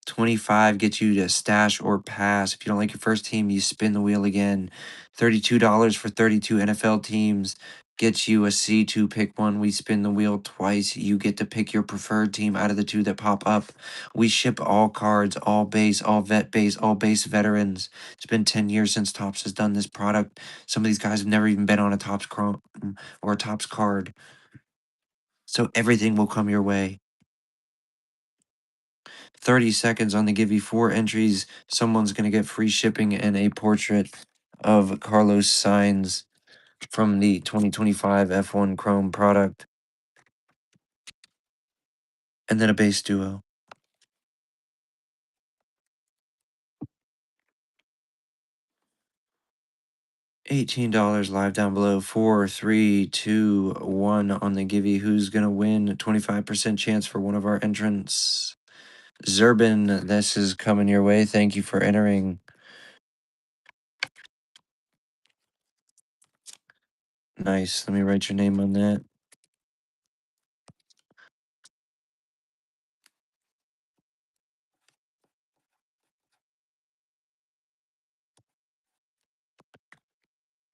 25 gets you to stash or pass. If you don't like your first team, you spin the wheel again. $32 for 32 NFL teams gets you a C2 pick one. We spin the wheel twice. You get to pick your preferred team out of the 2 that pop up. We ship all cards, all base, all vet base, all base veterans. It's been 10 years since Topps has done this product. Some of these guys have never even been on a Topps Chrome or a Topps card. So everything will come your way. 30 seconds on the give you 4 entries. Someone's going to get free shipping and a portrait of Carlos Sainz from the 2025 F1 Chrome product. And then a base duo. $18 live down below. 4, 3, 2, 1 on the givey. Who's going to win? 25% chance for one of our entrants. Zerbin, this is coming your way. Thank you for entering. Nice. Let me write your name on that.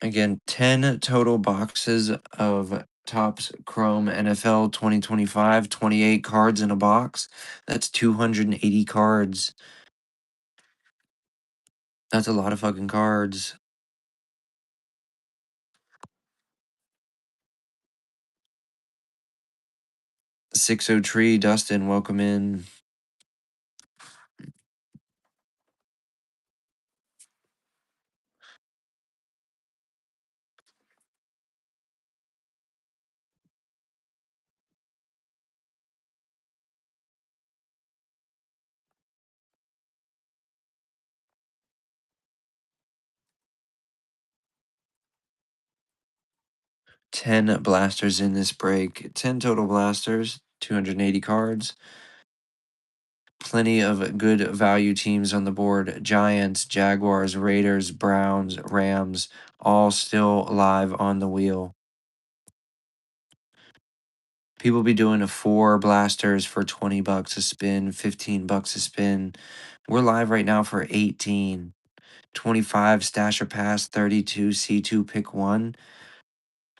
Again, 10 total boxes of Topps Chrome NFL 2025, 28 cards in a box. That's 280 cards. That's a lot of fucking cards. 60 Tree, Dustin, welcome in. Ten blasters in this break. 10 total blasters, 280 cards. Plenty of good value teams on the board. Giants, Jaguars, Raiders, Browns, Rams, all still live on the wheel. People be doing a 4 blasters for 20 bucks a spin, 15 bucks a spin. We're live right now for 18. 25 stash or pass, 32 C2 pick 1.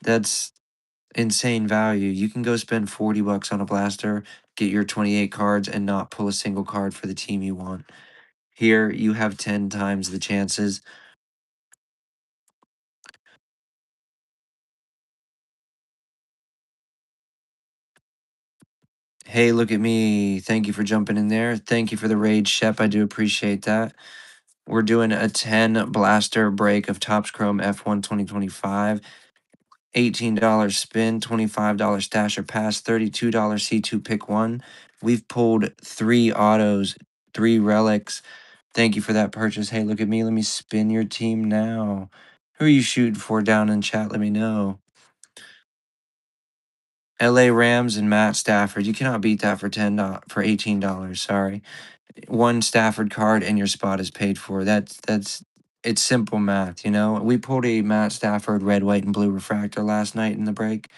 That's insane value. You can go spend 40 bucks on a blaster, get your 28 cards and not pull a single card for the team you want. Here you have 10 times the chances. Hey, look at me. Thank you for jumping in there. Thank you for the raid, Shep. I do appreciate that. We're doing a 10 blaster break of Topps Chrome F1 2025. $18 spin, $25 stash or pass, $32 C2 pick 1. We've pulled 3 autos, 3 relics. Thank you for that purchase. Hey, look at me. Let me spin your team now. Who are you shooting for down in chat? Let me know. LA Rams and Matt Stafford. You cannot beat that for for $18. Sorry. One Stafford card and your spot is paid for. That's it's simple math, you know. We pulled a Matt Stafford red, white, and blue refractor last night in the break.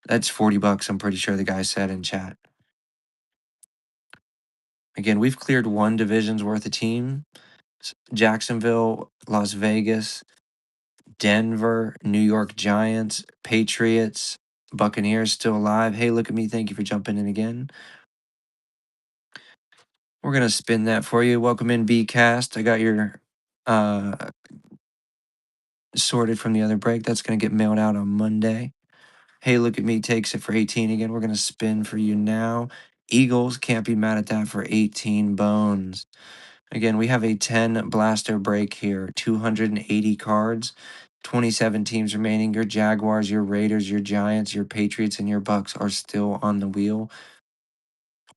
That's 40 bucks, I'm pretty sure the guy said in chat. Again, we've cleared 1 division's worth of team. Jacksonville, Las Vegas, Denver, New York Giants, Patriots, Buccaneers still alive. Hey, look at me. Thank you for jumping in again. We're going to spin that for you. Welcome in, Bcast. I got your sorted from the other break. That's going to get mailed out on Monday. Hey, look at me. Takes it for 18 again. We're going to spin for you now. Eagles, can't be mad at that for 18 bones. Again, we have a 10 blaster break here, 280 cards, 27 teams remaining. Your Jaguars, your Raiders, your Giants, your Patriots, and your Bucks are still on the wheel.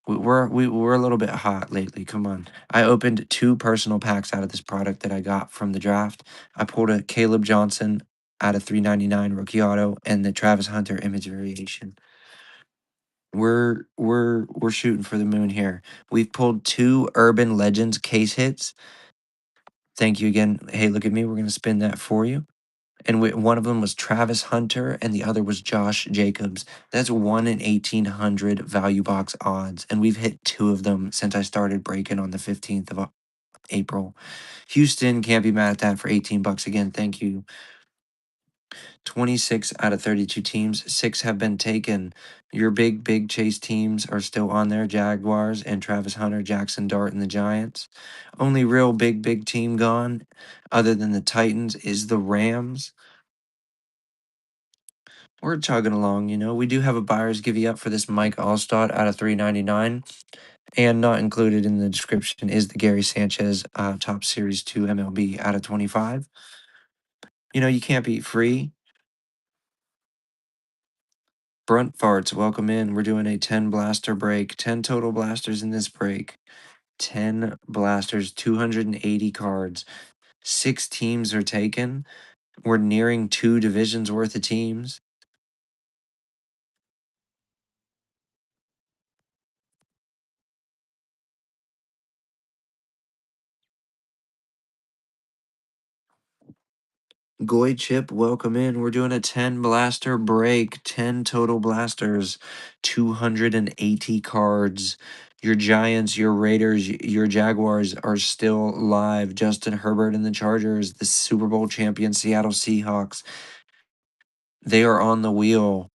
We're a little bit hot lately. Come on. I opened 2 personal packs out of this product that I got from the draft. I pulled a Caleb Johnson out of 399 rookie auto and the Travis Hunter image variation. We're shooting for the moon here. We've pulled 2 Urban Legends case hits. Thank you again. Hey, look at me. We're going to spin that for you. And one of them was Travis Hunter, and the other was Josh Jacobs. That's 1 in 1,800 value box odds, and we've hit 2 of them since I started breaking on the 15th of April. Houston can't be mad at that for 18 bucks again. Thank you. 26 out of 32 teams, 6 have been taken. Your big chase teams are still on there. Jaguars and Travis Hunter, Jackson Dart, and the Giants. Only real big team gone, other than the Titans, is the Rams. We're chugging along, you know. We do have a buyer's give you up for this Mike Allstott out of 399. And not included in the description is the Gary Sanchez Top Series 2 MLB out of 25. You know, you can't beat free. Brunt Farts, welcome in. We're doing a 10 blaster break. 10 total blasters in this break. 10 blasters, 280 cards. 6 teams are taken. We're nearing 2 divisions worth of teams. Goy Chip, welcome in. We're doing a 10 blaster break, 10 total blasters, 280 cards. Your Giants, your Raiders, your Jaguars are still live. Justin Herbert and the Chargers, the Super Bowl champion Seattle Seahawks, they are on the wheel.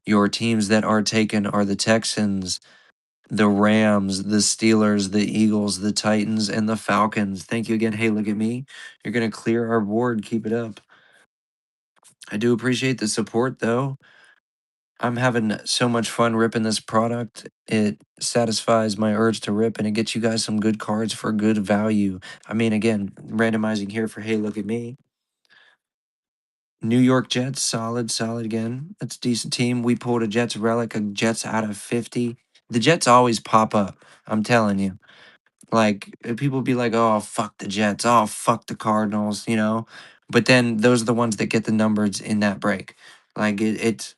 Your teams that are taken are the Texans, the Rams, the Steelers, the Eagles, the Titans, and the Falcons. Thank you again. Hey, look at me. You're going to clear our board. Keep it up. I do appreciate the support, though. I'm having so much fun ripping this product. It satisfies my urge to rip and it gets you guys some good cards for good value. I mean, again, randomizing here for Hey, look at me. New York Jets, solid again. That's a decent team. We pulled a Jets relic, a Jets out of 50. The Jets always pop up. I'm telling you. Like, people be like, oh, fuck the Jets. Oh, fuck the Cardinals, you know? But then those are the ones that get the numbers in that break. Like, it's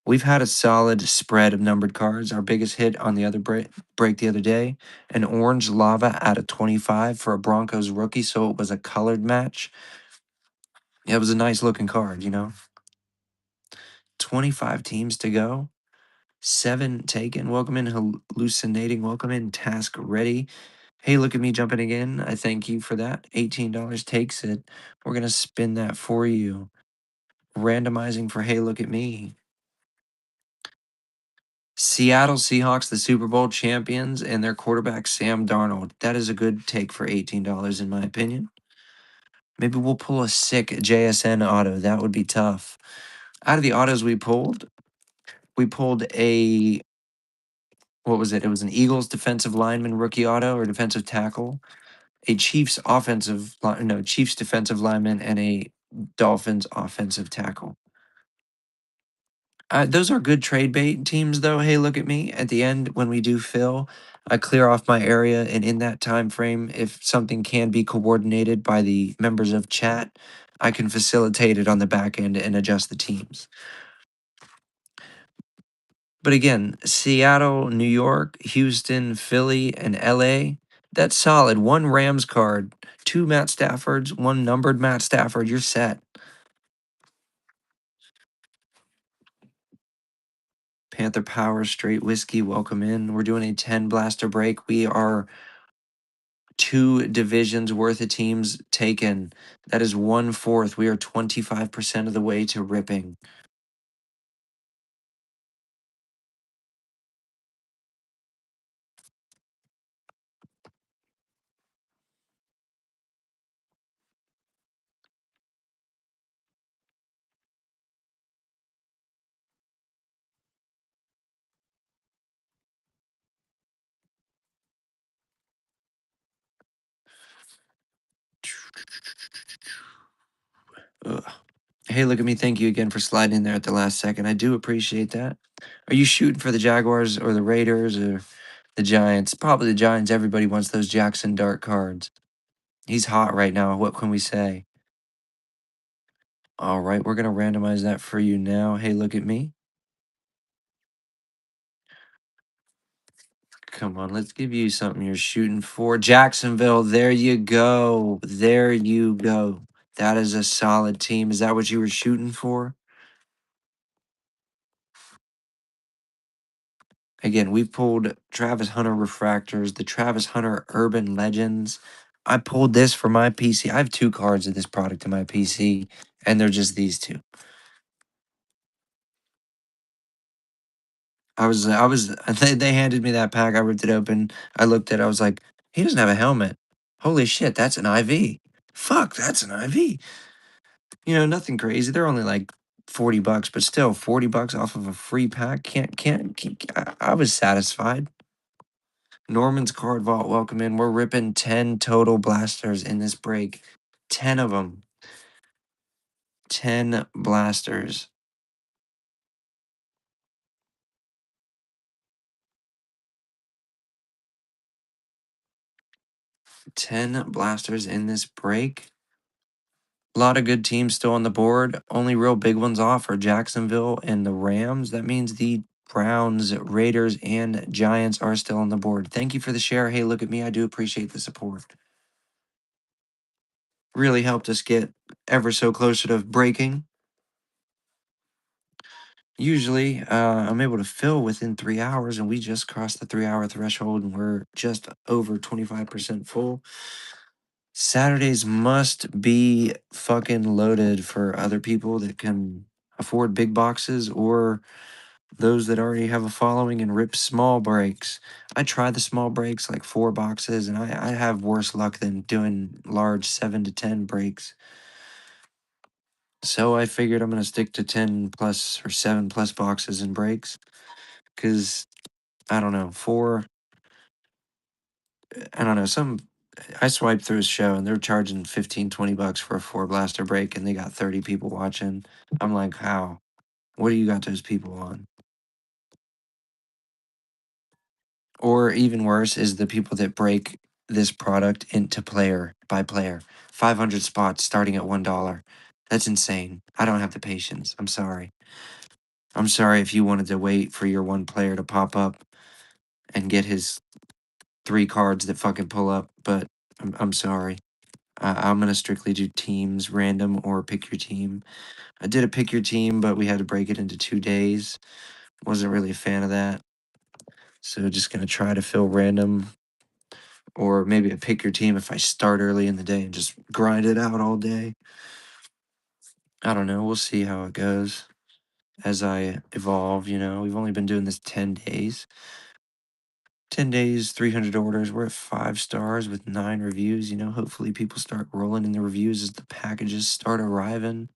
we've had a solid spread of numbered cards. Our biggest hit on the other break the other day, an orange lava out of 25 for a Broncos rookie, so it was a colored match. It was a nice looking card, you know. 25 teams to go. 7 taken. Welcome in hallucinating. Welcome in task ready. Hey, look at me jumping again. I thank you for that. $18 takes it. We're gonna spin that for you. Randomizing for hey, look at me. Seattle Seahawks, the Super Bowl champions, and their quarterback, Sam Darnold. That is a good take for $18, in my opinion. Maybe we'll pull a sick JSN auto. That would be tough. Out of the autos we pulled a, what was it? It was an Eagles defensive lineman rookie auto or defensive tackle, a Chiefs defensive lineman, and a Dolphins offensive tackle. Those are good trade bait teams, though. Hey, look at me. At the end, when we do fill, I clear off my area, and in that time frame, if something can be coordinated by the members of chat, I can facilitate it on the back end and adjust the teams. But again, Seattle, New York, Houston, Philly, and LA, that's solid. One Rams card, 2 Matt Staffords, 1 numbered Matt Stafford, you're set. Panther Power, Straight Whiskey, welcome in. We're doing a 10 blaster break. We are 2 divisions worth of teams taken. That is 1/4. We are 25% of the way to ripping. Ugh. Hey, look at me. Thank you again for sliding in there at the last second. I do appreciate that. Are you shooting for the Jaguars or the Raiders or the Giants? Probably the Giants. Everybody wants those Jackson Dart cards. He's hot right now. What can we say? All right, we're going to randomize that for you now. Hey, look at me. Come on, let's give you something you're shooting for. Jacksonville, there you go. There you go. That is a solid team. Is that what you were shooting for? Again, we pulled Travis Hunter Refractors, the Travis Hunter Urban Legends. I pulled this for my PC. I have 2 cards of this product in my PC, and they're just these 2. They handed me that pack. I ripped it open. I looked at it. I was like, he doesn't have a helmet. Holy shit, that's an IV. Fuck, that's an IV. You know, nothing crazy. They're only like $40, but still $40 off of a free pack. I was satisfied. Norman's Card Vault, welcome in. We're ripping 10 total blasters in this break. 10 of them. 10 blasters. 10 blasters in this break. A lot of good teams still on the board. Only real big ones off are Jacksonville and the Rams. That means the Browns, Raiders, and Giants are still on the board. Thank you for the share. Hey, look at me. I do appreciate the support. Really helped us get ever so closer to breaking. Usually, I'm able to fill within 3 hours, and we just crossed the 3-hour threshold, and we're just over 25% full. Saturdays must be fucking loaded for other people that can afford big boxes or those that already have a following and rip small breaks. I try the small breaks, like 4 boxes, and I have worse luck than doing large 7 to 10 breaks. So I figured I'm going to stick to 10 plus or 7 plus boxes and breaks. Because, I don't know, 4, I don't know, I swiped through his show and they're charging 15, 20 bucks for a 4 blaster break and they got 30 people watching. I'm like, how? What do you got those people on? Or even worse is the people that break this product into player by player. 500 spots starting at $1. That's insane. I don't have the patience. I'm sorry. I'm sorry if you wanted to wait for your one player to pop up and get his 3 cards that fucking pull up, but I'm sorry. I'm going to strictly do teams, random, or pick your team. I did a pick your team, but we had to break it into 2 days. Wasn't really a fan of that. So just going to try to fill random or maybe a pick your team if I start early in the day and just grind it out all day. I don't know. We'll see how it goes as I evolve. We've only been doing this 10 days. 10 days, 300 orders. We're at 5 stars with 9 reviews. Hopefully people start rolling in the reviews as the packages start arriving.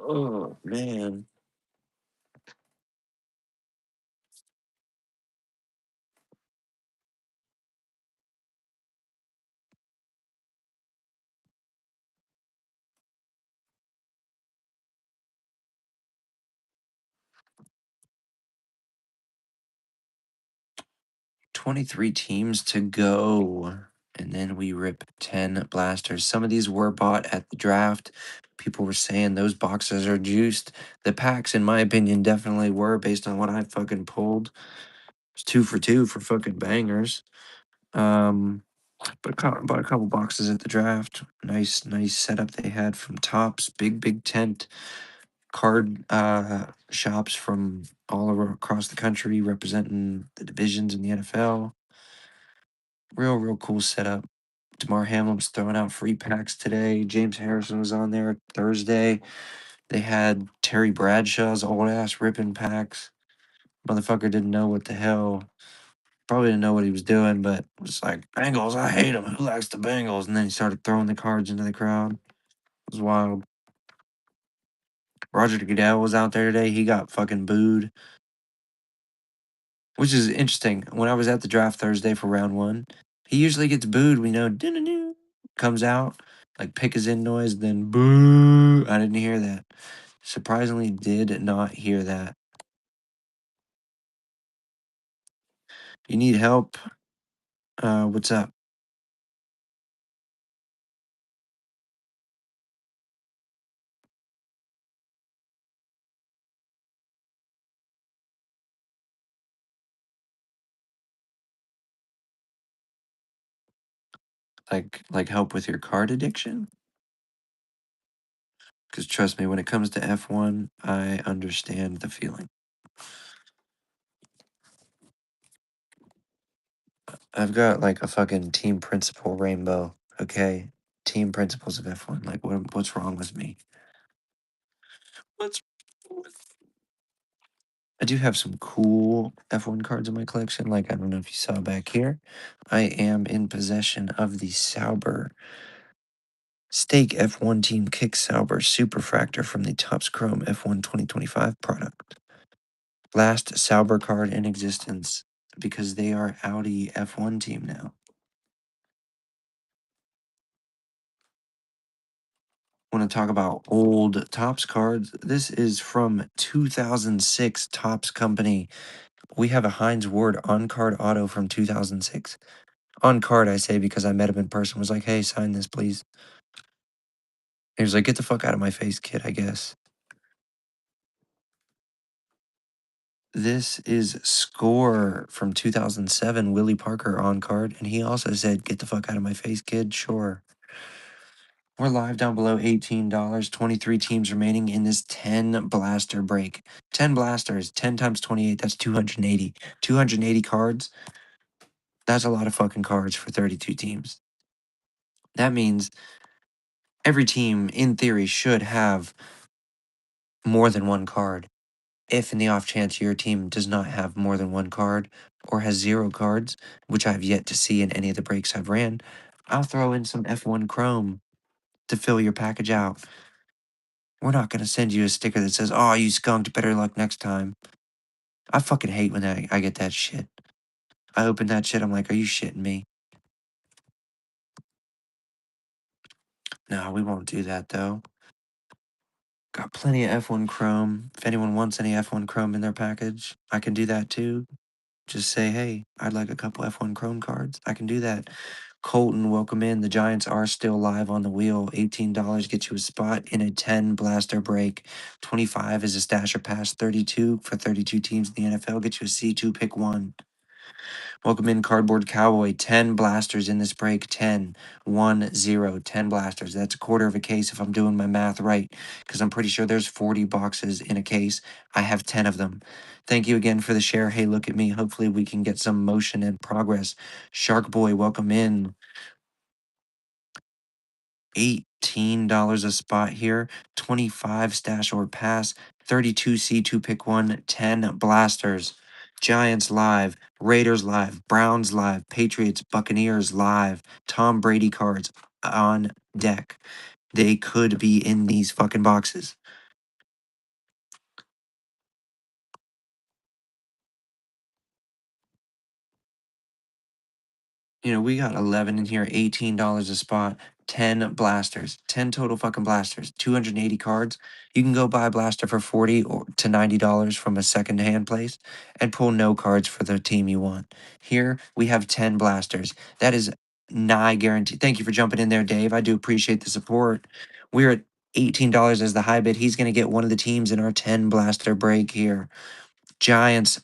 Oh, man. 23 teams to go. And then we rip 10 blasters. Some of these were bought at the draft. People were saying those boxes are juiced. The packs, in my opinion, definitely were based on what I fucking pulled. It's 2 for 2 for fucking bangers. But bought a couple boxes at the draft. Nice setup they had from Tops. Big tent. Card shops from all over across the country representing the divisions in the NFL. Real cool setup. Damar Hamlin was throwing out free packs today. James Harrison was on there Thursday. They had Terry Bradshaw's old ass ripping packs. Motherfucker didn't know what the hell. Probably didn't know what he was doing, but was like, Bengals, I hate them. Who likes the Bengals? And then he started throwing the cards into the crowd. It was wild. Roger Goodell was out there today. He got fucking booed, which is interesting. When I was at the draft Thursday for round 1, he usually gets booed. We know, comes out, like pick his in noise, then boo. I didn't hear that. Surprisingly, did not hear that. You need help? What's up? Like help with your card addiction? Because trust me, when it comes to F1, I understand the feeling. I've got like a fucking team principal rainbow. Okay, team principles of F1. Like, what's wrong with me? What's I do have some cool F1 cards in my collection. Like, I don't know if you saw back here. I am in possession of the Sauber Stake F1 Team Kick Sauber Superfractor from the Topps Chrome F1 2025 product. Last Sauber card in existence because they are Audi F1 team now. Want to talk about old Topps cards? This is from 2006 Topps Company. We have a Heinz Ward on card auto from 2006. On card, I say, because I met him in person. Was like, hey, sign this, please. He was like, get the fuck out of my face, kid, I guess. This is Score from 2007, Willie Parker on card. And he also said, get the fuck out of my face, kid. Sure. We're live down below $18. 23 teams remaining in this 10 blaster break. 10 blasters, 10 times 28, that's 280. 280 cards. That's a lot of fucking cards for 32 teams. That means every team, in theory, should have more than one card. If in the off chance your team does not have more than one card or has 0 cards, which I've yet to see in any of the breaks I've ran, I'll throw in some F1 Chrome to fill your package out. We're not going to send you a sticker that says, "Oh, you skunked, better luck next time." I fucking hate when I get that shit. I open that shit, I'm like, "Are you shitting me?" No, we won't do that though. Got plenty of F1 Chrome. If anyone wants any F1 Chrome in their package, I can do that too. Just say, "Hey, I'd like a couple F1 Chrome cards." I can do that. Colton, welcome in. The Giants are still live on the wheel. $18 gets you a spot in a 10 blaster break. 25 is a stasher pass. 32 for 32 teams in the NFL gets you a C2 pick 1. Welcome in, Cardboard Cowboy. 10 blasters in this break. 10, 1, 0. 10 blasters. That's a quarter of a case if I'm doing my math right, because I'm pretty sure there's 40 boxes in a case. I have 10 of them. Thank you again for the share. Hey, look at me. Hopefully we can get some motion and progress. Shark Boy, welcome in. $18 a spot here. 25 stash or pass. 32 C2 pick 1. 10 blasters. Giants live, Raiders live, Browns live, Patriots, Buccaneers live, Tom Brady cards on deck. They could be in these fucking boxes. You know, we got 11 in here, $18 a spot, 10 blasters, 10 total fucking blasters, 280 cards. You can go buy a blaster for 40 or to $90 from a secondhand place and pull no cards for the team you want. Here, we have 10 blasters. That is nigh guaranteed. Thank you for jumping in there, Dave. I do appreciate the support. We're at $18 as the high bid. He's going to get one of the teams in our 10 blaster break here. Giants,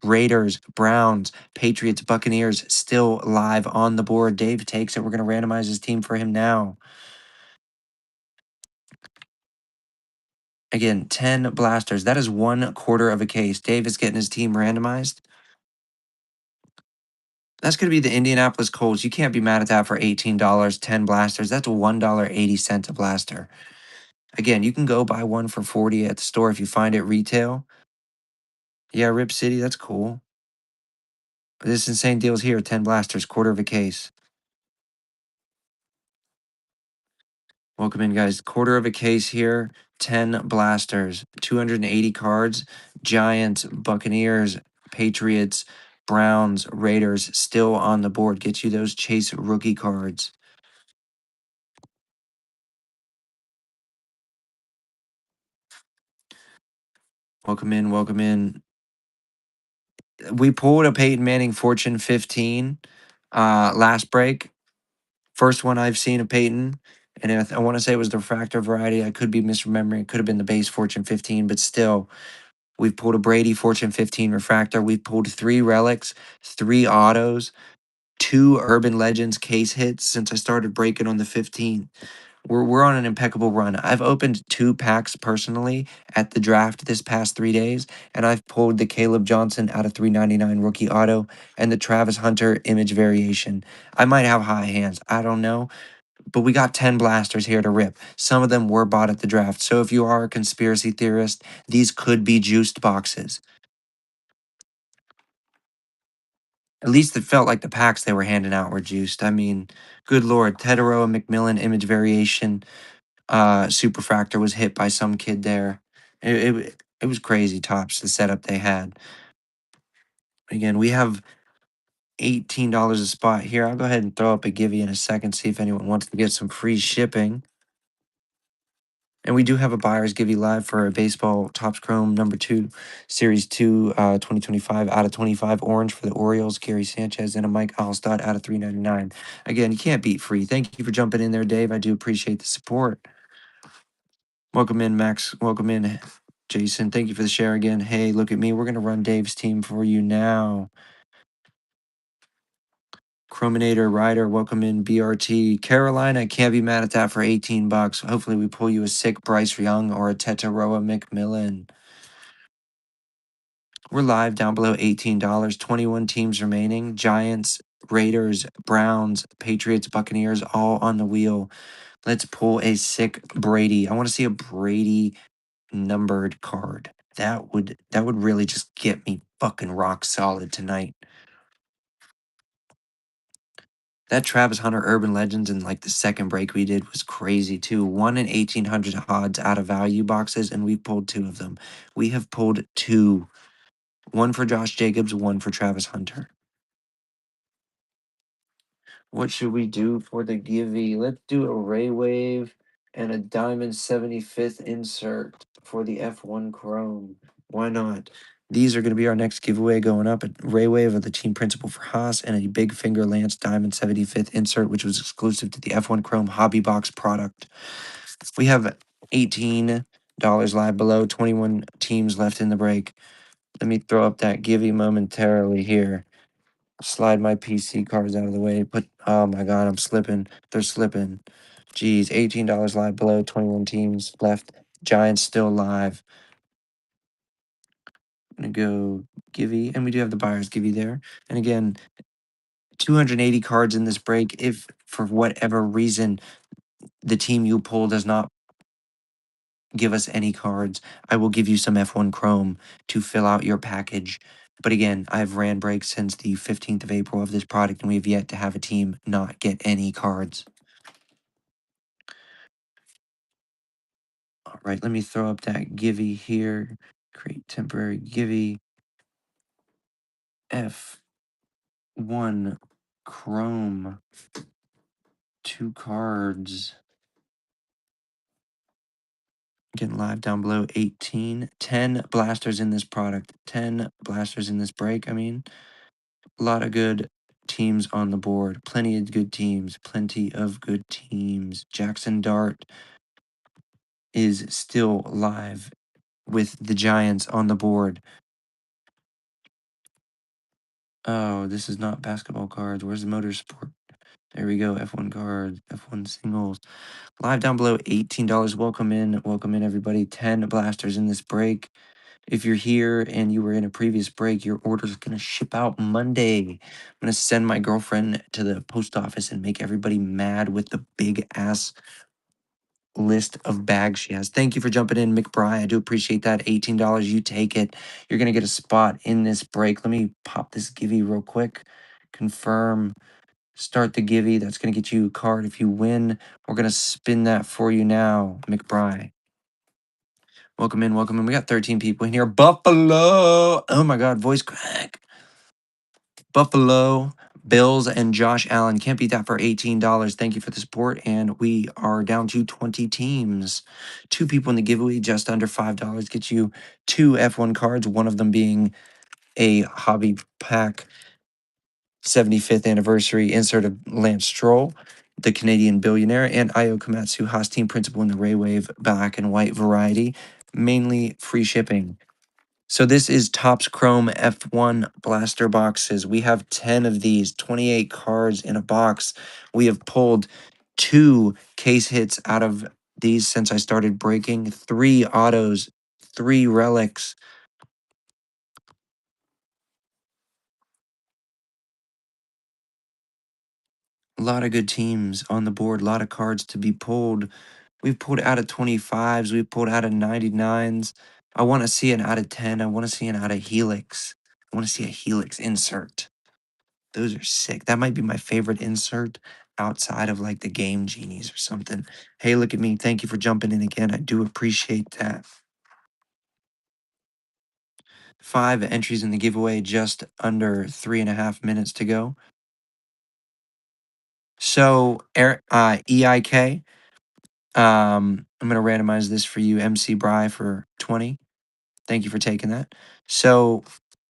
Raiders, Browns, Patriots, Buccaneers still live on the board. Dave takes it. We're going to randomize his team for him now. Again, 10 blasters. That is 1/4 of a case. Dave is getting his team randomized. That's going to be the Indianapolis Colts. You can't be mad at that for $18, 10 blasters. That's $1.80 a blaster. Again, you can go buy one for 40 at the store if you find it retail. Yeah, Rip City, that's cool. This insane deal's here, 10 blasters, quarter of a case. Welcome in, guys. Quarter of a case here. 10 blasters, 280 cards. Giants, Buccaneers, Patriots, Browns, Raiders still on the board. Get you those Chase rookie cards. Welcome in. Welcome in. We pulled a Peyton Manning Fortune 15 last break. First one I've seen of Peyton. And I want to say it was the refractor variety. I could be misremembering. It could have been the base Fortune 15, but still, we've pulled a Brady Fortune 15 refractor. We've pulled 3 relics, 3 autos, 2 Urban Legends case hits since I started breaking on the 15th. We're on an impeccable run. I've opened 2 packs personally at the draft this past 3 days, and I've pulled the Caleb Johnson out of 399 rookie auto and the Travis Hunter image variation. I might have high hands. I don't know. But we got 10 blasters here to rip. Some of them were bought at the draft. So if you are a conspiracy theorist, these could be juiced boxes. At least it felt like the packs they were handing out were juiced. I mean, good lord, Tedero and McMillan image variation superfractor was hit by some kid there. It was crazy, Tops, the setup they had. Again, we have $18 a spot here. I'll go ahead and throw up a givey in a second, see if anyone wants to get some free shipping. And we do have a buyer's give you live for a baseball Topps Chrome number 2, Series 2, 2025 out of 25 orange for the Orioles, Gary Sanchez, and a Mike Alstott out of 399. Again, you can't beat free. Thank you for jumping in there, Dave. I do appreciate the support. Welcome in, Max. Welcome in, Jason. Thank you for the share again. Hey, look at me. We're going to run Dave's team for you now. Chrominator Rider, welcome in BRT. Carolina, can't be mad at that for 18 bucks. Hopefully we pull you a sick Bryce Young or a Tetaroa McMillan. We're live down below $18. 21 teams remaining. Giants Raiders, Browns, Patriots, Buccaneers, all on the wheel. Let's pull a sick Brady. I want to see a Brady numbered card. That would really just get me fucking rock solid tonight. That Travis Hunter Urban Legends in like the second break we did was crazy too. 1 in 1800 odds out of value boxes, and we pulled two of them. We have pulled two. One for Josh Jacobs, one for Travis Hunter. What should we do for the Givey? Let's do a Ray Wave and a Diamond 75th insert for the F1 Chrome. Why not? These are going to be our next giveaway going up. A Ray Wave of the team principal for Haas and a Big Finger Lance Diamond 75th insert, which was exclusive to the F1 Chrome Hobby Box product. We have $18 live below, 21 teams left in the break. Let me throw up that Givey momentarily here. Slide my PC cards out of the way. Oh my god, I'm slipping. They're slipping. Jeez, $18 live below, 21 teams left. Giants still live. I'm gonna go Givey, and we do have the buyers Givey there. And again, 280 cards in this break. If for whatever reason the team you pull does not give us any cards, I will give you some F1 Chrome to fill out your package. But again, I've ran breaks since the 15th of April of this product, and we have yet to have a team not get any cards. All right, let me throw up that Givey here. Create temporary Givey. F1 Chrome. 2 cards. Getting live down below 18. 10 blasters in this product. 10 blasters in this break, I mean. A lot of good teams on the board. Plenty of good teams. Plenty of good teams. Jackson Dart is still live with the Giants on the board. Oh, this is not basketball cards. Where's the motorsport? There we go. F1 cards, F1 singles. Live down below, $18. Welcome in, everybody. 10 blasters in this break. If you're here and you were in a previous break, your order's going to ship out Monday. I'm going to send my girlfriend to the post office and make everybody mad with the big ass list of bags she has. Thank you for jumping in, McBride. I do appreciate that. $18. You take it. You're going to get a spot in this break. Let me pop this Givey real quick. Confirm. Start the Givey. That's going to get you a card if you win. We're going to spin that for you now, McBride. Welcome in, welcome in. We got 13 people in here. Buffalo. Oh my God, voice crack. Buffalo Bills and Josh Allen. Can't beat that for $18. Thank you for the support. And we are down to 20 teams. 2 people in the giveaway, just under $5. Gets you 2 F1 cards, one of them being a hobby pack 75th anniversary insert of Lance Stroll, the Canadian billionaire, and Ayo Komatsu, Haas team principal in the Ray Wave black and white variety, mainly free shipping. So this is Topps Chrome F1 blaster boxes. We have 10 of these, 28 cards in a box. We have pulled 2 case hits out of these since I started breaking, 3 autos, 3 relics. A lot of good teams on the board, a lot of cards to be pulled. We've pulled out of 25s, we've pulled out of 99s. I want to see an out of 10. I want to see an out of Helix. I want to see a Helix insert. Those are sick. That might be my favorite insert outside of like the Game Genies or something. Hey, look at me. Thank you for jumping in again. I do appreciate that. 5 entries in the giveaway, just under 3.5 minutes to go. So, EIK, I'm going to randomize this for you, MC Bry, for 20. Thank you for taking that. So,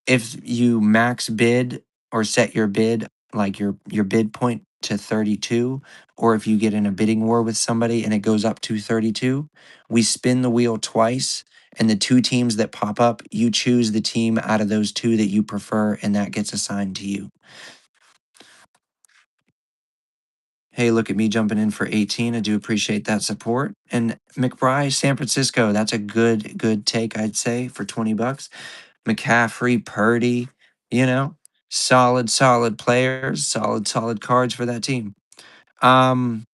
if you max bid or set your bid, like your bid point to 32, or if you get in a bidding war with somebody and it goes up to 32, we spin the wheel twice, and the 2 teams that pop up, you choose the team out of those 2 that you prefer, and that gets assigned to you. Hey, look at me jumping in for 18. I do appreciate that support. And McBride, San Francisco, that's a good take, I'd say, for $20. McCaffrey, Purdy, you know, Solid players, solid cards for that team. Um,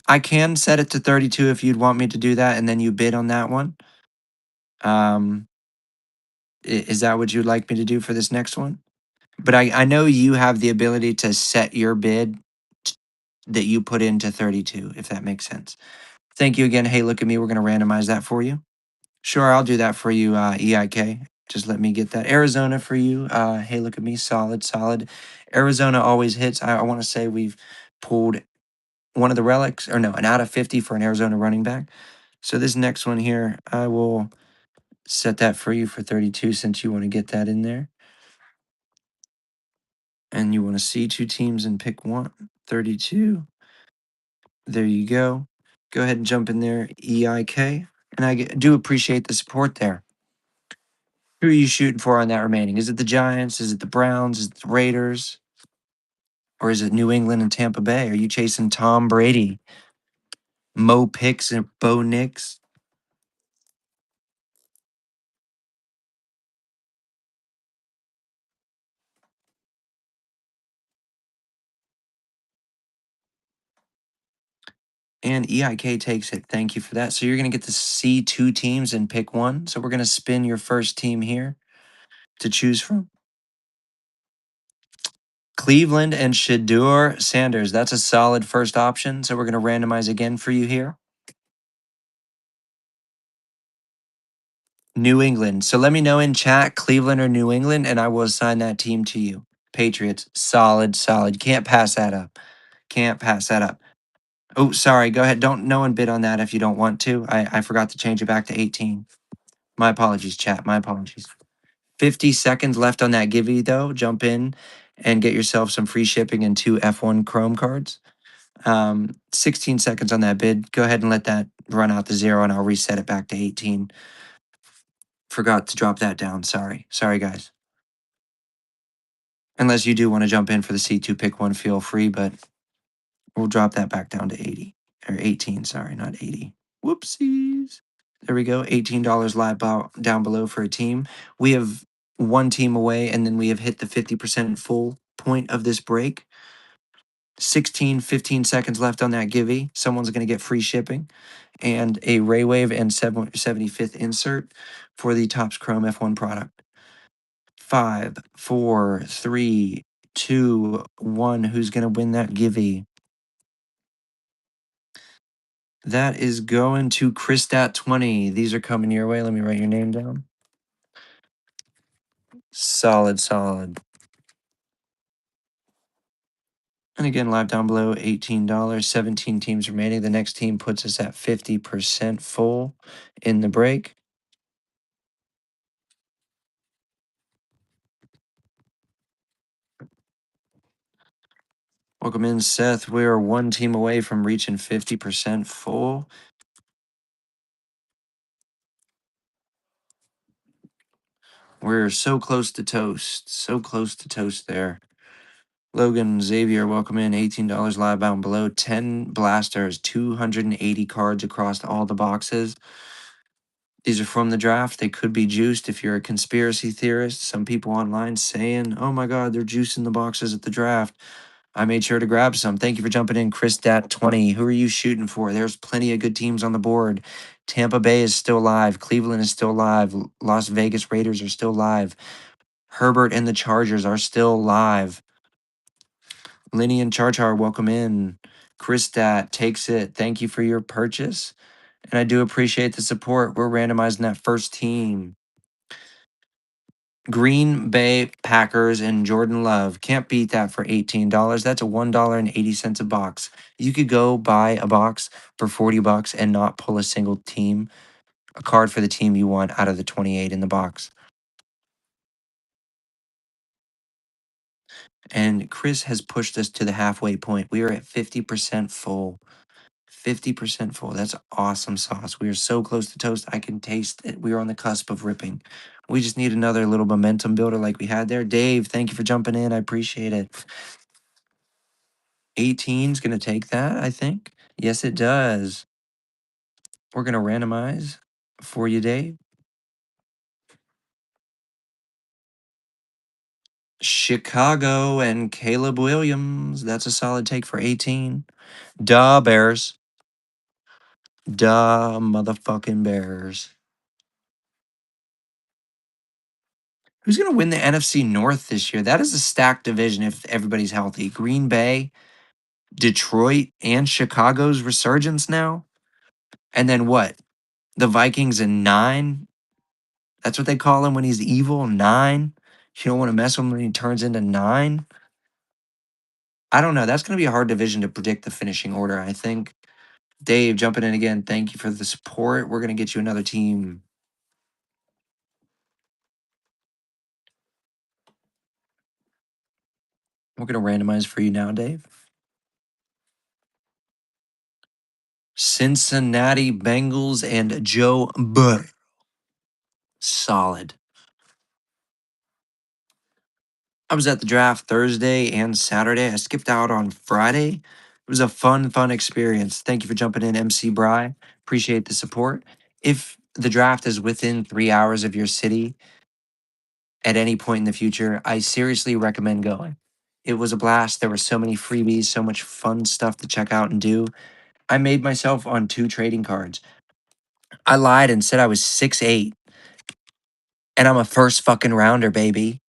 I can set it to 32 if you'd want me to do that, and then you bid on that one. Um, is that what you'd like me to do for this next one? But I know you have the ability to set your bid t- that you put into 32, if that makes sense. Thank you again. Hey, look at me. We're going to randomize that for you. Sure, I'll do that for you, EIK. Just let me get that. Arizona for you. Hey, look at me. Solid. Arizona always hits. I want to say we've pulled one of the relics, or no, an out of 50 for an Arizona running back. So this next one here, I will set that for you for 32 since you want to get that in there. And you want to see two teams and pick one. 32. There you go. Go ahead and jump in there, EIK. And do appreciate the support there. Who are you shooting for on that remaining? Is it the Giants? Is it the Browns? Is it the Raiders? Or is it New England and Tampa Bay? Are you chasing Tom Brady, Mo Picks, and Bo Nix? And EIK takes it. Thank you for that. So you're going to get to see two teams and pick one. So we're going to spin your first team here to choose from. Cleveland and Shadur Sanders. That's a solid first option. So we're going to randomize again for you here. New England. So let me know in chat, Cleveland or New England, and I will assign that team to you. Patriots. Solid. Can't pass that up. Can't pass that up. Oh, sorry. Go ahead. Don't no one bid on that if you don't want to. I forgot to change it back to 18. My apologies, chat. My apologies. 50 seconds left on that givey though. Jump in and get yourself some free shipping and two F1 Chrome cards. 16 seconds on that bid. Go ahead and let that run out to zero and I'll reset it back to 18. Forgot to drop that down. Sorry, guys. Unless you do want to jump in for the C2 pick one, feel free, but we'll drop that back down to 80 or 18. Sorry, not 80. Whoopsies. There we go. $18 live down below for a team. We have one team away, and then we have hit the 50% full point of this break. 15 seconds left on that givey. Someone's going to get free shipping and a Ray Wave and 75th insert for the Topps Chrome F1 product. 5, 4, 3, 2, 1. Who's going to win that givey? That is going to Christat20. These are coming your way. Let me write your name down. Solid. And again, live down below, $18. 17 teams remaining. The next team puts us at 50% full in the break. Welcome in, Seth. We are one team away from reaching 50% full. We're so close to toast. So close to toast there. Logan Xavier, welcome in. $18 live bound below. 10 blasters, 280 cards across all the boxes. These are from the draft. They could be juiced if you're a conspiracy theorist. Some people online saying, oh my God, they're juicing the boxes at the draft. I made sure to grab some. Thank you for jumping in, Chris Dat 20. Who are you shooting for? There's plenty of good teams on the board. Tampa Bay is still live. Cleveland is still live. Las Vegas Raiders are still live. Herbert and the Chargers are still live. Lenny and Charchar, welcome in. Chris Dat takes it. Thank you for your purchase. And I do appreciate the support. We're randomizing that first team. Green Bay Packers and Jordan Love. Can't beat that for $18. That's a $1.80 a box. You could go buy a box for $40 and not pull a single team, a card for the team you want out of the 28 in the box. And Chris has pushed us to the halfway point. We are at 50% full. 50% full. That's awesome sauce. We are so close to toast. I can taste it. We are on the cusp of ripping. We just need another little momentum builder like we had there. Dave, thank you for jumping in. I appreciate it. 18's going to take that, I think. Yes, it does. We're going to randomize for you, Dave. Chicago and Caleb Williams. That's a solid take for 18. Duh, Bears. Duh, motherfucking Bears. Who's going to win the NFC North this year? That is a stacked division if everybody's healthy. Green Bay, Detroit, and Chicago's resurgence now. And then what? The Vikings in 9. That's what they call him when he's evil. 9. You don't want to mess with him when he turns into 9. I don't know. That's going to be a hard division to predict the finishing order, I think. Dave, jumping in again. Thank you for the support. We're going to get you another team. We're going to randomize for you now, Dave. Cincinnati Bengals and Joe Burrow. Solid. I was at the draft Thursday and Saturday. I skipped out on Friday. It was a fun experience. Thank you for jumping in, MC Bry. Appreciate the support. If the draft is within 3 hours of your city at any point in the future, I seriously recommend going. It was a blast. There were so many freebies, so much fun stuff to check out and do. I made myself on 2 trading cards. I lied and said I was 6'8", and I'm a first fucking rounder, baby.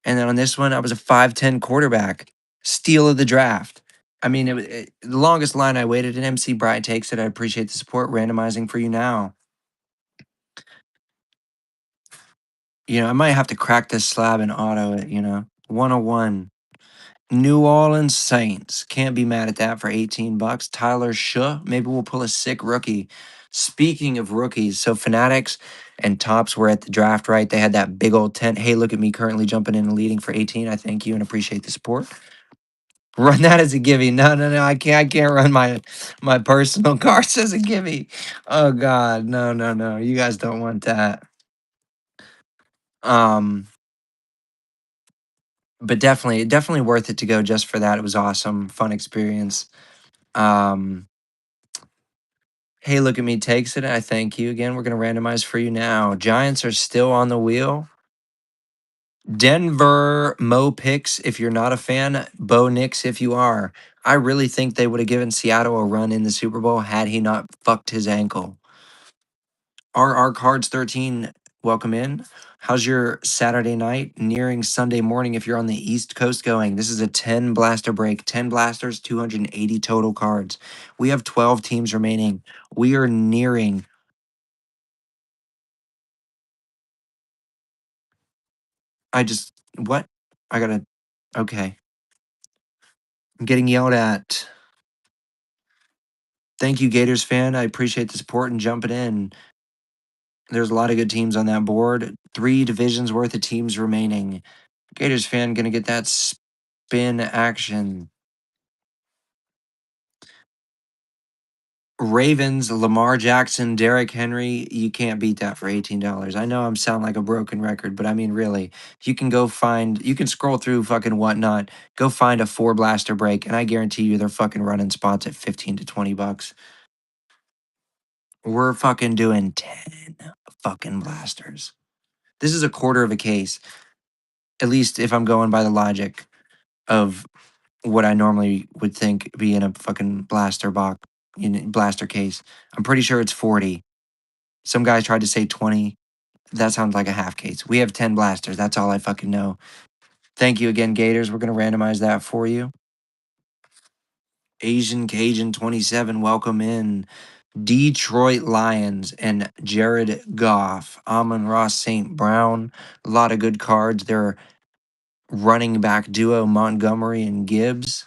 And then on this one, I was a 5'10" quarterback, steal of the draft. I mean, the longest line I waited, and MC Bry takes it. I appreciate the support. Randomizing for you now. I might have to crack this slab and auto it, 101. New Orleans Saints. Can't be mad at that for 18 bucks. Tyler Shuh. Maybe we'll pull a sick rookie. Speaking of rookies, so Fanatics and Tops were at the draft, right? They had that big old tent. Hey, look at me currently jumping in and leading for 18. I thank you and appreciate the support. Run that as a gimme. No. I can't run my personal cards as a gimme. Oh God. No. You guys don't want that. Um, but definitely worth it to go just for that. It was awesome, fun experience. Um, hey, look at me takes it. I thank you again. We're gonna randomize for you now. Giants are still on the wheel. Denver Mo picks if you're not a fan. Bo Nix if you are. I really think they would have given Seattle a run in the Super Bowl had he not fucked his ankle. RR Cards 13, welcome in. How's your Saturday night nearing Sunday morning if you're on the East Coast going? This is a 10 blaster break. 10 blasters, 280 total cards. We have 12 teams remaining. We are nearing. What? I gotta, okay. I'm getting yelled at. Thank you, Gators fan. I appreciate the support and jumping in. There's a lot of good teams on that board. 3 divisions worth of teams remaining. Gators fan gonna get that spin action. Ravens, Lamar Jackson, Derrick Henry, you can't beat that for $18. I know I'm sound like a broken record, but I mean really, you can scroll through fucking whatnot, go find a 4 blaster break, and I guarantee you they're fucking running spots at 15 to 20 bucks. We're fucking doing 10 fucking blasters. This is a quarter of a case, at least if I'm going by the logic of what I normally would think be in a fucking blaster case. I'm pretty sure it's 40. Some guys tried to say 20. That sounds like a half case. We have 10 blasters. That's all I fucking know. Thank you again, Gators. We're going to randomize that for you. Asian Cajun 27, welcome in. Detroit Lions and Jared Goff. Amon Ross St. Brown. A lot of good cards. Their running back duo, Montgomery and Gibbs.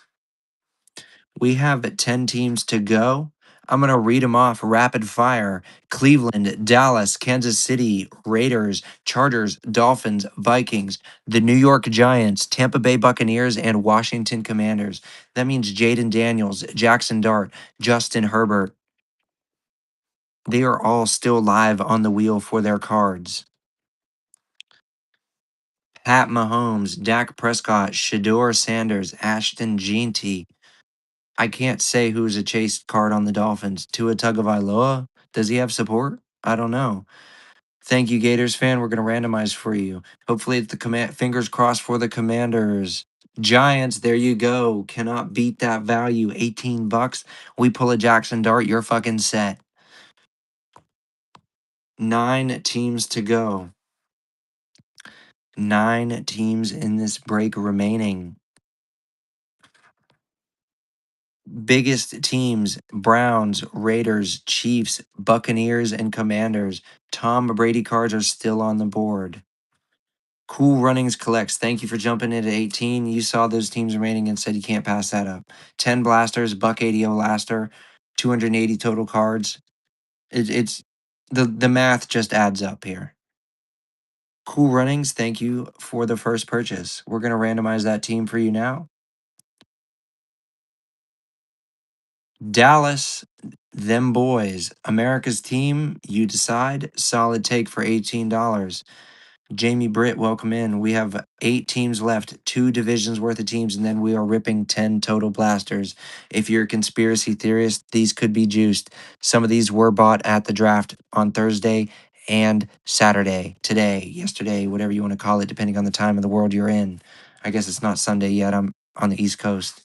We have 10 teams to go. I'm going to read them off rapid fire. Cleveland, Dallas, Kansas City, Raiders, Chargers, Dolphins, Vikings, the New York Giants, Tampa Bay Buccaneers, and Washington Commanders. That means Jaden Daniels, Jackson Dart, Justin Herbert. They are all still live on the wheel for their cards. Pat Mahomes, Dak Prescott, Shador Sanders, Ashton Jeanty, I can't say who's a chase card on the Dolphins. Tua Tagovailoa? Does he have support? I don't know. Thank you, Gators fan. We're going to randomize for you. Hopefully, it's the fingers crossed for the Commanders. Giants, there you go. Cannot beat that value. 18 bucks. We pull a Jackson Dart. You're fucking set. 9 teams to go. 9 teams in this break remaining. Biggest teams: Browns, Raiders, Chiefs, Buccaneers, and Commanders. Tom Brady cards are still on the board. Cool Runnings collects. Thank you for jumping in at 18. You saw those teams remaining and said you can't pass that up. 10 blasters, buck 80 laster, 280 total cards. It's the math just adds up here. Cool Runnings, thank you for the first purchase. We're gonna randomize that team for you now. Dallas, them boys. America's team, you decide. Solid take for $18. Jamie Britt, welcome in. We have 8 teams left, 2 divisions worth of teams, and then we are ripping 10 total blasters. If you're a conspiracy theorist, these could be juiced. Some of these were bought at the draft on Thursday and Saturday, today, yesterday, whatever you want to call it, depending on the time of the world you're in. I guess it's not Sunday yet. I'm on the East Coast.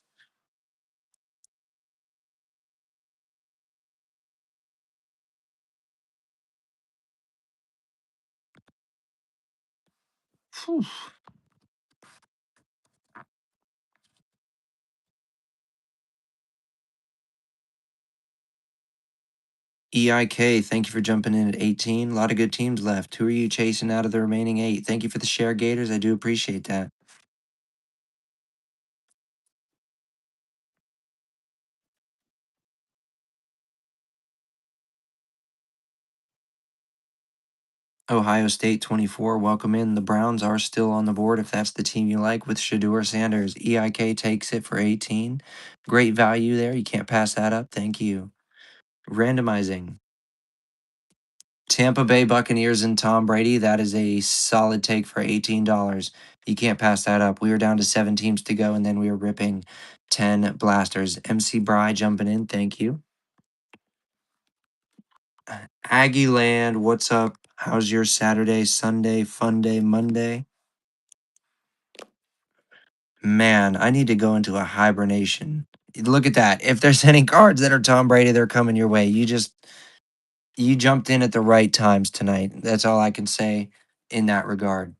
Whew. EIK, thank you for jumping in at 18. A lot of good teams left. Who are you chasing out of the remaining 8? Thank you for the share, Gators. I do appreciate that. Ohio State 24, welcome in. The Browns are still on the board if that's the team you like with Shador Sanders. EIK takes it for 18. Great value there. You can't pass that up. Thank you. Randomizing. Tampa Bay Buccaneers and Tom Brady. That is a solid take for $18. You can't pass that up. We were down to 7 teams to go, and then we were ripping 10 blasters. MC Bry jumping in. Thank you. Aggie Land, what's up? How's your Saturday, Sunday, fun day, Monday? Man, I need to go into a hibernation. Look at that. If there's any cards that are Tom Brady, they're coming your way. You jumped in at the right times tonight. That's all I can say in that regard.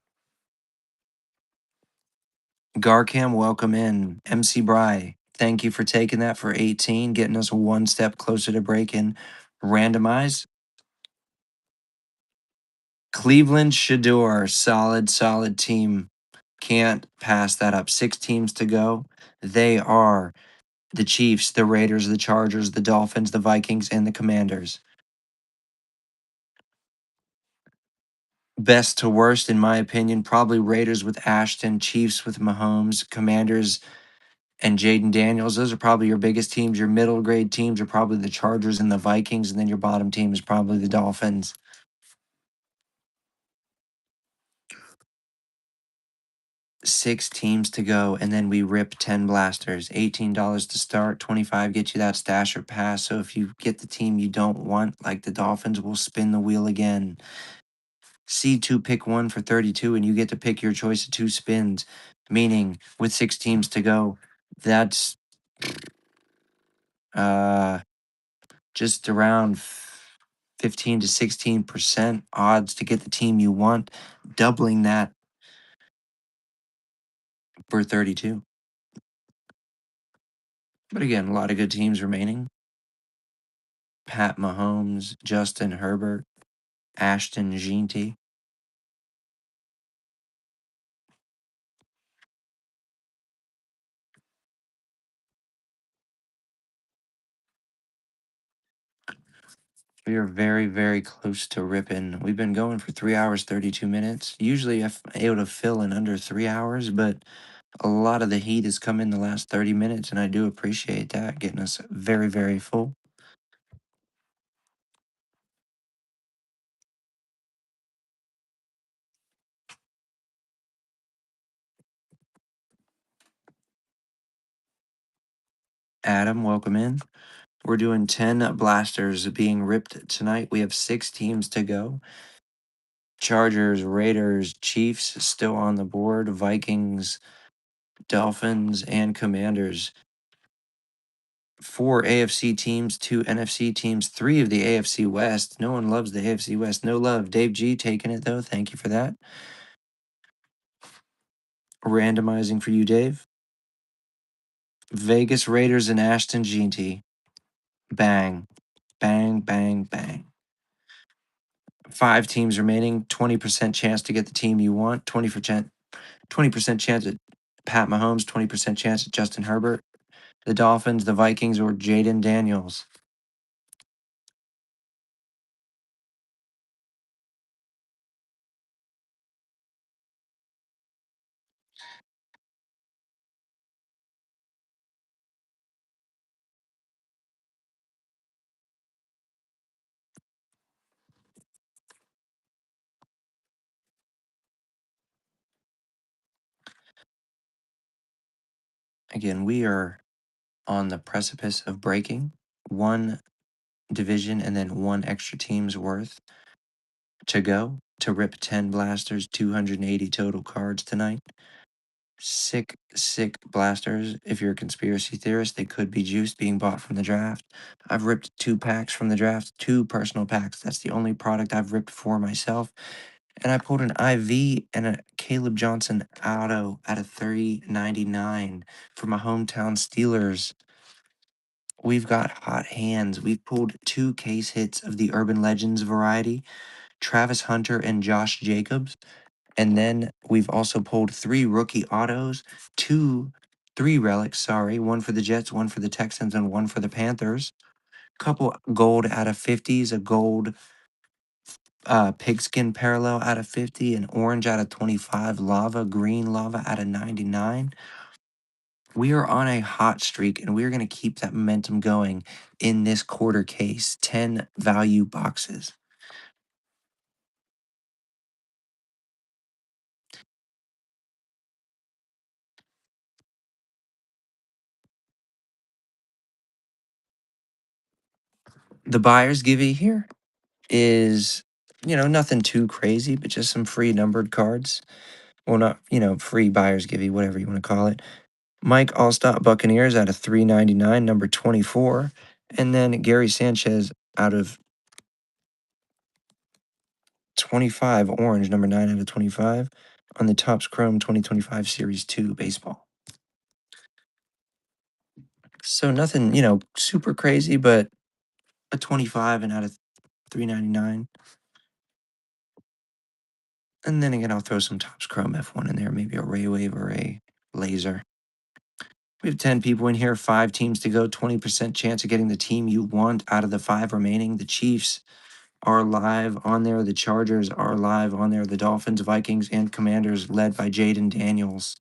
Garcam, welcome in. MC Bry, thank you for taking that for 18, getting us one step closer to breaking. Randomize. Cleveland Shador, solid team. Can't pass that up. 6 teams to go. They are the Chiefs, the Raiders, the Chargers, the Dolphins, the Vikings, and the Commanders. Best to worst, in my opinion, probably Raiders with Ashton, Chiefs with Mahomes, Commanders and Jaden Daniels. Those are probably your biggest teams. Your middle grade teams are probably the Chargers and the Vikings, and then your bottom team is probably the Dolphins. 6 teams to go, and then we rip 10 blasters. $18 to start, 25 get you that stash or pass. So if you get the team you don't want, like the Dolphins, we'll spin the wheel again. C2 pick 1 for 32, and you get to pick your choice of 2 spins, meaning with 6 teams to go, that's uh just around 15 to 16% odds to get the team you want, doubling that for 32. But again, a lot of good teams remaining. Pat Mahomes, Justin Herbert, Ashton Jeanty. We are very close to ripping. We've been going for 3 hours, 32 minutes. Usually I'm able to fill in under 3 hours, but a lot of the heat has come in the last 30 minutes, and I do appreciate that, getting us very full. Adam, welcome in. We're doing 10 blasters being ripped tonight. We have 6 teams to go. Chargers, Raiders, Chiefs still on the board. Vikings, Dolphins, and Commanders. 4 AFC teams, 2 NFC teams, 3 of the AFC West. No one loves the AFC West. No love. Dave G taking it, though. Thank you for that. Randomizing for you, Dave. Vegas Raiders and Ashton Jeanty. Bang. Bang, bang, bang. 5 teams remaining. 20% chance to get the team you want. 20% chance at Pat Mahomes. 20% chance at Justin Herbert. The Dolphins, the Vikings, or Jaden Daniels. Again, we are on the precipice of breaking one division and then one extra team's worth to go to rip 10 blasters, 280 total cards tonight. Sick, sick blasters. If you're a conspiracy theorist, they could be juiced being bought from the draft. I've ripped 2 packs from the draft, 2 personal packs. That's the only product I've ripped for myself. And I pulled an IV and a Caleb Johnson auto at a 399 for my hometown Steelers. We've got hot hands. We've pulled 2 case hits of the Urban Legends variety, Travis Hunter and Josh Jacobs. And then we've also pulled 3 rookie autos, 3 relics, sorry, 1 for the Jets, 1 for the Texans, and 1 for the Panthers. Couple gold out of 50s, a gold pigskin parallel out of 50, an orange out of 25, lava, green lava out of 99. We are on a hot streak, and we're going to keep that momentum going in this quarter case. 10 value boxes. The buyer's givey here is, nothing too crazy, but just some free numbered cards. Well, not, free buyer's givey, whatever you want to call it. Mike Allstott Buccaneers out of 399, number 24. And then Gary Sanchez out of 25, orange, number 9 out of 25, on the Topps Chrome 2025 Series 2 baseball. So nothing, super crazy, but a 25 and out of 399. And then again, I'll throw some Topps Chrome F1 in there, maybe a Ray Wave or a Laser. We have 10 people in here, 5 teams to go, 20% chance of getting the team you want out of the 5 remaining. The Chiefs are live on there. The Chargers are live on there. The Dolphins, Vikings, and Commanders led by Jaden Daniels.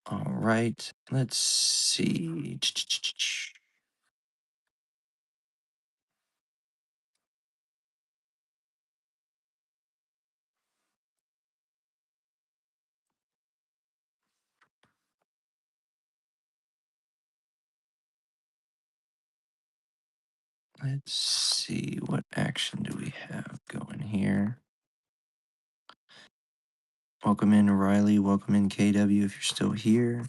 All right, let's see. Let's see, what action do we have going here? Welcome in, Riley. Welcome in, KW, if you're still here.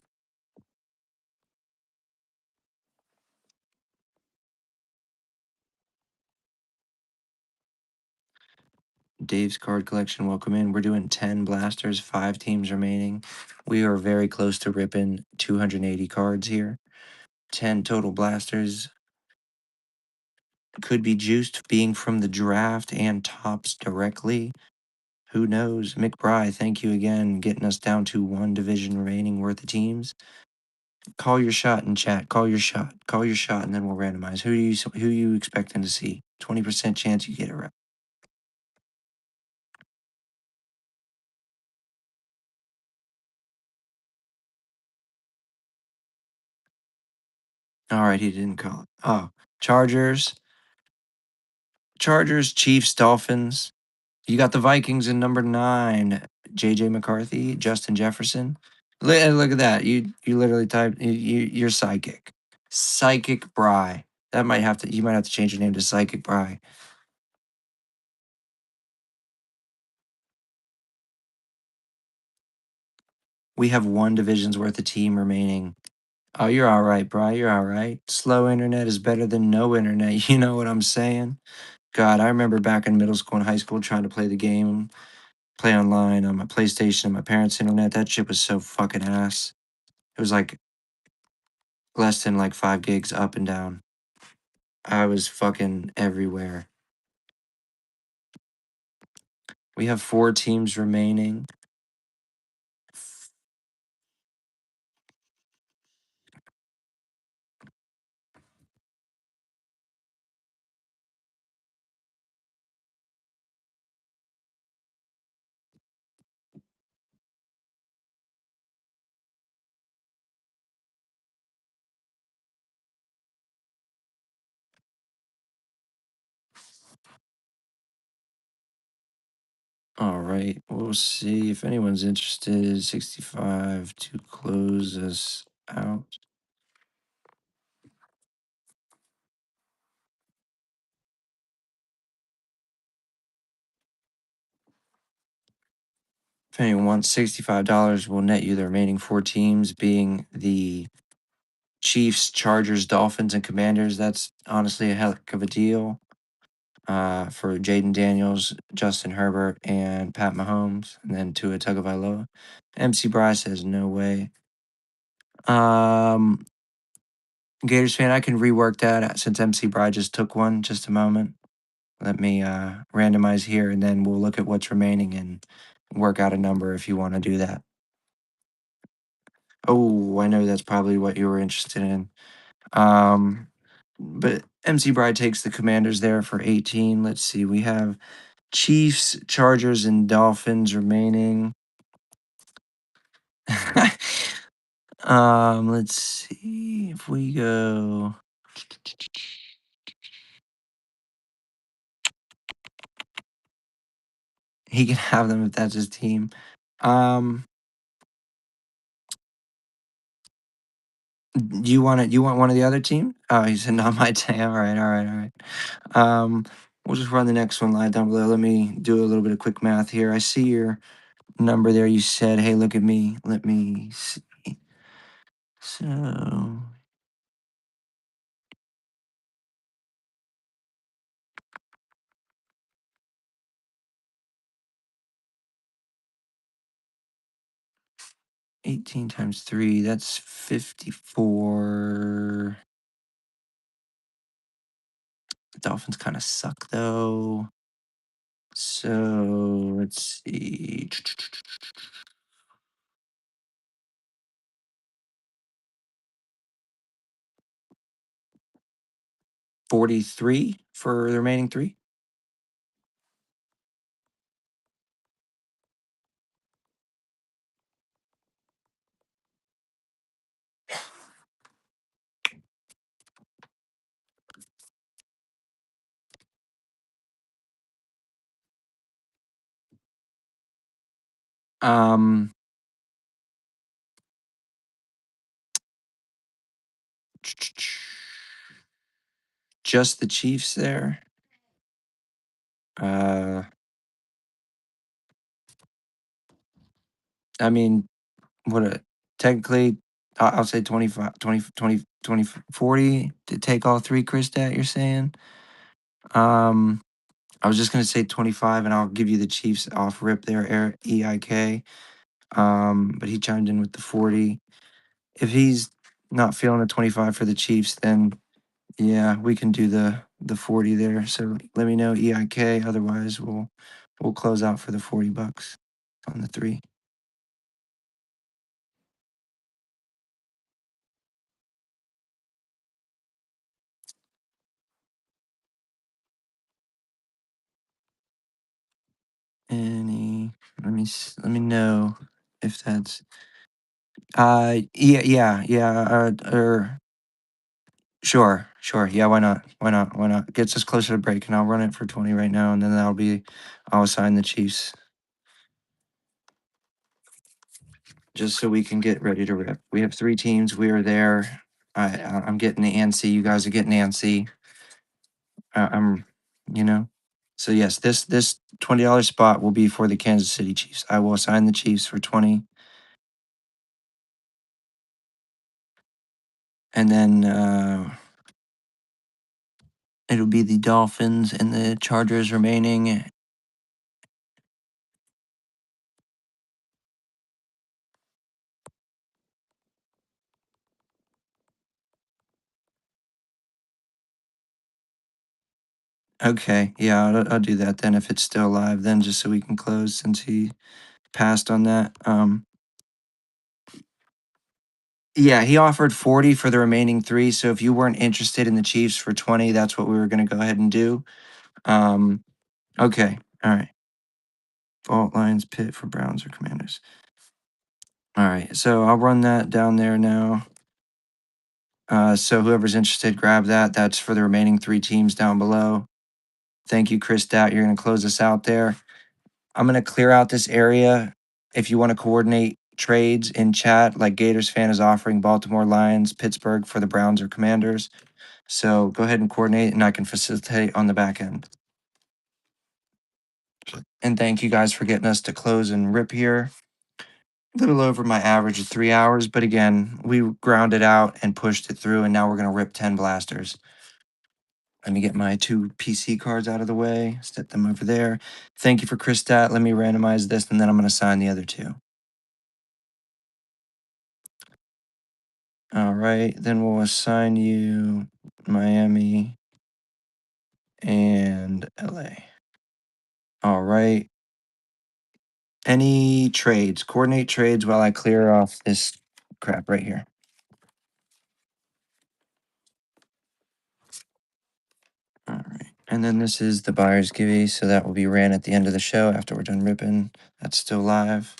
Dave's card collection, welcome in. We're doing 10 blasters, 5 teams remaining. We are very close to ripping 280 cards here. 10 total blasters. Could be juiced being from the draft and tops directly. Who knows? McBride, thank you again, getting us down to 1 division remaining worth of teams. Call your shot in chat. Call your shot. Call your shot, and then we'll randomize. Who you expecting to see? 20% chance you get it right. All right, he didn't call it. Oh, Chargers, Chiefs, Dolphins. You got the Vikings in number 9. JJ McCarthy, Justin Jefferson. Look at that. You literally typed you're psychic. Psychic Bry. That might have to you might have to change your name to Psychic Bry. We have one division's worth of team remaining. Oh, you're all right, Bry. You're all right. Slow internet is better than no internet. You know what I'm saying? God, I remember back in middle school and high school trying to play the game, play online on my PlayStation and my parents' internet. That shit was so fucking ass. It was like less than like 5 gigs up and down. I was fucking everywhere. We have 4 teams remaining. All right, we'll see if anyone's interested. 65 to close us out. If anyone wants $65, we'll net you the remaining 4 teams, being the Chiefs, Chargers, Dolphins, and Commanders. That's honestly a heck of a deal for Jaden Daniels, Justin Herbert, and Pat Mahomes, and then Tua Tagovailoa. MC Bryce says no way. Gators fan, I can rework that since MC Bry just took one. Just a moment. Let me randomize here, and then we'll look at what's remaining and work out a number if you want to do that. Oh, I know that's probably what you were interested in. But MC Bry takes the Commanders there for 18. Let's see. We have Chiefs, Chargers, and Dolphins remaining. Let's see if we go. He can have them if that's his team. You want it? You want one of the other team? Oh, he said not my team. All right, all right, all right. We'll just run the next one live down below. Let me do a little bit of quick math here. I see your number there. You said, "Hey, look at me." Let me see. So 18 times 3, that's 54. The Dolphins kind of suck though. So let's see. 43 for the remaining 3. Um, just the Chiefs there. Uh, I mean, what a technically, I'll say 25, 20, 20, 20, 40 to take all 3, Chris, that you're saying. Um, I was just gonna say 25, and I'll give you the Chiefs off rip there, EIK. But he chimed in with the 40. If he's not feeling a 25 for the Chiefs, then yeah, we can do the 40 there. So let me know EIK. Otherwise, we'll close out for the $40 on the 3. Any? Let me know if that's yeah. Sure, sure. Yeah, why not? Why not? Why not? Gets us closer to break, and I'll run it for 20 right now, and then that'll be I'll assign the Chiefs. just so we can get ready to rip. We have 3 teams. We are there. I'm getting the ANSI. You guys are getting ANSI. I'm, you know. So yes, this $20 spot will be for the Kansas City Chiefs. I will assign the Chiefs for 20. And then it'll be the Dolphins and the Chargers remaining. Okay, yeah, I'll do that then if it's still alive then, just so we can close since he passed on that. Yeah, he offered 40 for the remaining 3, so if you weren't interested in the Chiefs for 20, that's what we were gonna go ahead and do. Okay, alright. Fault lines, pit for Browns or Commanders. Alright, so I'll run that down there now. So whoever's interested, grab that. That's for the remaining 3 teams down below. Thank you, Chris Stat. You're gonna close us out there. I'm gonna clear out this area. If you want to coordinate trades in chat, like Gators fan is offering Baltimore Lions, Pittsburgh for the Browns or Commanders. So go ahead and coordinate, and I can facilitate on the back end. And thank you guys for getting us to close and rip here. A little over my average of 3 hours, but again, we grounded out and pushed it through, and now we're gonna rip 10 blasters. Let me get my 2 PC cards out of the way, set them over there. Thank you for Chris Stat. Let me randomize this, and then I'm gonna sign the other 2. All right, then we'll assign you Miami and LA. All right. Any trades? Coordinate trades while I clear off this crap right here. All right. And then this is the buyer's givey, so that will be ran at the end of the show after we're done ripping. That's still live.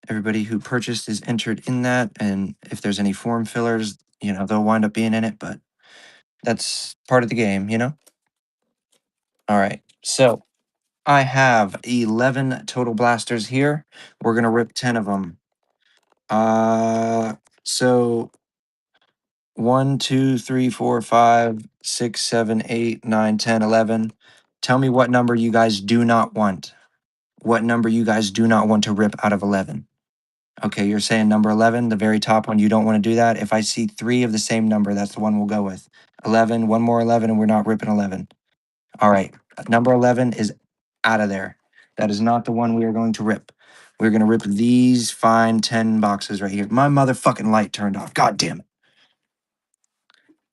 Everybody who purchased is entered in that, and if there's any form fillers, they'll wind up being in it, but that's part of the game, All right. So I have 11 total blasters here. We're going to rip 10 of them. So 1, 2, 3, 4, 5, 6, 7, 8, 9, 10, 11. Tell me what number you guys do not want. What number you guys do not want to rip out of 11? Okay, you're saying number 11, the very top one, you don't want to do that. If I see 3 of the same number, that's the one we'll go with. 11, one more 11, and we're not ripping 11. All right, number 11 is out of there. That is not the one we are going to rip. We're going to rip these fine 10 boxes right here. My motherfucking light turned off. God damn it.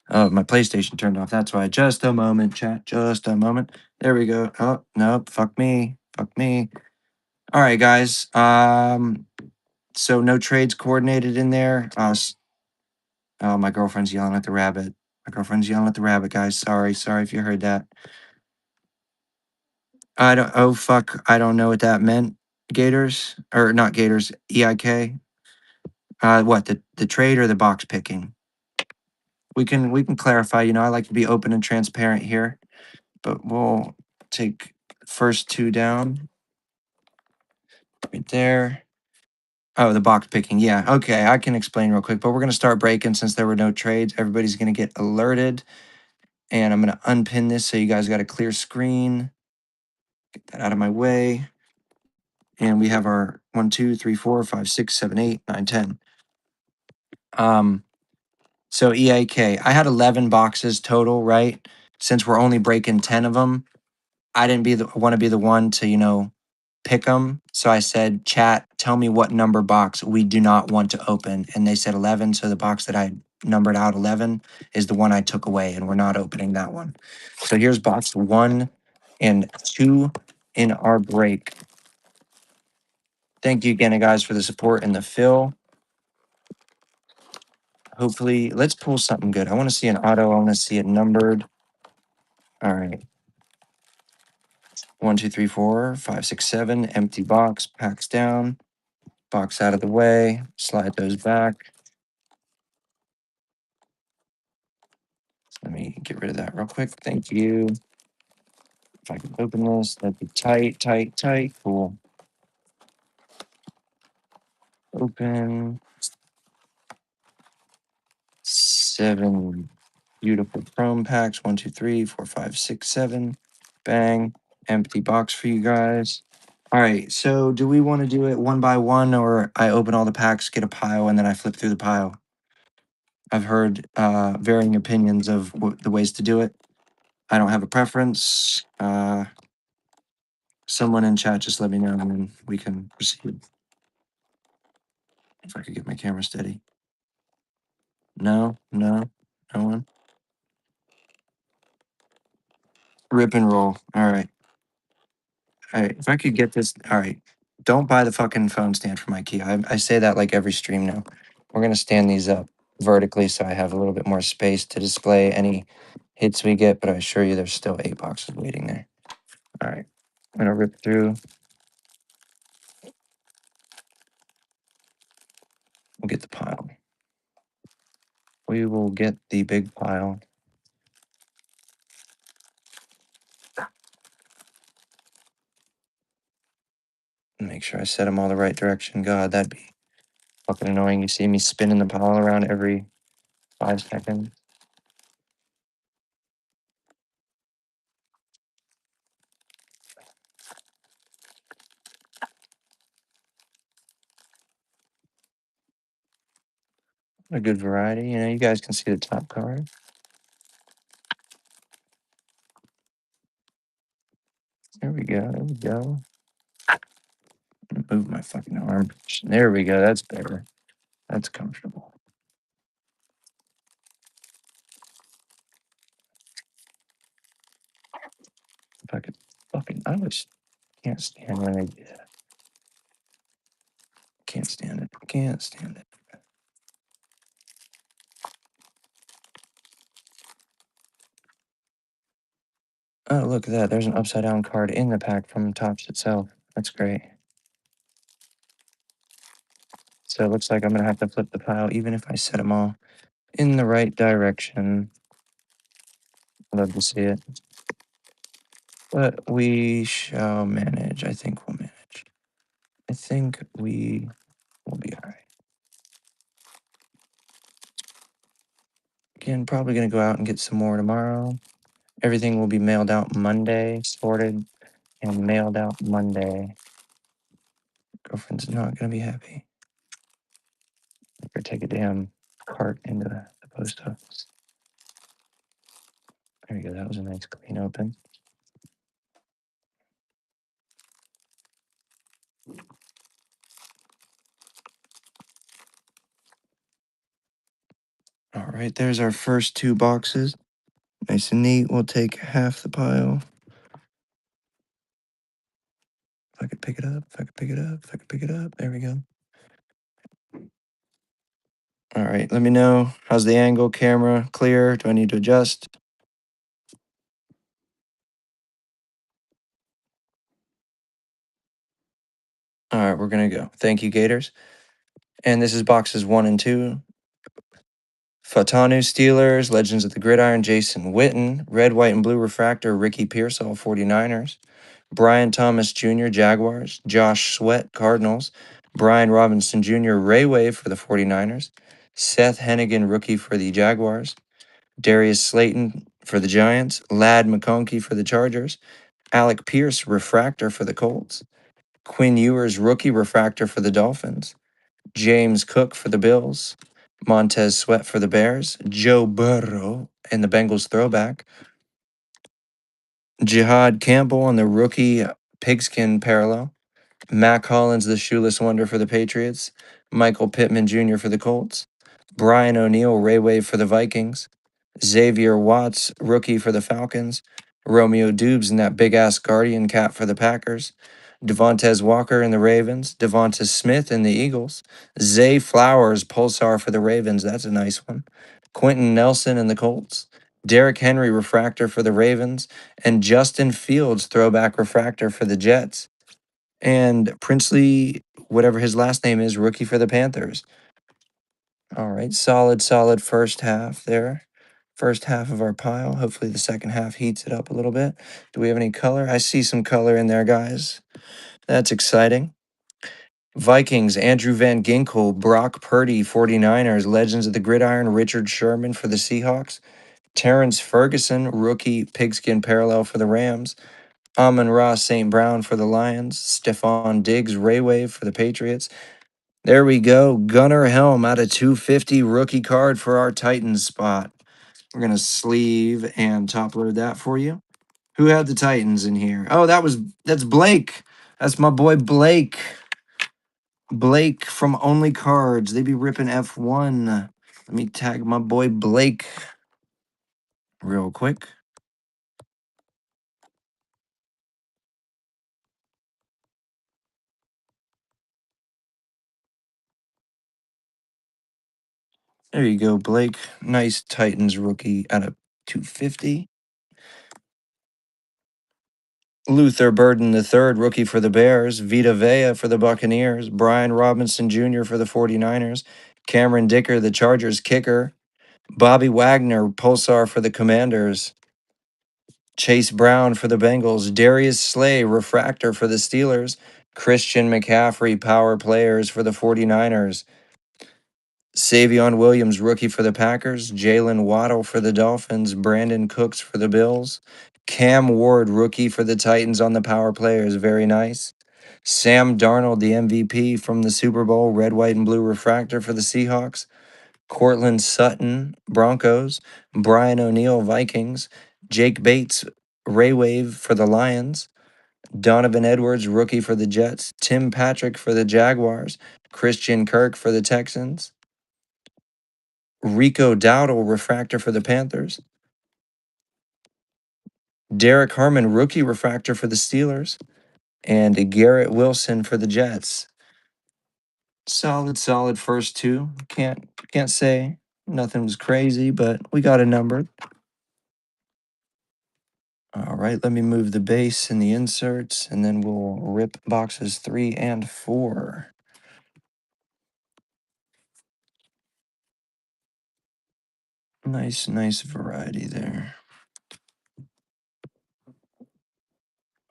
Oh, my PlayStation turned off. That's why. Just a moment, chat. Just a moment. There we go. Oh, nope. Fuck me. Fuck me. All right, guys. So no trades coordinated in there. Oh, my girlfriend's yelling at the rabbit. My girlfriend's yelling at the rabbit, guys. Sorry if you heard that. Oh fuck, I don't know what that meant. Gators or not Gators? EIK. What the trade or the box picking? We can clarify. I like to be open and transparent here, but we'll take first 2 down right there. Oh, the box picking. Yeah, okay, I can explain real quick, but we're gonna start breaking since there were no trades. Everybody's gonna get alerted, and I'm gonna unpin this so you guys got a clear screen. Get that out of my way. And we have our 1, 2, 3, 4, 5, 6, 7, 8, 9, 10. So EAK, I had 11 boxes total, right? Since we're only breaking 10 of them, I didn't want to be the one to, pick them. So I said, chat, tell me what number box we do not want to open. And they said 11. So the box that I numbered out 11 is the one I took away, and we're not opening that one. So here's box 1 and 2 in our break. Thank you again, guys, for the support and the fill. Hopefully, let's pull something good. I want to see an auto. I want to see it numbered. All right. 1, 2, 3, 4, 5, 6, 7. Empty box. Packs down. Box out of the way. Slide those back. Let me get rid of that real quick. Thank you. If I can open this, that'd be tight, tight, tight. Cool. Open. 7 beautiful chrome packs. 1, 2, 3, 4, 5, 6, 7. Bang. Empty box for you guys. All right. So do we want to do it one by one, or I open all the packs, get a pile, and then I flip through the pile? I've heard varying opinions of the ways to do it. I don't have a preference. Someone in chat just let me know, and then we can proceed. If I could get my camera steady. No, no one. Rip and roll. All right. All right. If I could get this. All right. Don't buy the fucking phone stand from IKEA. I say that like every stream now. We're going to stand these up vertically so I have a little bit more space to display any hits we get, but I assure you there's still 8 boxes waiting there. All right. I'm going to rip through. We'll get the pile. We will get the big pile. Make sure I set them all the right direction. God, that'd be fucking annoying. You see me spinning the pile around every 5 seconds. A good variety. You know, you guys can see the top card. There we go. There we go. Move my fucking arm. There we go. That's better. That's comfortable. If I could fucking, I just can't stand when they do that. Can't stand it. Can't stand it. Oh, look at that. There's an upside down card in the pack from Topps itself. That's great. So it looks like I'm going to have to flip the pile even if I set them all in the right direction. Love to see it. But we shall manage. I think we'll manage. I think we will be all right. Again, probably going to go out and get some more tomorrow. Everything will be mailed out Monday, sorted and mailed out Monday. Girlfriend's not going to be happy. Or take a damn cart into the post office. There you go. That was a nice clean open. All right, there's our first 2 boxes. Nice and neat. We'll take half the pile. If I could pick it up, if I could pick it up, if I could pick it up. There we go. All right, let me know. How's the angle? Camera clear? Do I need to adjust? All right, we're going to go. Thank you, Gators. And this is boxes 1 and 2. Fatanu Steelers, Legends of the Gridiron, Jason Witten, Red, White, and Blue Refractor, Ricky Pearsall, 49ers, Brian Thomas Jr., Jaguars, Josh Sweat, Cardinals, Brian Robinson Jr., Ray Wave for the 49ers, Seth Hennigan, rookie for the Jaguars, Darius Slayton for the Giants, Lad McConkey for the Chargers, Alec Pierce, Refractor for the Colts, Quinn Ewers, rookie refractor for the Dolphins, James Cook for the Bills, Montez Sweat for the Bears, Joe Burrow and the Bengals throwback, Jihad Campbell on the rookie pigskin parallel, Mac Hollins, the shoeless wonder for the Patriots, Michael Pittman Jr. for the Colts, Brian O'Neill, Ray Wave for the Vikings, Xavier Watts, rookie for the Falcons, Romeo Dubes in that big ass Guardian cap for the Packers, Devontae Walker in the Ravens, Devonta Smith in the Eagles, Zay Flowers, Pulsar for the Ravens. That's a nice one. Quentin Nelson in the Colts, Derrick Henry, refractor for the Ravens, and Justin Fields, throwback refractor for the Jets. And Princely, whatever his last name is, rookie for the Panthers. All right, solid first half there. First half of our pile. Hopefully the second half heats it up a little bit. Do we have any color? I see some color in there, guys. That's exciting. Vikings, Andrew Van Ginkel, Brock Purdy, 49ers, Legends of the Gridiron, Richard Sherman for the Seahawks, Terrence Ferguson, rookie pigskin parallel for the Rams, Amon-Ra St. Brown for the Lions, Stephon Diggs, Ray Wave for the Patriots. There we go. Gunnar Helm out of 250 rookie card for our Titans spot. We're going to sleeve and top load that for you. Who had the Titans in here? Oh, that's Blake. That's my boy Blake. Blake from Only Cards. They be ripping F1. Let me tag my boy Blake real quick. There you go, Blake. Nice Titans rookie out of 250. Luther Burden III, rookie for the Bears. Vita Vea for the Buccaneers. Brian Robinson Jr. for the 49ers. Cameron Dicker, the Chargers kicker. Bobby Wagner, Pulsar for the Commanders. Chase Brown for the Bengals. Darius Slay, Refractor for the Steelers. Christian McCaffrey, Power Players for the 49ers. Savion Williams, rookie for the Packers. Jalen Waddle for the Dolphins. Brandon Cooks for the Bills. Cam Ward, rookie for the Titans on the Power Players. Very nice. Sam Darnold, the MVP from the Super Bowl. Red, white, and blue refractor for the Seahawks. Cortland Sutton, Broncos. Brian O'Neill, Vikings. Jake Bates, Ray Wave for the Lions. Donovan Edwards, rookie for the Jets. Tim Patrick for the Jaguars. Christian Kirk for the Texans. Rico Dowdle, refractor for the Panthers. Derek Harmon, rookie refractor for the Steelers. And Garrett Wilson for the Jets. Solid first two. Can't say nothing was crazy, but we got a number. All right, let me move the base and the inserts, and then we'll rip boxes 3 and 4. Nice variety there.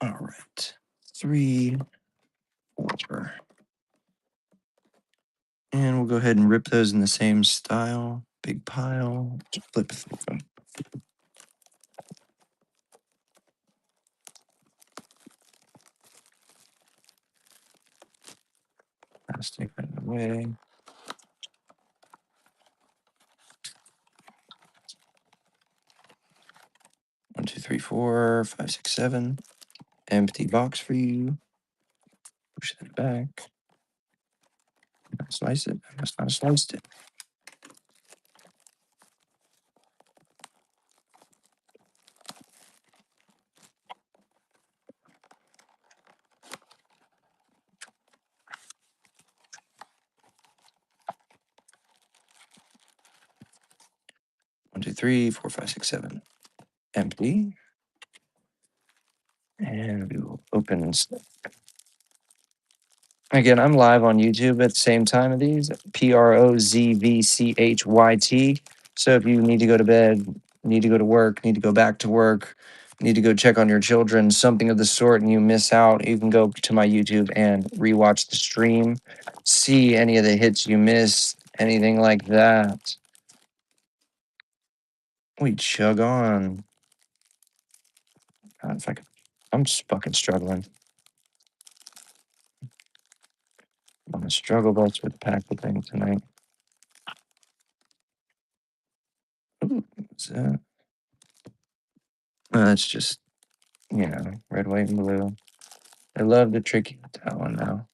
All right, 3, 4. And we'll go ahead and rip those in the same style. Big pile. Flip through them. Plastic out of the way. 1, 2, 3, 4, 5, 6, 7. Empty box for you. Push that back. Slice it. I must not have sliced it. One, 2, 3, 4, 5, 6, 7. Empty. And we will open and snip. Again, I'm live on YouTube at the same time of these. PROZVCHYT. So if you need to go to bed, need to go to work, need to go back to work, need to go check on your children, something of the sort, and you miss out, you can go to my YouTube and rewatch the stream, see any of the hits you missed, anything like that. We chug on. God, if I could, I'm just fucking struggling. I'm gonna struggle bus with pack the thing tonight. Ooh, what's that? That's just, red, white, and blue. I love to trick you with that one now.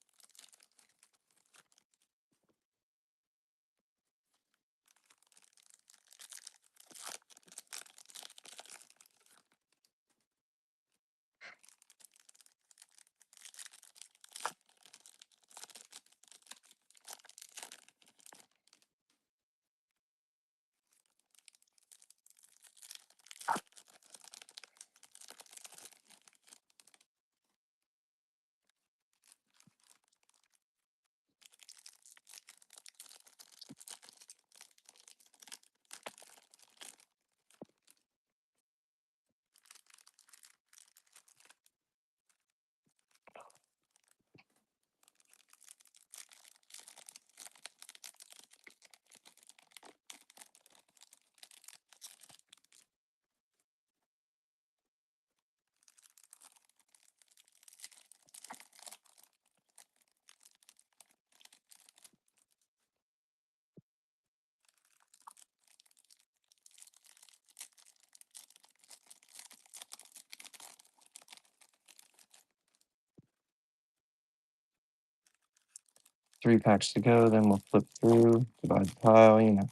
3 packs to go, then we'll flip through, divide the pile, you know,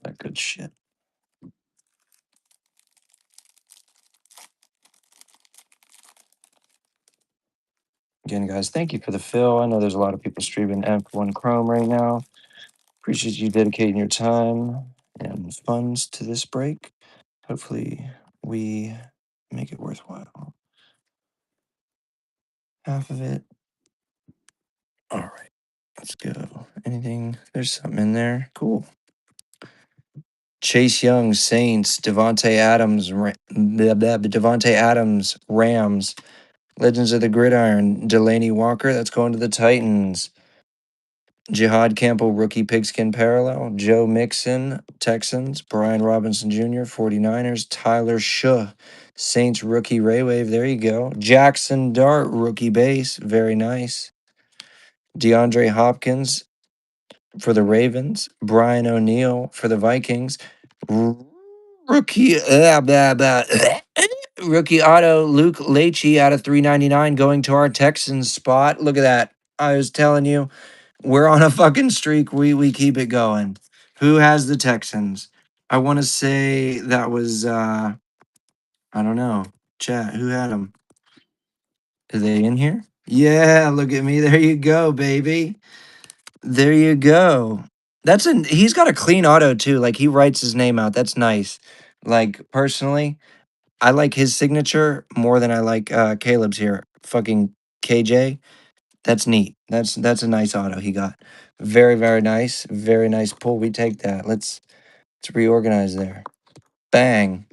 that good shit. Again, guys, thank you for the fill. I know there's a lot of people streaming F1 Chrome right now. Appreciate you dedicating your time and funds to this break. Hopefully, we make it worthwhile. Half of it. All right, let's go. Anything? There's something in there. Cool. Chase Young, Saints, Devontae Adams, Devontae Adams, Rams, Legends of the Gridiron, Delaney Walker, that's going to the Titans. Jihad Campbell, rookie pigskin parallel. Joe Mixon, Texans. Brian Robinson Jr., 49ers. Tyler Shuh, Saints rookie Ray Wave. There you go. Jackson Dart, rookie base. Very nice. DeAndre Hopkins for the Ravens. Brian O'Neill for the Vikings. Rookie, rookie auto, Luke Leachy out of 399 going to our Texans spot. Look at that. I was telling you, we're on a fucking streak. We keep it going. Who has the Texans? I want to say that was I don't know. Chat, who had them? Are they in here? Yeah, look at me. There you go, baby. There you go. He's got a clean auto too. Like he writes his name out. That's nice. Like personally, I like his signature more than I like Caleb's here. Fucking KJ. That's neat. That's a nice auto he got. Very, very nice. Very nice pull. We take that. Let's reorganize there. Bang.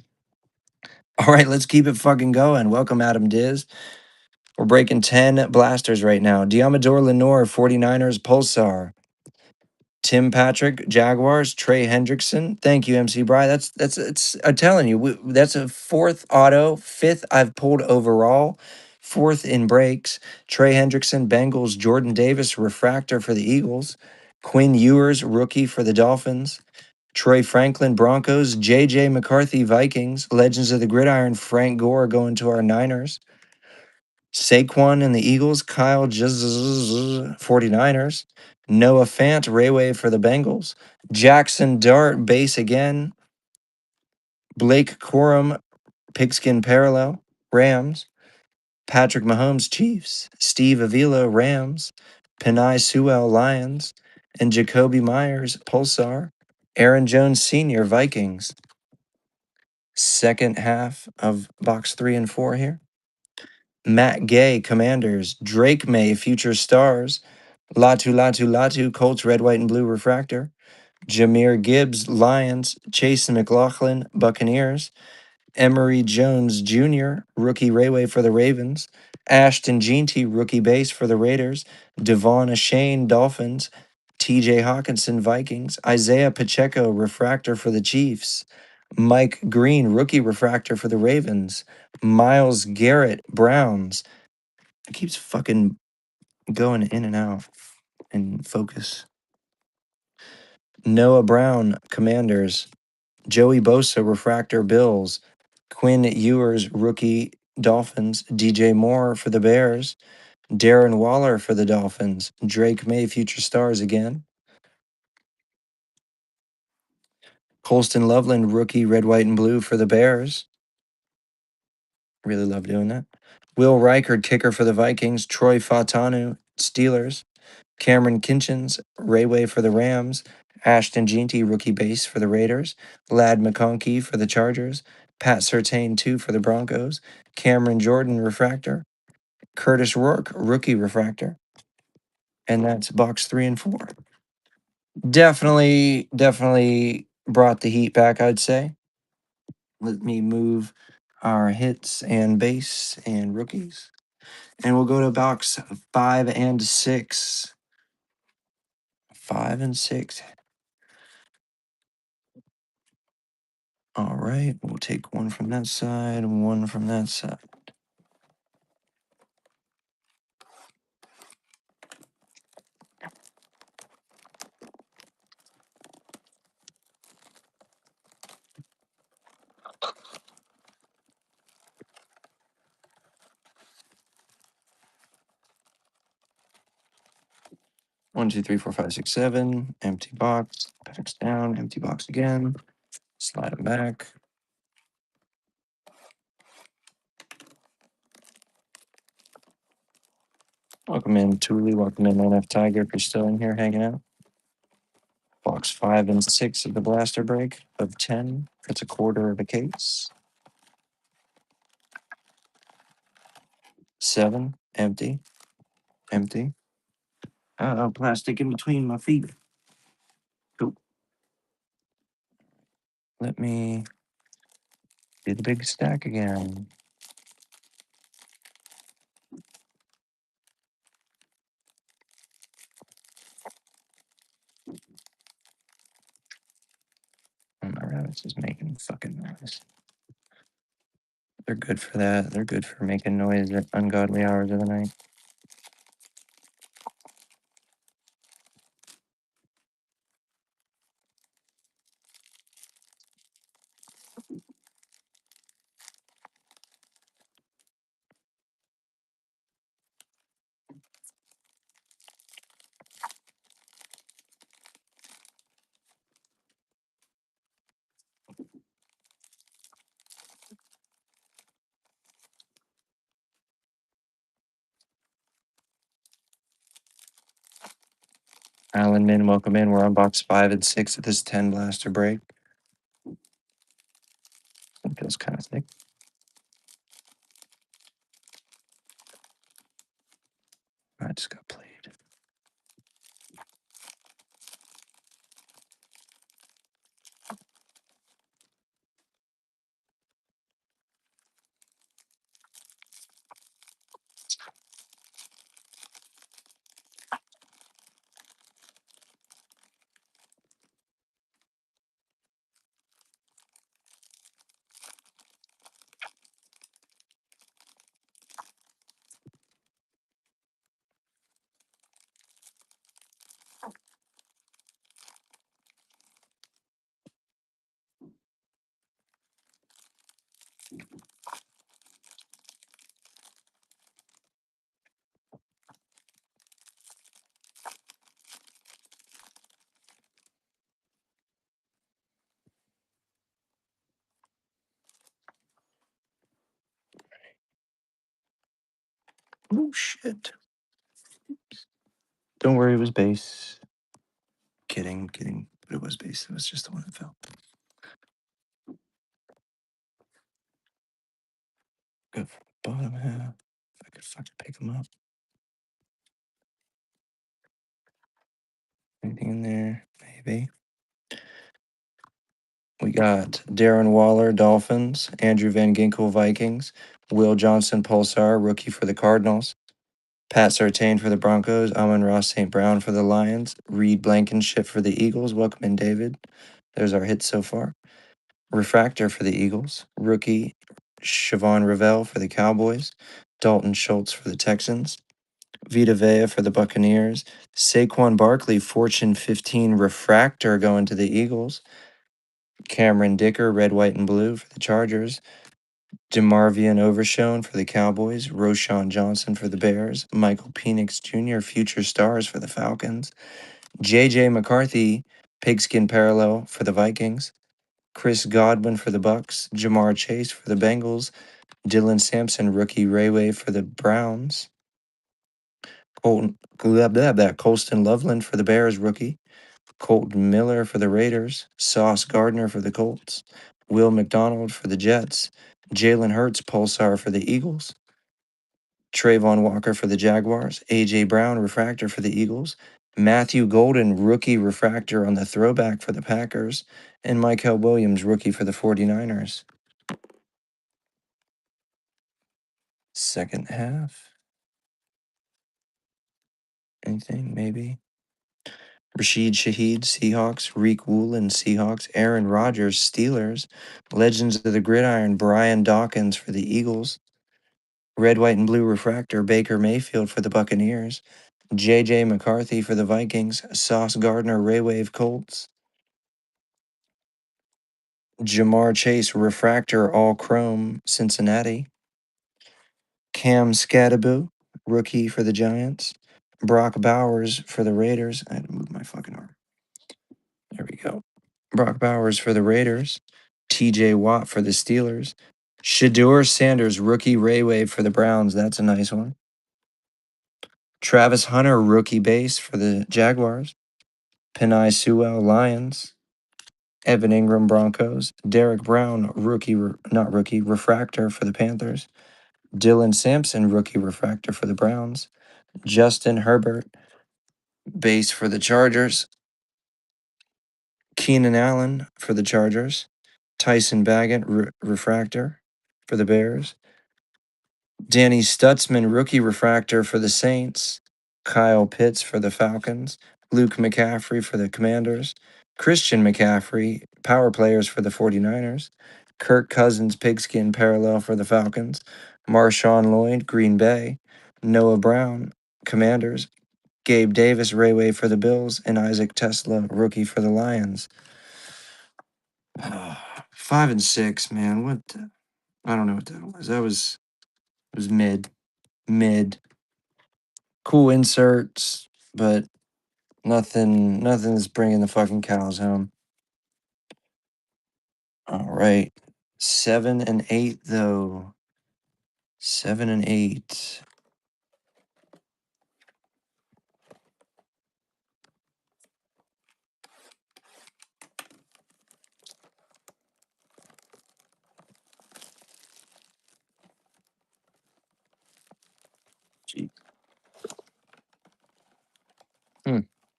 All right, let's keep it fucking going. Welcome, Adam Diz. We're breaking 10 blasters right now. Diamador Lenore, 49ers, Pulsar. Tim Patrick, Jaguars, Trey Hendrickson. Thank you, MC Bry. That's it's I'm telling you, that's a fourth auto, fifth I've pulled overall, fourth in breaks. Trey Hendrickson, Bengals, Jordan Davis, refractor for the Eagles. Quinn Ewers, rookie for the Dolphins. Troy Franklin, Broncos. JJ McCarthy, Vikings. Legends of the Gridiron, Frank Gore going to our Niners. Saquon and the Eagles, Kyle 49ers, Noah Fant, Rayway for the Bengals, Jackson Dart, base again, Blake Corum, Pigskin Parallel, Rams, Patrick Mahomes, Chiefs, Steve Avila, Rams, Penai Sewell, Lions, and Jacoby Myers, Pulsar, Aaron Jones Sr., Vikings. Second half of box 3 and 4 here. Matt Gay, Commanders, Drake May, Future Stars, Latu, Colts, Red, White, and Blue Refractor, Jameer Gibbs, Lions, Chase McLaughlin, Buccaneers, Emery Jones Jr., rookie Rayway for the Ravens, Ashton Jeanty, rookie base for the Raiders, Devon Shane, Dolphins, TJ Hawkinson, Vikings, Isaiah Pacheco, refractor for the Chiefs, Mike Green, rookie refractor for the Ravens, Miles Garrett, Browns. It keeps fucking going in and out and focus. Noah Brown, Commanders. Joey Bosa, refractor, Bills. Quinn Ewers, rookie, Dolphins. DJ Moore for the Bears. Darren Waller for the Dolphins. Drake May, future stars again. Colston Loveland, rookie, red, white, and blue for the Bears. Really love doing that. Will Reichard, kicker for the Vikings. Troy Fatanu, Steelers. Cameron Kinchins, Rayway for the Rams. Ashton Jeanty, rookie base for the Raiders. Lad McConkey for the Chargers. Pat Surtain, 2 for the Broncos. Cameron Jordan, refractor. Curtis Rourke, rookie refractor. And that's box 3 and 4. Definitely brought the heat back, I'd say. Let me move our hits and base and rookies. And we'll go to box 5 and 6. 5 and 6. All right, we'll take one from that side, one from that side. 1, 2, 3, 4, 5, 6, 7. Empty box. Packs down. Empty box again. Slide them back. Welcome in, Thule. Welcome in, NF Tiger, if you're still in here hanging out. Box 5 and 6 of the blaster break of 10. That's a quarter of a case. 7. Empty. Empty. Plastic in between my feet. Cool. Let me do the big stack again. And my rabbits is making fucking noise. They're good for that. They're good for making noise at ungodly hours of the night. Alan Min, welcome in. We're on box 5 and 6 of this 10 blaster break. It feels kind of thick. I just got played. Oh, shit. Don't worry, it was base. Kidding. But it was base. It was just the one that fell. Go for the bottom half. If I could fucking pick them up. Anything in there? Maybe. We got Darren Waller, Dolphins. Andrew Van Ginkel, Vikings. Will Johnson, Pulsar, rookie for the Cardinals. Pat Surtain for the Broncos. Amon-Ra St. Brown for the Lions. Reed Blankenship for the Eagles. Welcome in, David. There's our hits so far. Refractor for the Eagles. Rookie Siobhan Ravel for the Cowboys. Dalton Schultz for the Texans. Vita Vea for the Buccaneers. Saquon Barkley, Fortune 15 Refractor going to the Eagles. Cameron Dicker, red, white, and blue for the Chargers. DeMarvion Overshone for the Cowboys. Roshan Johnson for the Bears. Michael Penix Jr., Future Stars for the Falcons. J.J. McCarthy, Pigskin Parallel for the Vikings. Chris Godwin for the Bucks. Jamar Chase for the Bengals. Dylan Sampson, rookie Rayway for the Browns. Colston Loveland for the Bears, rookie. Colton Miller for the Raiders. Sauce Gardner for the Colts. Will McDonald for the Jets. Jalen Hurts, Pulsar for the Eagles. Trayvon Walker for the Jaguars. A.J. Brown, refractor for the Eagles. Matthew Golden, rookie refractor on the throwback for the Packers. And Michael Williams, rookie for the 49ers. Second half. Anything, maybe? Rashid Shaheed, Seahawks. Reek Woolen, Seahawks. Aaron Rodgers, Steelers. Legends of the Gridiron, Brian Dawkins for the Eagles. Red, white, and blue refractor, Baker Mayfield for the Buccaneers. J.J. McCarthy for the Vikings. Sauce Gardner, Raywave Colts. Jamar Chase, refractor, all chrome, Cincinnati. Cam Scadaboo, rookie for the Giants. Brock Bowers for the Raiders. I had to move my fucking arm. There we go. Brock Bowers for the Raiders. TJ Watt for the Steelers. Shedeur Sanders, rookie Rayway for the Browns. That's a nice one. Travis Hunter, rookie base for the Jaguars. Penei Sewell, Lions. Evan Ingram, Broncos. Derek Brown, refractor for the Panthers. Dylan Sampson, rookie refractor for the Browns. Justin Herbert, base for the Chargers. Keenan Allen for the Chargers. Tyson Baggett, refractor for the Bears. Danny Stutzman, rookie refractor for the Saints. Kyle Pitts for the Falcons. Luke McCaffrey for the Commanders. Christian McCaffrey, power players for the 49ers. Kirk Cousins, pigskin parallel for the Falcons. Marshawn Lloyd, Green Bay. Noah Brown, Commanders. Gabe Davis, Rayway for the Bills. And Isaac Tesla, rookie for the Lions. 5 and 6, man. What? I don't know what that was. It was mid. Cool inserts, but nothing's bringing the fucking cows home. All right, 7 and 8 though. 7 and 8. Gee.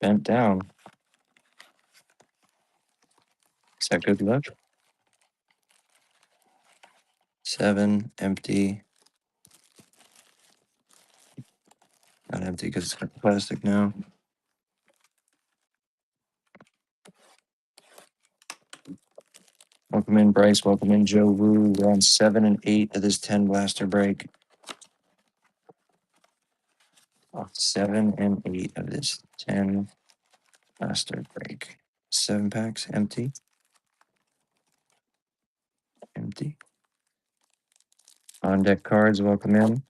Bent down. Is that good luck? 7 empty. Not empty because it's got plastic now. Welcome in, Bryce. Welcome in, Joe Wu. We're on 7 and 8 of this 10 blaster break. 7 and 8 of this 10 blaster break. 7 packs empty. Empty. On deck cards, welcome in.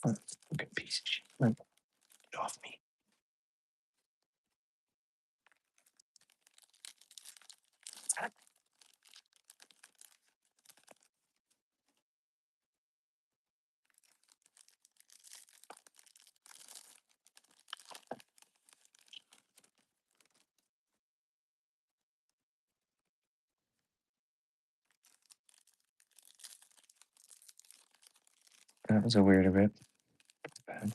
Fucking piece of shit. Get off me. That was a weird bit. Bad.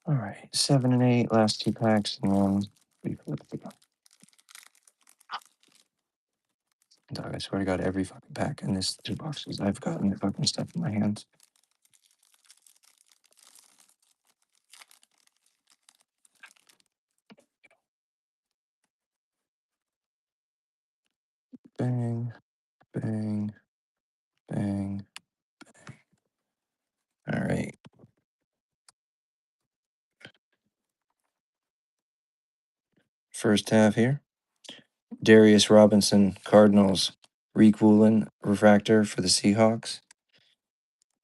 All right, 7 and 8, last 2 packs, and then we flip it. Dog, I swear to God, every fucking pack in this 2 boxes, I've gotten the fucking stuff in my hands. Bang. First half here. Darius Robinson, Cardinals. Reek Woolen, refractor for the Seahawks.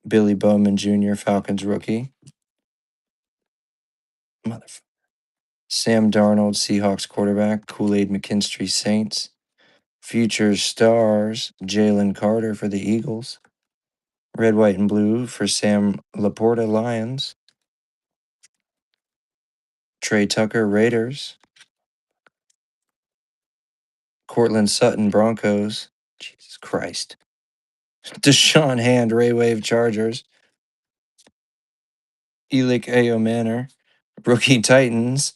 Billy Bowman Jr., Falcons rookie. Motherfucker. Sam Darnold, Seahawks quarterback. Kool-Aid McKinstry, Saints. Future stars, Jalen Carter for the Eagles. Red, white, and blue for Sam Laporta, Lions. Trey Tucker, Raiders. Cortland Sutton, Broncos. Jesus Christ. Deshaun Hand, Ray Wave, Chargers. Elik Ayo Manor, rookie Titans.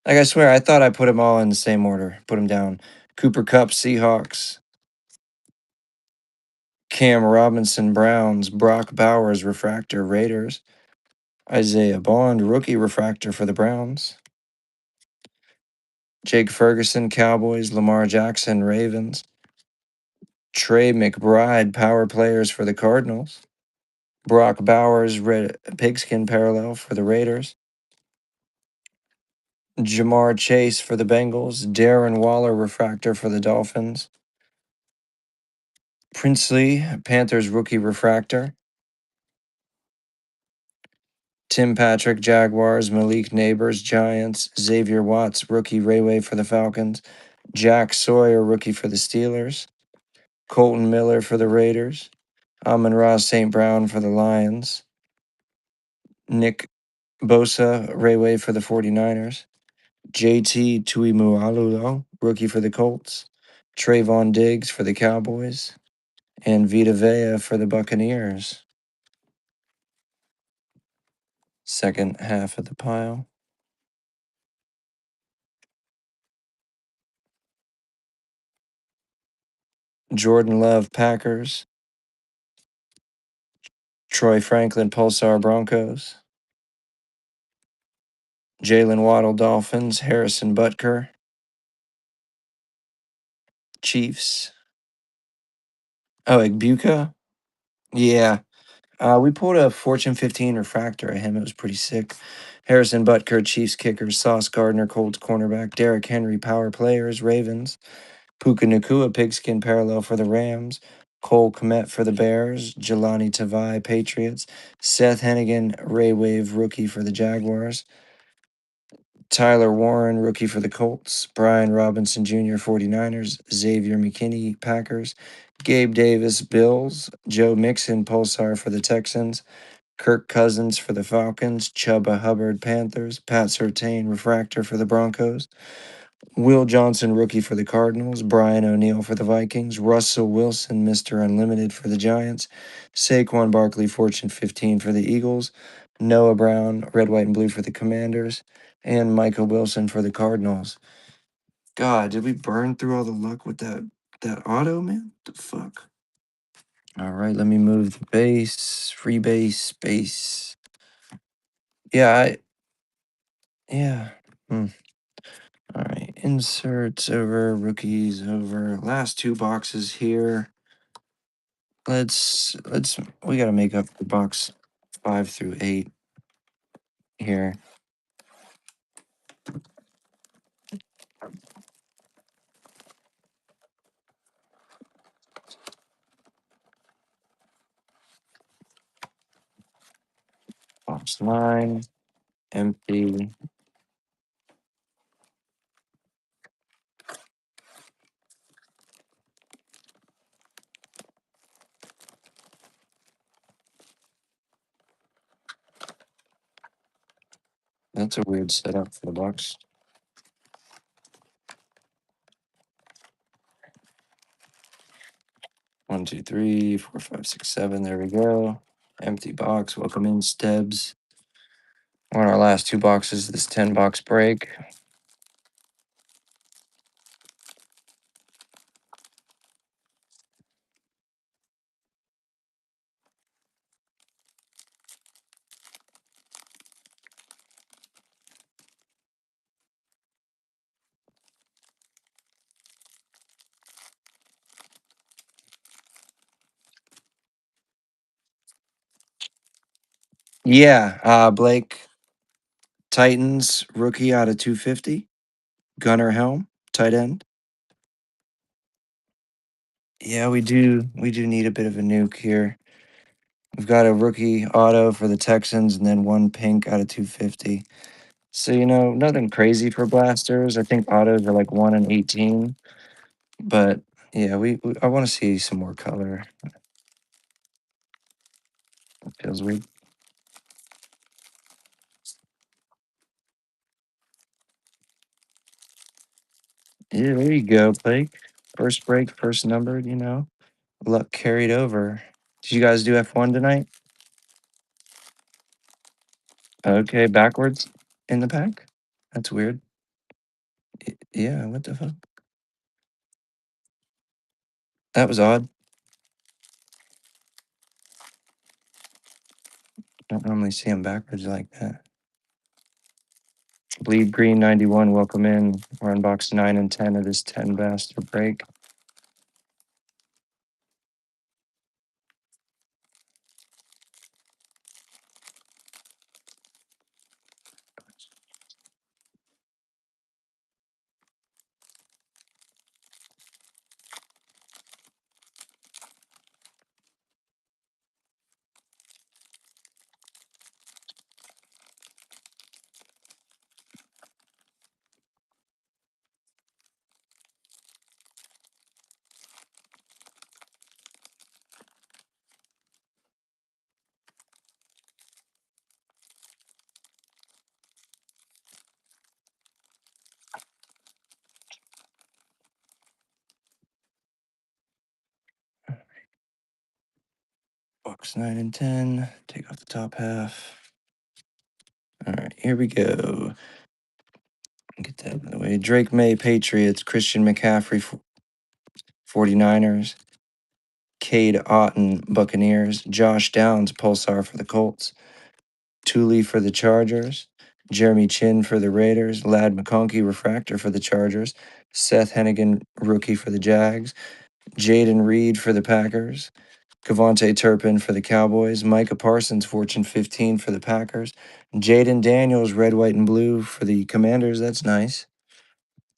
Like, I swear, I thought I put them all in the same order. Put them down. Cooper Cup, Seahawks. Cam Robinson, Browns. Brock Bowers, refractor, Raiders. Isaiah Bond, rookie refractor for the Browns. Jake Ferguson, Cowboys. Lamar Jackson, Ravens. Trey McBride, power players for the Cardinals. Brock Bowers, red pigskin parallel for the Raiders. Jamar Chase for the Bengals. Darren Waller, refractor for the Dolphins. Princely, Panthers rookie refractor. Tim Patrick, Jaguars. Malik Neighbors, Giants. Xavier Watts, rookie Rayway for the Falcons. Jack Sawyer, rookie for the Steelers. Colton Miller for the Raiders. Amon-Ra St. Brown for the Lions. Nick Bosa, Rayway for the 49ers. JT Tuimualulo, rookie for the Colts. Trayvon Diggs for the Cowboys. And Vita Vea for the Buccaneers. Second half of the pile. Jordan Love, Packers. Troy Franklin, Pulsar, Broncos. Jalen Waddle, Dolphins. Harrison Butker, Chiefs. Oh, Igbuka? Yeah. We pulled a Fortune 15 refractor at him. It was pretty sick. Harrison Butker, Chiefs kicker. Sauce Gardner, Colts cornerback. Derrick Henry, power players, Ravens. Puka Nakua, pigskin parallel for the Rams. Cole Kmet for the Bears. Jelani Tavai, Patriots. Seth Hennigan, Ray Wave, rookie for the Jaguars. Tyler Warren, rookie for the Colts. Brian Robinson Jr., 49ers. Xavier McKinney, Packers. Gabe Davis, Bills. Joe Mixon, Pulsar for the Texans. Kirk Cousins for the Falcons. Chuba Hubbard, Panthers. Pat Surtain, refractor for the Broncos. Will Johnson, rookie for the Cardinals. Brian O'Neill for the Vikings. Russell Wilson, Mr. Unlimited for the Giants. Saquon Barkley, Fortune 15 for the Eagles. Noah Brown, red, white, and blue for the Commanders. And Michael Wilson for the Cardinals. God, did we burn through all the luck with that auto, man? The fuck? All right, let me move the base. Free base. Yeah, yeah. All right, inserts over, rookies over. Last two boxes here. Let's we gotta make up the box 5 through 8 here. Box 9, empty. That's a weird setup for the box. One, two, three, four, five, six, seven. There we go. Empty box. Welcome in, Stebs. On our last two boxes, this 10-box break. Yeah, Blake Titans rookie out of 250. Gunnar Helm, tight end. Yeah, we do. We do need a bit of a nuke here. We've got a rookie auto for the Texans and then one pink out of 250. So, nothing crazy for blasters. I think autos are like 1 in 18. But yeah, I want to see some more color. It feels weird. Yeah, there you go, Blake. First break, first numbered, luck carried over. Did you guys do F1 tonight? Okay, backwards in the pack? That's weird. Yeah, what the fuck? That was odd. Don't normally see them backwards like that. Bleed Green 91, welcome in. We're on box 9 and 10 of this 10 blaster break. Box 9 and 10. Take off the top half. All right, here we go. Get that out of the way. Drake May, Patriots. Christian McCaffrey, 49ers. Cade Otton, Buccaneers. Josh Downs, Pulsar for the Colts. Thule for the Chargers. Jeremy Chin for the Raiders. Lad McConkey, Refractor for the Chargers. Seth Hennigan, rookie for the Jags. Jaden Reed for the Packers. Kavonte Turpin for the Cowboys. Micah Parsons, Fortune 15 for the Packers. Jaden Daniels, red, white, and blue for the Commanders. That's nice.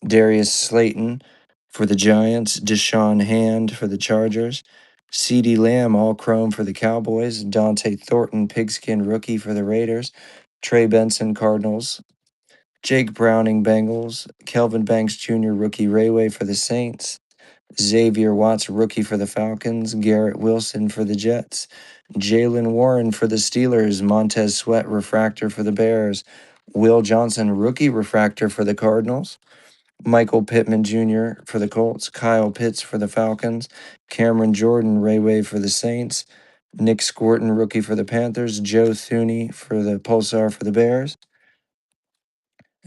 Darius Slayton for the Giants. Deshaun Hand for the Chargers. CeeDee Lamb, all chrome for the Cowboys. Dante Thornton, pigskin rookie for the Raiders. Trey Benson, Cardinals. Jake Browning, Bengals. Kelvin Banks Jr., rookie Rayway for the Saints. Xavier Watts, rookie for the Falcons. Garrett Wilson for the Jets. Jalen Warren for the Steelers. Montez Sweat, refractor for the Bears. Will Johnson, rookie refractor for the Cardinals. Michael Pittman Jr. for the Colts. Kyle Pitts for the Falcons. Cameron Jordan, Rayway for the Saints. Nick Squirton, rookie for the Panthers. Joe Thuney for the Pulsar for the Bears.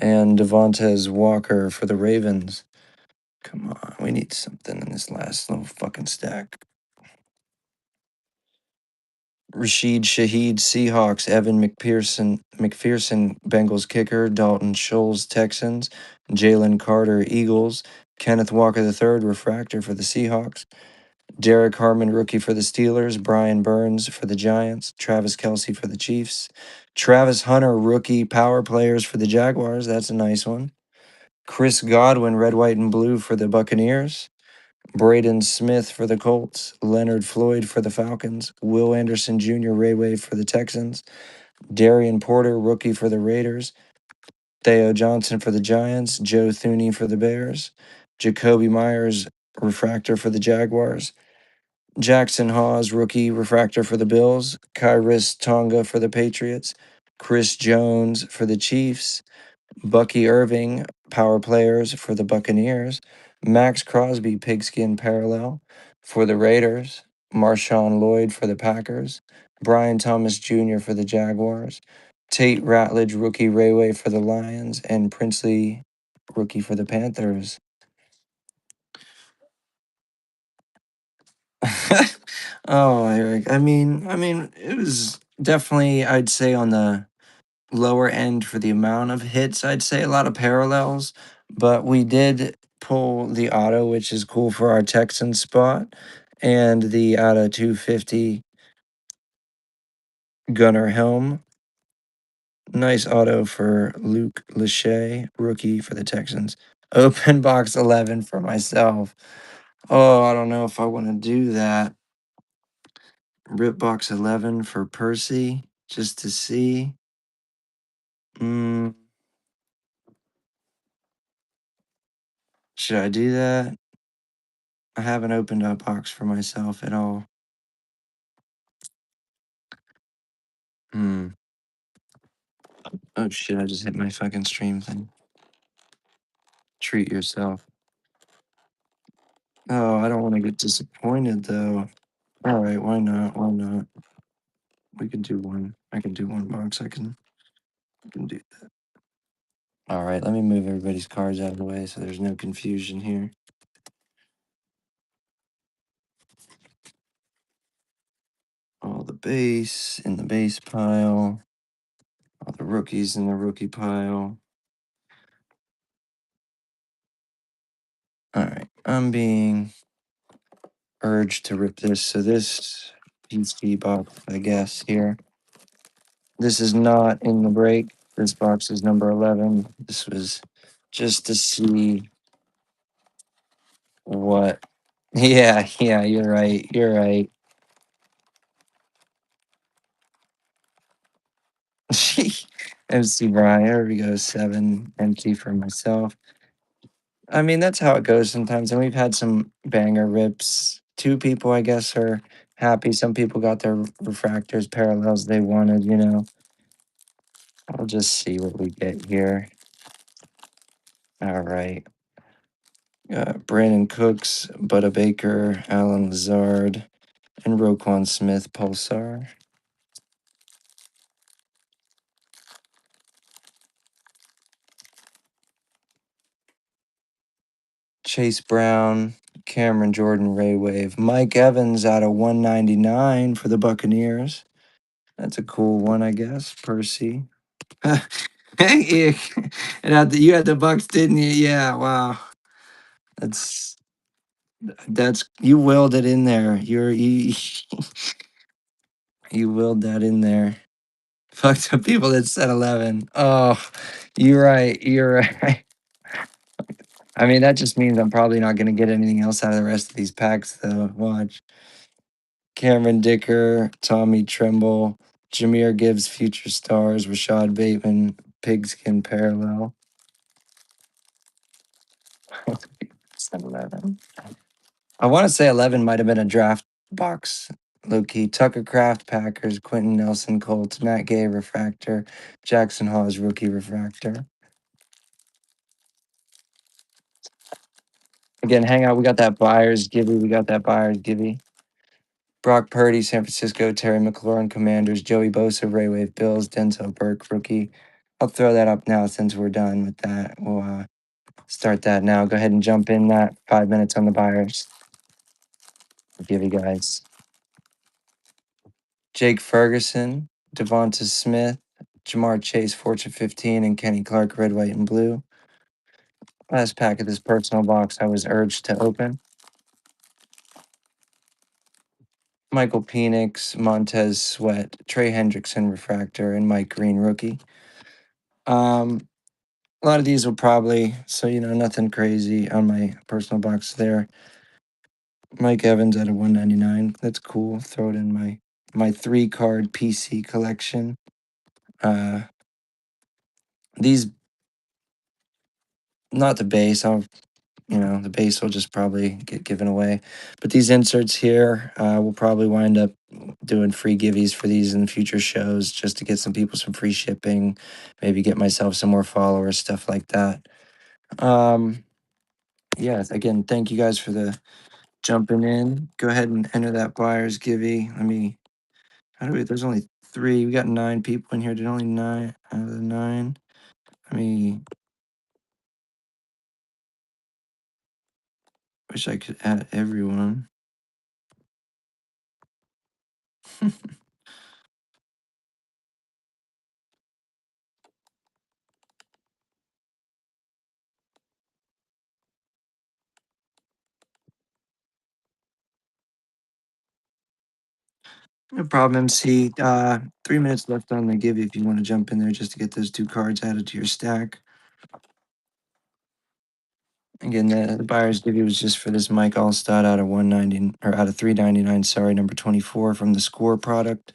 And Devontae Walker for the Ravens. Come on, we need something in this last little fucking stack. Rashid Shaheed, Seahawks. Evan McPherson, Bengals kicker. Dalton Schultz, Texans. Jalen Carter, Eagles. Kenneth Walker III, refractor for the Seahawks. Derek Harmon, rookie for the Steelers. Brian Burns for the Giants. Travis Kelce for the Chiefs. Travis Hunter, rookie power players for the Jaguars. That's a nice one. Chris Godwin, red, white, and blue for the Buccaneers. Braden Smith for the Colts. Leonard Floyd for the Falcons. Will Anderson Jr., Rayway for the Texans. Darian Porter, rookie for the Raiders. Theo Johnson for the Giants. Joe Thuney for the Bears. Jacoby Myers, refractor for the Jaguars. Jackson Hawes, rookie refractor for the Bills. Kyrus Tonga for the Patriots. Chris Jones for the Chiefs. Bucky Irving, power players for the Buccaneers. Max Crosby, pigskin parallel for the Raiders. Marshawn Lloyd for the Packers. Brian Thomas Jr. for the Jaguars. Tate Ratledge, rookie Rayway for the Lions. And Princely, rookie for the Panthers. Oh, Eric. I mean, it was definitely, I'd say, on the lower end for the amount of hits. I'd say a lot of parallels, but we did pull the auto, which is cool for our Texan spot, and the out of 250 Gunnar Helm. Nice auto for Luke Lachey, rookie for the Texans. Open box 11 for myself. Oh, I don't know if I want to do that. Rip box 11 for Percy just to see. Mm, should I do that? I haven't opened a box for myself at all. Hmm. Oh shit, I just hit my fucking stream thing. Treat yourself. Oh, I don't want to get disappointed though. All right, why not? Why not? We can do one. I can do one box. I can do that. All right, let me move everybody's cards out of the way so there's no confusion here. All the base in the base pile. All the rookies in the rookie pile. All right, I'm being urged to rip this. So this PC box, I guess, here. This is not in the break. This box is number 11. This was just to see what. Yeah, you're right. You're right. MC Brian, here we go. 7 empty for myself. I mean, that's how it goes sometimes. And we've had some banger rips. Two people, I guess, are happy. Some people got their refractors, parallels they wanted. I'll just see what we get here. All right. Brandon Cooks, Butta Baker, Alan Lazard, and Roquan Smith Pulsar. Chase Brown, Cameron Jordan, Ray Wave, Mike Evans out of 199 for the Buccaneers. That's a cool one, I guess. Percy. Hey, you had the Bucks, didn't you? Yeah, wow. That's that's you willed it in there. You you willed that in there. Fuck the people that said 11. Oh, you're right. You're right. I mean, that just means I'm probably not going to get anything else out of the rest of these packs, though. Watch. Cameron Dicker, Tommy Tremble, Jameer Gibbs, Future Stars, Rashad Bateman, Pigskin Parallel. 11. I want to say 11 might have been a draft box. Low key. Tucker Craft, Packers, Quentin Nelson, Colts, Matt Gay, Refractor, Jackson Hawes, Rookie Refractor. Again, hang out. We got that Buyers Gibby. We got that Buyers Gibby. Brock Purdy, San Francisco, Terry McLaurin, Commanders, Joey Bosa, Ray Wave, Bills, Denzel Burke, rookie. I'll throw that up now since we're done with that. We'll start that now. Go ahead and jump in that 5 minutes on the Buyers. I'll give you guys Jake Ferguson, Devonta Smith, Jamar Chase, Fortune 15, and Kenny Clark, Red, White, and Blue. Last pack of this personal box I was urged to open. Michael Penix, Montez Sweat, Trey Hendrickson Refractor, and Mike Green Rookie. A lot of these will probably, so nothing crazy on my personal box there. Mike Evans at a 199. That's cool. Throw it in my 3-card PC collection. These not the base. The base will just probably get given away. But these inserts here, we'll probably wind up doing free giveys for these in future shows just to get some people some free shipping, maybe get myself some more followers, stuff like that. Yeah, again, thank you guys for the jumping in. Go ahead and enter that buyer's givey. There's only 3. We got 9 people in here. Did only 9 out of the 9. Wish I could add everyone. No problem, MC. 3 minutes left on the give if you want to jump in there just to get those 2 cards added to your stack. Again, the buyer's divvy was just for this Mike Allstott out of 190 or out of 399. Sorry, number 24 from the Score product,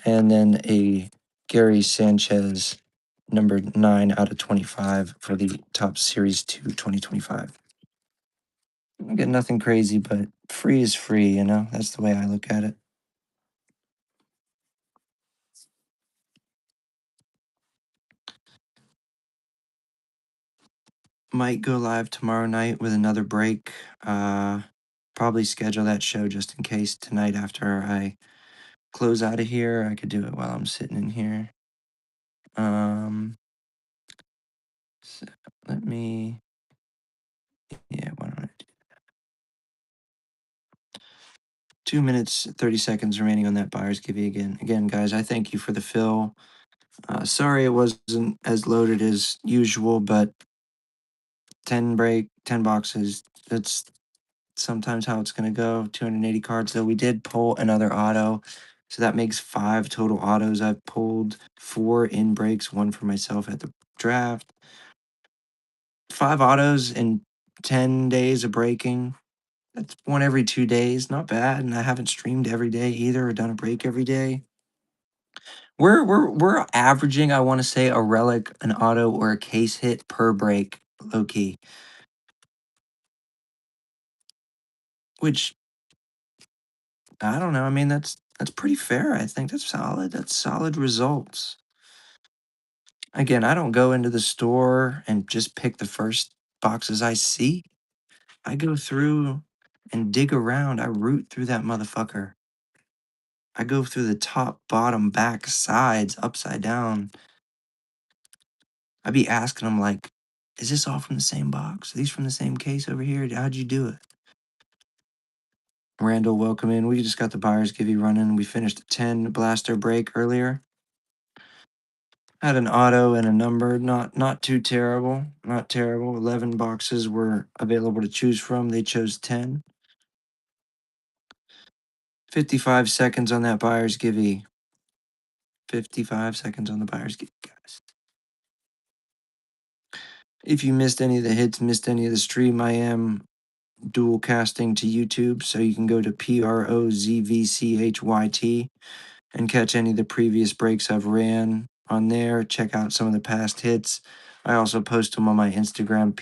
and then a Gary Sanchez number 9 out of 25 for the Top Series 2 2025. Again, nothing crazy, but free is free. That's the way I look at it. Might go live tomorrow night with another break. Probably schedule that show just in case tonight after I close out of here. I could do it while I'm sitting in here. So let me. Yeah, why don't I do 2 minutes, 30 seconds remaining on that buyer's give you again. Again, guys, I thank you for the fill. Sorry it wasn't as loaded as usual, but 10 boxes. That's sometimes how it's going to go. 280 cards, though. We did pull another auto. So that makes 5 total autos I've pulled. 4 in breaks, 1 for myself at the draft. 5 autos in 10 days of breaking. That's 1 every 2 days. Not bad. And I haven't streamed every day either or done a break every day. We're averaging, I want to say, a relic, an auto, or a case hit per break, low key. Which I don't know. I mean, that's pretty fair. I think that's solid. That's solid results. Again, I don't go into the store and just pick the first boxes I see. I go through and dig around. I root through that motherfucker. I go through the top, bottom, back, sides, upside down. I be asking them like, is this all from the same box? Are these from the same case over here? How'd you do it? Randall, welcome in. We just got the buyer's give you running. We finished a 10 blaster break earlier. Had an auto and a number, not too terrible, not terrible. 11 boxes were available to choose from. They chose 10. 55 seconds on that buyer's give. 55 seconds on the buyer's give, guys. If you missed any of the hits, missed any of the stream, I am dual casting to YouTube, so you can go to PROZVCHYT and catch any of the previous breaks I've ran on there. Check out some of the past hits. I also post them on my Instagram,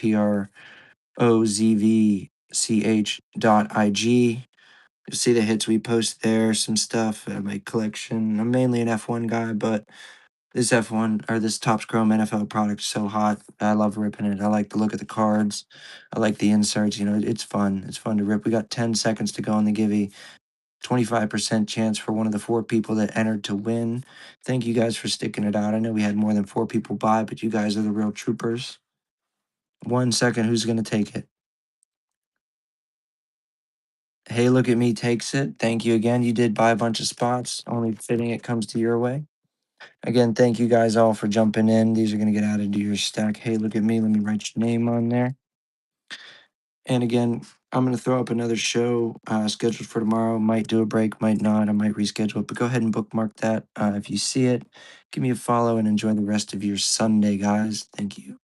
PROZVCH.IG. You'll see the hits we post there, some stuff, my collection. I'm mainly an F1 guy, but this F1 or this Topps Chrome NFL product is so hot. I love ripping it. I like the look of the cards. I like the inserts. It's fun. It's fun to rip. We got 10 seconds to go on the Givey. 25% chance for one of the 4 people that entered to win. Thank you guys for sticking it out. I know we had more than 4 people buy, but you guys are the real troopers. 1 second, who's going to take it? Hey, look at me takes it. Thank you again. You did buy a bunch of spots. Only fitting it comes to your way. Again, thank you guys all for jumping in. These are going to get added to your stack. Hey, look at me. Let me write your name on there. And again, I'm going to throw up another show scheduled for tomorrow. Might do a break, might not. I might reschedule it, but go ahead and bookmark that if you see it. Give me a follow and enjoy the rest of your Sunday, guys. Thank you.